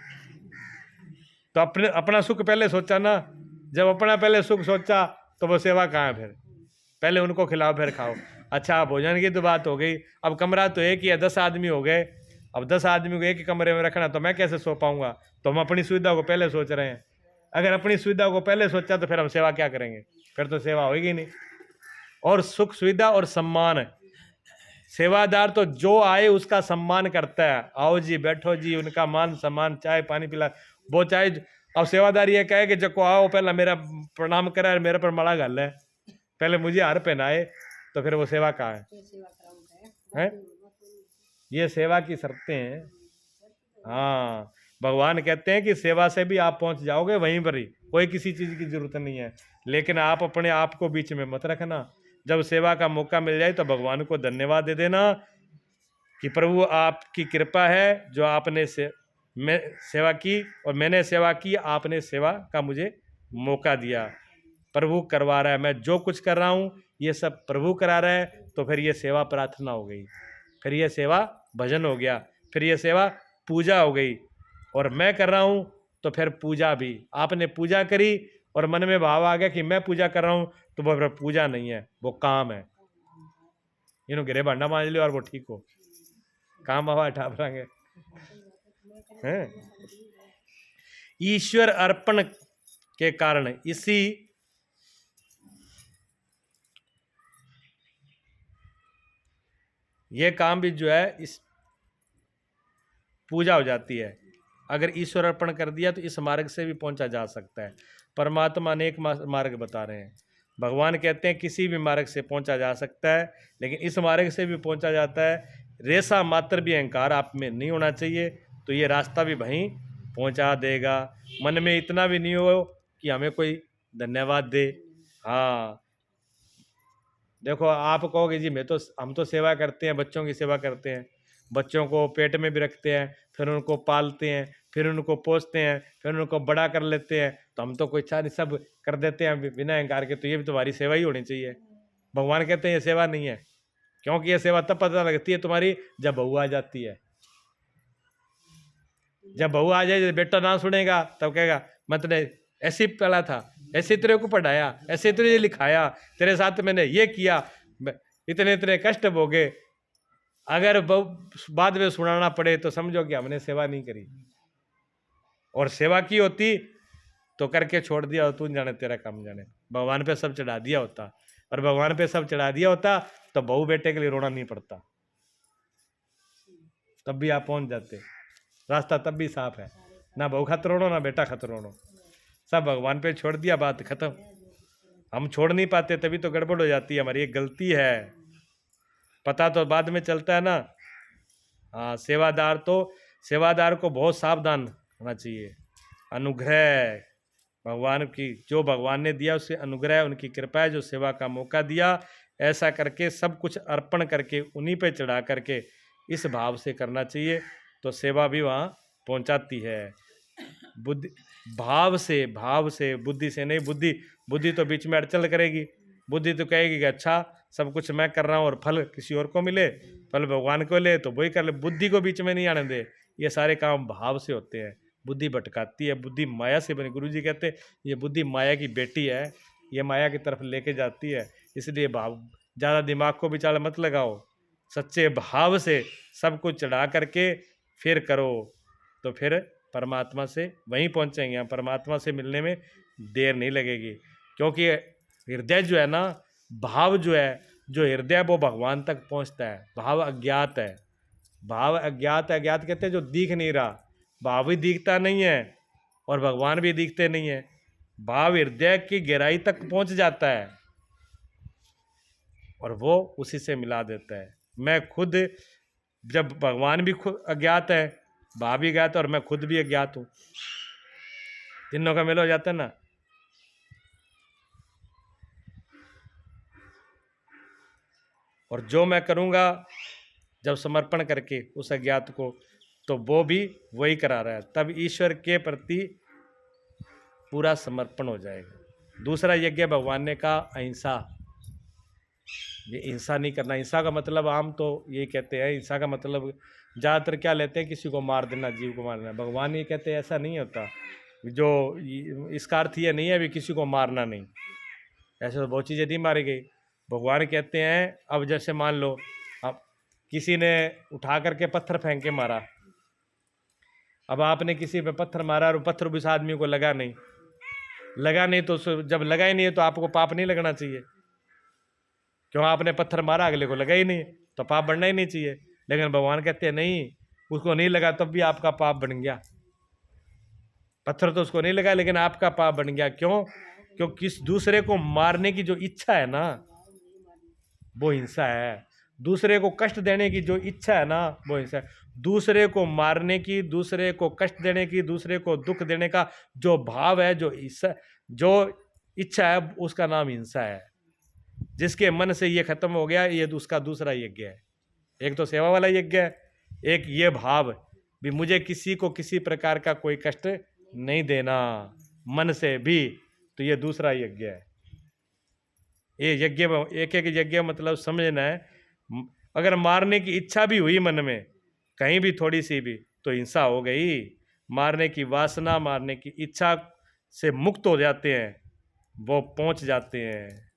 Speaker 2: तो अपना सुख पहले सोचा ना। जब अपना पहले सुख सोचा तो वो सेवा कहाँ है? फिर पहले उनको खिलाओ फिर खाओ। अच्छा भोजन की तो बात हो गई। अब कमरा तो एक ही है, 10 आदमी हो गए, अब 10 आदमी को एक ही कमरे में रखना, तो मैं कैसे सो पाऊंगा? तो हम अपनी सुविधा को पहले सोच रहे हैं। अगर अपनी सुविधा को पहले सोचा तो फिर हम सेवा क्या करेंगे? फिर तो सेवा होगी नहीं। और सुख, सुविधा और सम्मान, सेवादार तो जो आए उसका सम्मान करता है। आओ जी, बैठो जी, उनका मान सम्मान, चाय पानी पिला, वो चाहे। अब सेवादार ये कहे कि जब आओ पहला मेरा प्रणाम करा, मेरे पर माला घाल है, पहले मुझे हार पहनाए, तो फिर वो सेवा कहाँ है? ये सेवा की शर्तें हैं। हाँ, भगवान कहते हैं कि सेवा से भी आप पहुंच जाओगे वहीं पर ही, कोई किसी चीज की जरूरत नहीं है। लेकिन आप अपने आप को बीच में मत रखना। जब सेवा का मौका मिल जाए तो भगवान को धन्यवाद दे देना कि प्रभु आपकी कृपा है जो आपने मैं सेवा की और मैंने सेवा की, आपने सेवा का मुझे मौका दिया। प्रभु करवा रहा है, मैं जो कुछ कर रहा हूँ ये सब प्रभु करा रहा है, तो फिर ये सेवा प्रार्थना हो गई।
Speaker 1: फिर ये सेवा भजन हो गया, फिर ये सेवा पूजा हो गई। और मैं कर रहा हूँ तो फिर पूजा भी, आपने पूजा करी और मन में भाव आ गया कि मैं पूजा कर रहा हूँ, तो वो फिर पूजा नहीं है, वो काम है। इन्हों गिरे भांडा मांझ लियो और वो ठीक हो, काम हवा ठाप रहे हैं। ईश्वर अर्पण के कारण इसी ये काम भी जो है इस पूजा हो जाती है। अगर ईश्वर अर्पण कर दिया तो इस मार्ग से भी पहुंचा जा सकता है। परमात्मा अनेक मार्ग बता रहे हैं। भगवान कहते हैं किसी भी मार्ग से पहुंचा जा सकता है, लेकिन इस मार्ग से भी पहुंचा जाता है। रेसा मात्र भी अहंकार आप में नहीं होना चाहिए, तो ये रास्ता भी वहीं पहुंचा देगा। मन में इतना भी नहीं हो कि हमें कोई धन्यवाद दे। हाँ, देखो आप कहोगे जी हम तो सेवा करते हैं, बच्चों की सेवा करते हैं, बच्चों को पेट में भी रखते हैं, फिर उनको पालते हैं, फिर उनको पोसते हैं, फिर उनको बड़ा कर लेते हैं, तो हम तो कोई इच्छा नहीं, सब कर देते हैं बिना अहंकार के, तो ये भी तुम्हारी सेवा ही होनी चाहिए। भगवान कहते हैं ये सेवा नहीं है, क्योंकि ये सेवा तब पता लगती है तुम्हारी जब बहू आ जाती है। जब बहू आ जाए, बेटा ना सुनेगा तब कहेगा मैं तेरे ऐसे ही पढ़ा था, ऐसे तेरे को पढ़ाया, ऐसे तेरे लिखाया, तेरे साथ मैंने ये किया, इतने इतने कष्ट भोगे। अगर बाद में सुनाना पड़े तो समझो कि हमने सेवा नहीं करी, और सेवा की होती तो करके छोड़ दिया, तू जाने तेरा काम जाने, भगवान पे सब चढ़ा दिया होता। और भगवान पे सब चढ़ा दिया होता तो बहू बेटे के लिए रोना नहीं पड़ता, तब भी आप पहुंच जाते, रास्ता तब भी साफ है। ना बहू खातर रोनो, ना बेटा खातर रोनो, सब भगवान पे छोड़ दिया, बात खत्म। हम छोड़ नहीं पाते, तभी तो गड़बड़ हो जाती है, हमारी एक गलती है। पता तो बाद में चलता है ना। हाँ, सेवादार को बहुत सावधान होना चाहिए। अनुग्रह भगवान की, जो भगवान ने दिया उससे अनुग्रह, उनकी कृपा है, जो सेवा का मौका दिया, ऐसा करके सब कुछ अर्पण करके उन्हीं पे चढ़ा करके इस भाव से करना चाहिए, तो सेवा भी वहाँ पहुँचाती है। बुद्धि भाव से, बुद्धि से नहीं। बुद्धि तो बीच में अड़चन करेगी। बुद्धि तो कहेगी कि अच्छा सब कुछ मैं कर रहा हूँ और फल किसी और को मिले, फल भगवान को ले तो वही कर ले। बुद्धि को बीच में नहीं आने दे। ये सारे काम भाव से होते हैं। बुद्धि भटकाती है, बुद्धि माया से बनी। गुरु जी कहते हैं ये बुद्धि माया की बेटी है, ये माया की तरफ लेके जाती है। इसलिए भाव, ज़्यादा दिमाग को विचार मत लगाओ, सच्चे भाव से सब कुछ चढ़ा करके फिर करो, तो फिर परमात्मा से वहीं पहुँचेंगे। हम परमात्मा से मिलने में देर नहीं लगेगी, क्योंकि हृदय जो है ना, भाव जो है, जो हृदय वो भगवान तक पहुँचता है। भाव अज्ञात है, भाव अज्ञात है। अज्ञात कहते हैं जो दिख नहीं रहा। भाव भी दिखता नहीं है और भगवान भी दिखते नहीं है। भाव हृदय की गहराई तक पहुँच जाता है और वो उसी से मिला देता है। मैं खुद, जब भगवान भी खुद अज्ञात है, भाव भी अज्ञात है और मैं खुद भी अज्ञात हूँ, तीनों का मेल हो जाता है ना। और जो मैं करूँगा जब समर्पण करके उस अज्ञात को, तो वो भी वही करा रहा है, तब ईश्वर के प्रति पूरा समर्पण हो जाएगा। दूसरा यज्ञ भगवान ने कहा अहिंसा। ये हिंसा नहीं करना। हिंसा का मतलब आम तो ये कहते हैं, हिंसा का मतलब ज़्यादातर क्या लेते हैं, किसी को मार देना, जीव को मार देना। भगवान ये कहते हैं ऐसा नहीं होता। जो इसका अर्थ ये नहीं है भी किसी को मारना नहीं, ऐसे तो बहुत चीज़ें नहीं मारी गई। भगवान कहते हैं अब जैसे मान लो अब किसी ने उठा करके पत्थर फेंक के मारा, अब आपने किसी पे पत्थर मारा और पत्थर उस आदमी को लगा नहीं, तो जब लगा ही नहीं है तो आपको पाप नहीं लगना चाहिए। क्यों, आपने पत्थर मारा, अगले को लगा ही नहीं, तो पाप बढ़ना ही नहीं चाहिए। लेकिन भगवान कहते हैं नहीं, उसको नहीं लगा तब भी आपका पाप बन गया। पत्थर तो उसको नहीं लगा लेकिन आपका पाप बन गया। क्यों? क्योंकि किस दूसरे को मारने की जो इच्छा है ना, वो हिंसा है। दूसरे को कष्ट देने की जो इच्छा है ना, वो हिंसा है। दूसरे को मारने की, दूसरे को कष्ट देने की, दूसरे को दुख देने का जो भाव है, जो इच्छा है, उसका नाम हिंसा है। जिसके मन से ये खत्म हो गया, ये उसका दूसरा यज्ञ है। एक तो सेवा वाला यज्ञ है, एक ये भाव भी मुझे किसी को किसी प्रकार का कोई कष्ट नहीं देना मन से भी, तो ये दूसरा यज्ञ है। ये यज्ञ, एक एक यज्ञ मतलब समझना है। अगर मारने की इच्छा भी हुई मन में कहीं भी थोड़ी सी भी तो हिंसा हो गई। मारने की वासना, मारने की इच्छा से मुक्त हो जाते हैं, वो पहुंच जाते हैं,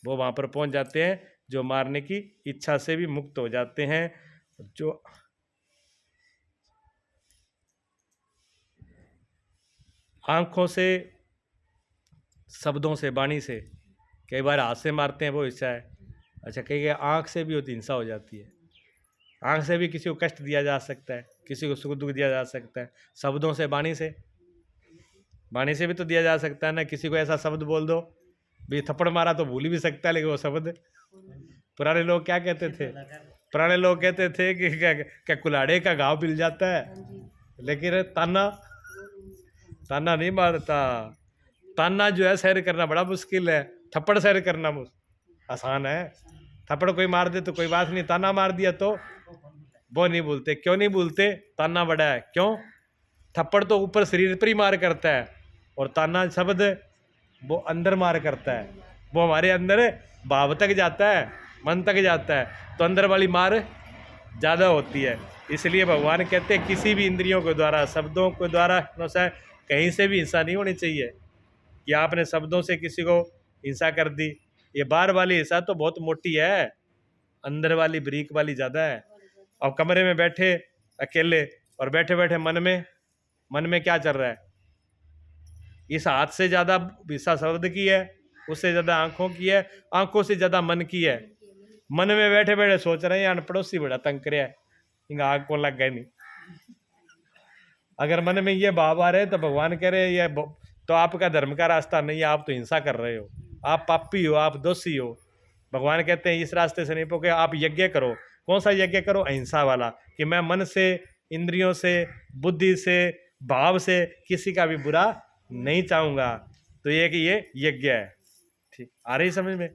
Speaker 1: वो वहां पर पहुंच जाते हैं जो मारने की इच्छा से भी मुक्त हो जाते हैं। जो आंखों से, शब्दों से, वाणी से, कई बार हाथ से मारते हैं वो हिंसा है। अच्छा, कई आंख से भी होती हिंसा हो जाती है। आंख से भी किसी को कष्ट दिया जा सकता है, किसी को सुख दुख दिया जा सकता है। शब्दों से, वाणी से भी तो दिया जा सकता है ना। किसी को ऐसा शब्द बोल दो भी, थप्पड़ मारा तो भूल भी सकता है, लेकिन वो शब्द, पुराने लोग क्या कहते थे? पुराने लोग कहते थे कि क्या कुल्हाड़े का घाव मिल जाता है, लेकिन ताना नहीं मारता। ताना जो है सहन करना बड़ा मुश्किल है, थप्पड़ सहन करना आसान है। थप्पड़ कोई मार दे तो कोई बात नहीं, ताना मार दिया तो वो नहीं बोलते। क्यों नहीं बोलते? ताना बड़ा है। क्यों? थप्पड़ तो ऊपर शरीर पर ही मार करता है, और ताना शब्द वो अंदर मार करता है, वो हमारे अंदर भाव तक जाता है, मन तक जाता है, तो अंदर वाली मार ज़्यादा होती है। इसलिए भगवान कहते हैं किसी भी इंद्रियों के द्वारा, शब्दों के द्वारा कहीं से भी हिंसा नहीं होनी चाहिए। कि आपने शब्दों से किसी को हिंसा कर दी, ये बाहर वाली हिंसा तो बहुत मोटी है, अंदर वाली बरीक वाली ज़्यादा है। अब कमरे में बैठे अकेले, और बैठे बैठे मन में क्या चल रहा है? इस हाथ से ज़्यादा हिंसा शब्द की है, उससे ज़्यादा आंखों की है, आंखों से ज़्यादा मन की है। मन में बैठे बैठे सोच रहे हैं यार पड़ोसी बड़ा तंग करे है, इनका आग को लग गए नहीं। अगर मन में ये भाव आ रहे तो भगवान कह रहे ये तो आपका धर्म का रास्ता नहीं है, आप तो हिंसा कर रहे हो, आप पापी हो, आप दोषी हो। भगवान कहते हैं इस रास्ते से नहीं पहुंचे, आप यज्ञ करो। कौन सा यज्ञ करो? अहिंसा वाला, कि मैं मन से, इंद्रियों से, बुद्धि से, भाव से किसी का भी बुरा नहीं चाहूँगा। तो ये कि ये यज्ञ है। ठीक आ रही समझ में?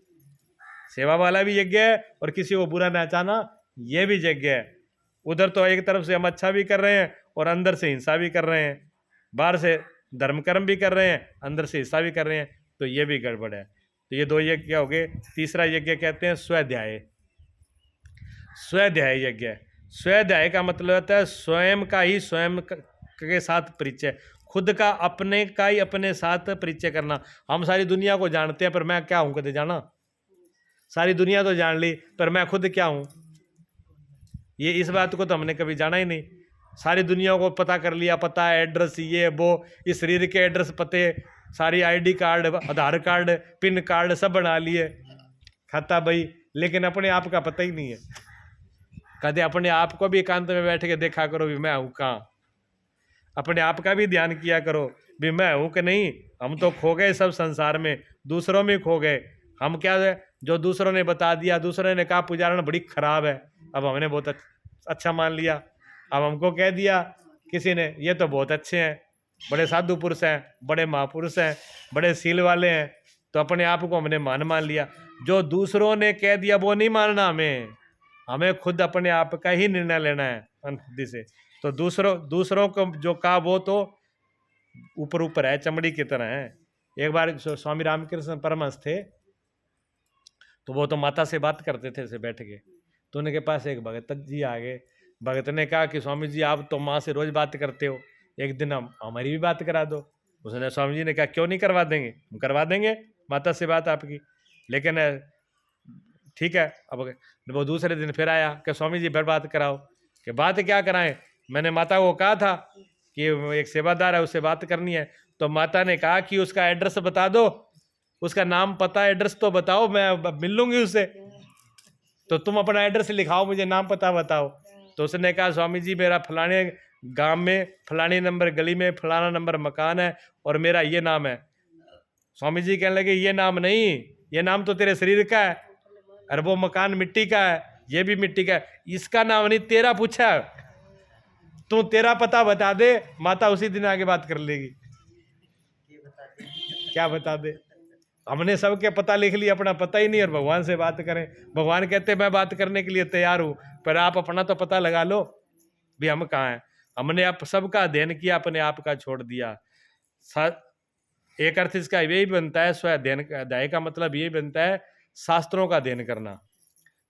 Speaker 1: सेवा वाला भी यज्ञ है, और किसी को बुरा ना चाहना ये भी यज्ञ है। उधर तो एक तरफ से हम अच्छा भी कर रहे हैं और अंदर से हिंसा भी कर रहे हैं, बाहर से धर्म कर्म भी कर रहे हैं, अंदर से हिंसा भी कर रहे हैं, तो ये भी गड़बड़ है। तो ये दो यज्ञ हो गए। तीसरा यज्ञ कहते हैं स्वाध्याय। स्वाध्याय यज्ञ, स्वाध्याय का मतलब होता है स्वयं का ही स्वयं के साथ परिचय, खुद का अपने का ही अपने साथ परिचय करना। हम सारी दुनिया को जानते हैं, पर मैं क्या हूं कदे जाना? सारी दुनिया तो जान ली, पर मैं खुद क्या हूं? ये इस बात को तो हमने कभी जाना ही नहीं। सारी दुनिया को पता कर लिया, पता है एड्रेस ये वो, इस शरीर के एड्रेस पते, सारी आईडी कार्ड, आधार कार्ड, पिन कार्ड सब बना लिए, खाता भाई, लेकिन अपने आप का पता ही नहीं है। कहते अपने आप को भी एकांत में बैठ के देखा करो भी मैं हूँ कहाँ, अपने आप का भी ध्यान किया करो भी मैं हूँ कि नहीं। हम तो खो गए सब संसार में, दूसरों में खो गए। हम क्या है, जो दूसरों ने बता दिया, दूसरों ने कहा पुजारण बड़ी खराब है, अब हमने बहुत अच्छा मान लिया। अब हमको कह दिया किसी ने ये तो बहुत अच्छे हैं, बड़े साधु पुरुष हैं, बड़े महापुरुष हैं, बड़े सील वाले हैं, तो अपने आप को हमने मान लिया। जो दूसरों ने कह दिया वो नहीं मानना, हमें खुद अपने आप का ही निर्णय लेना है खुद से। तो दूसरों को जो कहा वो तो ऊपर ऊपर है, चमड़ी की तरह है। एक बार स्वामी रामकृष्ण परमहंस थे, तो वो तो माता से बात करते थे, से बैठ के, तो उनके पास एक भगत जी आ गए। भगत ने कहा कि स्वामी जी आप तो माँ से रोज बात करते हो, एक दिन हमारी भी बात करा दो। उसने, स्वामी जी ने कहा क्यों नहीं करवा देंगे, हम करवा देंगे माता से बात आपकी, लेकिन ठीक है। अब वो दूसरे दिन फिर आया कि स्वामी जी फिर बात कराओ। कि बात क्या कराएं, मैंने माता को कहा था कि एक सेवादार है उससे बात करनी है। तो माता ने कहा कि उसका एड्रेस बता दो, उसका नाम पता एड्रेस तो बताओ, मैं मिल लूंगी उससे। तो तुम अपना एड्रेस लिखाओ, मुझे नाम पता बताओ। तो उसने कहा स्वामी जी मेरा फलाने गांव में फलानी नंबर गली में फलाना नंबर मकान है और मेरा ये नाम है। स्वामी जी कहने लगे ये नाम नहीं, ये नाम तो तेरे शरीर का है, और वो मकान मिट्टी का है, ये भी मिट्टी का है, इसका नाम नहीं तेरा पूछा, तू तेरा पता बता दे, माता उसी दिन आगे बात कर लेगी। क्या बता दे? हमने सबके पता लिख लिया, अपना पता ही नहीं, और भगवान से बात करें। भगवान कहते मैं बात करने के लिए तैयार हूं, पर आप अपना तो पता लगा लो भी हम कहाँ हैं। हमने आप सबका अध्ययन किया, अपने आप का छोड़ दिया। एक अर्थ इसका यही बनता है, स्वाध्याय का मतलब यही बनता है शास्त्रों का अध्ययन करना।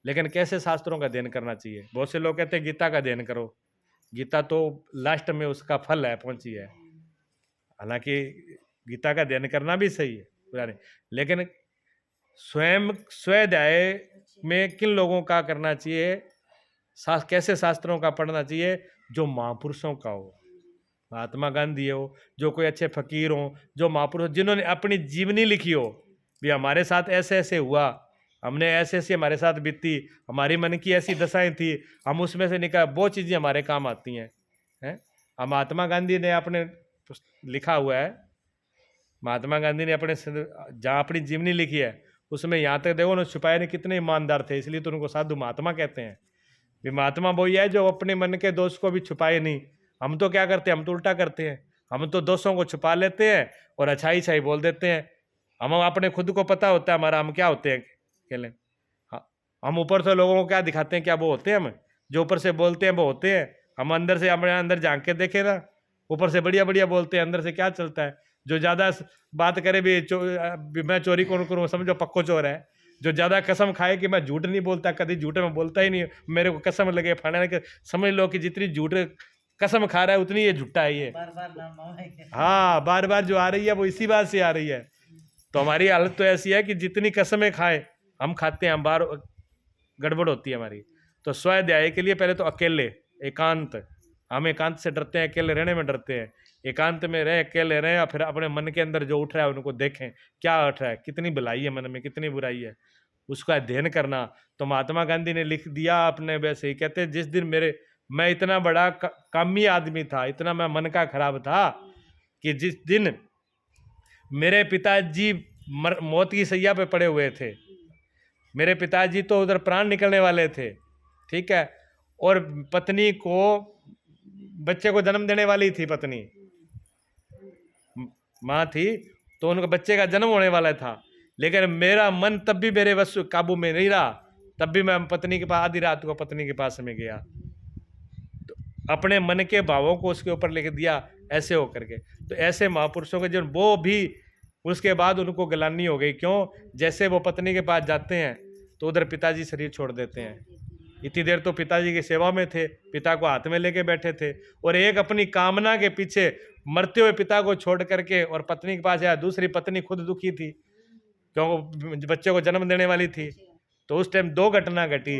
Speaker 1: लेकिन कैसे शास्त्रों का अध्ययन करना चाहिए? बहुत से लोग कहते हैं गीता का अध्ययन करो, गीता तो लास्ट में उसका फल है, पहुंची है। हालांकि गीता का अध्ययन करना भी सही है, बुरा नहीं, लेकिन स्वयं स्वाध्याय में किन लोगों का करना चाहिए, कैसे शास्त्रों का पढ़ना चाहिए? जो महापुरुषों का हो, महात्मा गांधी हो, जो कोई अच्छे फकीर हो, जो महापुरुष जिन्होंने अपनी जीवनी लिखी हो, भी हमारे साथ ऐसे ऐसे हुआ, हमने ऐसे ऐसे हमारे साथ बीती, हमारी मन की ऐसी दशाएं थी, हम उसमें से निकल, वो चीज़ें हमारे काम आती हैं। महात्मा गांधी ने अपने लिखा हुआ है, महात्मा गांधी ने अपने जहाँ अपनी जीवनी लिखी है उसमें यहाँ तक देखो ना, छुपाए ने कितने ईमानदार थे, इसलिए तो उनको साधु महात्मा कहते हैं। भी महात्मा वही है जो अपने मन के दोष को भी छुपाए नहीं। हम तो क्या करते हैं, हम तो उल्टा करते हैं, हम तो दोषों को छुपा लेते हैं और अच्छाई छाई बोल देते हैं। हम अपने खुद को पता होता है हमारा हम क्या होते हैं, खेलें। हाँ, हम ऊपर से लोगों को क्या दिखाते हैं, क्या वो होते हैं, हम जो ऊपर से बोलते हैं वो होते हैं। हम अंदर से अपने अंदर झांक के देखें ना, ऊपर से बढ़िया बढ़िया बोलते हैं, अंदर से क्या चलता है। जो ज़्यादा बात करे भी मैं चोरी कौन करूँ, समझो पक्को चोर है। जो ज़्यादा कसम खाए कि मैं झूठ नहीं बोलता, कभी झूठ में बोलता ही नहीं, मेरे को कसम लगे फाड़ने के, समझ लो कि जितनी झूठ कसम खा रहा है उतनी ये झूठा है ये। हाँ, बार बार जो आ रही है वो इसी बात से आ रही है। तो हमारी हालत तो ऐसी है कि जितनी कसमें खाए हम खाते हैं, हम बार गड़बड़ होती है हमारी। तो स्वाध्याय के लिए पहले तो अकेले, एकांत, हम एकांत से डरते हैं, अकेले रहने में डरते हैं। एकांत में रहे, अकेले रहें, और फिर अपने मन के अंदर जो उठ रहा है उनको देखें, क्या उठ रहा है, कितनी भलाई है मन में, कितनी बुराई है, उसका अध्ययन करना। तो महात्मा गांधी ने लिख दिया अपने, वैसे ही कहते हैं, जिस दिन मैं इतना बड़ा कामी आदमी था, इतना मैं मन का खराब था कि जिस दिन मेरे पिताजी मौत की सैया पे पड़े हुए थे, मेरे पिताजी तो उधर प्राण निकलने वाले थे, ठीक है, और पत्नी को, बच्चे को जन्म देने वाली थी, पत्नी माँ थी, तो उनका बच्चे का जन्म होने वाला था, लेकिन मेरा मन तब भी मेरे बस काबू में नहीं रहा। तब भी मैं पत्नी के पास, आधी रात को पत्नी के पास में गया, तो अपने मन के भावों को उसके ऊपर लिख दिया, ऐसे हो करके। तो ऐसे महापुरुषों के जो वो भी उसके बाद उनको गलानी हो गई, क्यों? जैसे वो पत्नी के पास जाते हैं तो उधर पिताजी शरीर छोड़ देते हैं। इतनी देर तो पिताजी की सेवा में थे, पिता को हाथ में लेके बैठे थे, और एक अपनी कामना के पीछे मरते हुए पिता को छोड़ करके और पत्नी के पास आया। दूसरी पत्नी खुद दुखी थी क्योंकि बच्चे को जन्म देने वाली थी। तो उस टाइम दो घटना घटी।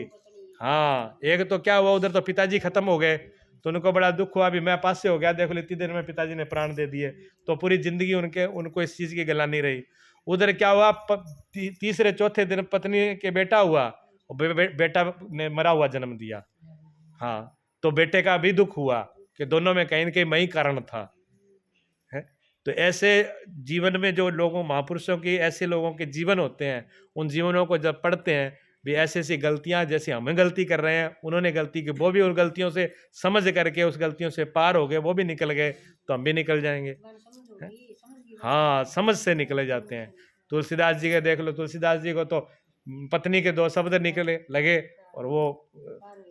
Speaker 1: हाँ, एक तो क्या हुआ, उधर तो पिताजी खत्म हो गए, तो उनको बड़ा दुख हुआ, भी मैं पास से हो गया, देखो इतनी देर में पिताजी ने प्राण दे दिए। तो पूरी जिंदगी उनको इस चीज़ की गलानी रही। उधर क्या हुआ, तीसरे चौथे दिन पत्नी के बेटा हुआ, बेटा ने मरा हुआ जन्म दिया। हाँ, तो बेटे का भी दुख हुआ कि दोनों में कहीं न कहीं मैं ही कारण था, है। तो ऐसे जीवन में जो लोगों, महापुरुषों की, ऐसे लोगों के जीवन होते हैं, उन जीवनों को जब पढ़ते हैं, भी ऐसी ऐसी गलतियां, जैसे हमें गलती कर रहे हैं, उन्होंने गलती की, वो भी उन गलतियों से समझ करके उस गलतियों से पार हो गए, वो भी निकल गए, तो हम भी निकल जाएंगे। हाँ, समझ से निकले जाते हैं। तुलसीदास जी के देख लो, तुलसीदास जी को तो पत्नी के दो शब्द निकले लगे और वो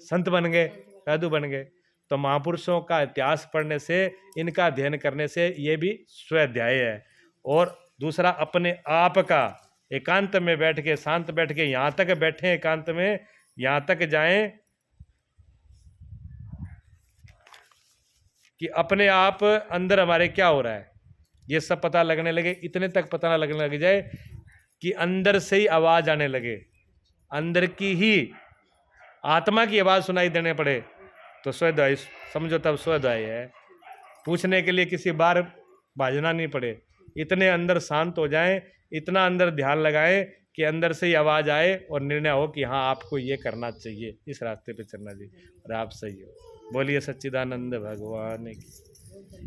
Speaker 1: संत बन गए, साधु बन गए। तो महापुरुषों का इतिहास पढ़ने से, इनका अध्ययन करने से, ये भी स्वाध्याय है। और दूसरा, अपने आप का एकांत में बैठ के, शांत बैठ के, यहाँ तक बैठे एकांत में, यहाँ तक जाएं कि अपने आप अंदर हमारे क्या हो रहा है ये सब पता लगने लगे। इतने तक पता लगने लग जाए कि अंदर से ही आवाज आने लगे, अंदर की ही आत्मा की आवाज सुनाई देने पड़े, तो स्वाध्याय समझो, तब स्वाध्याय है। पूछने के लिए किसी बार भाजना नहीं पड़े, इतने अंदर शांत हो जाएं, इतना अंदर ध्यान लगाएं कि अंदर से ही आवाज आए और निर्णय हो कि हाँ, आपको ये करना चाहिए, इस रास्ते पे चलना चाहिए, और आप सही हो। बोलिए सच्चिदानंद भगवान की।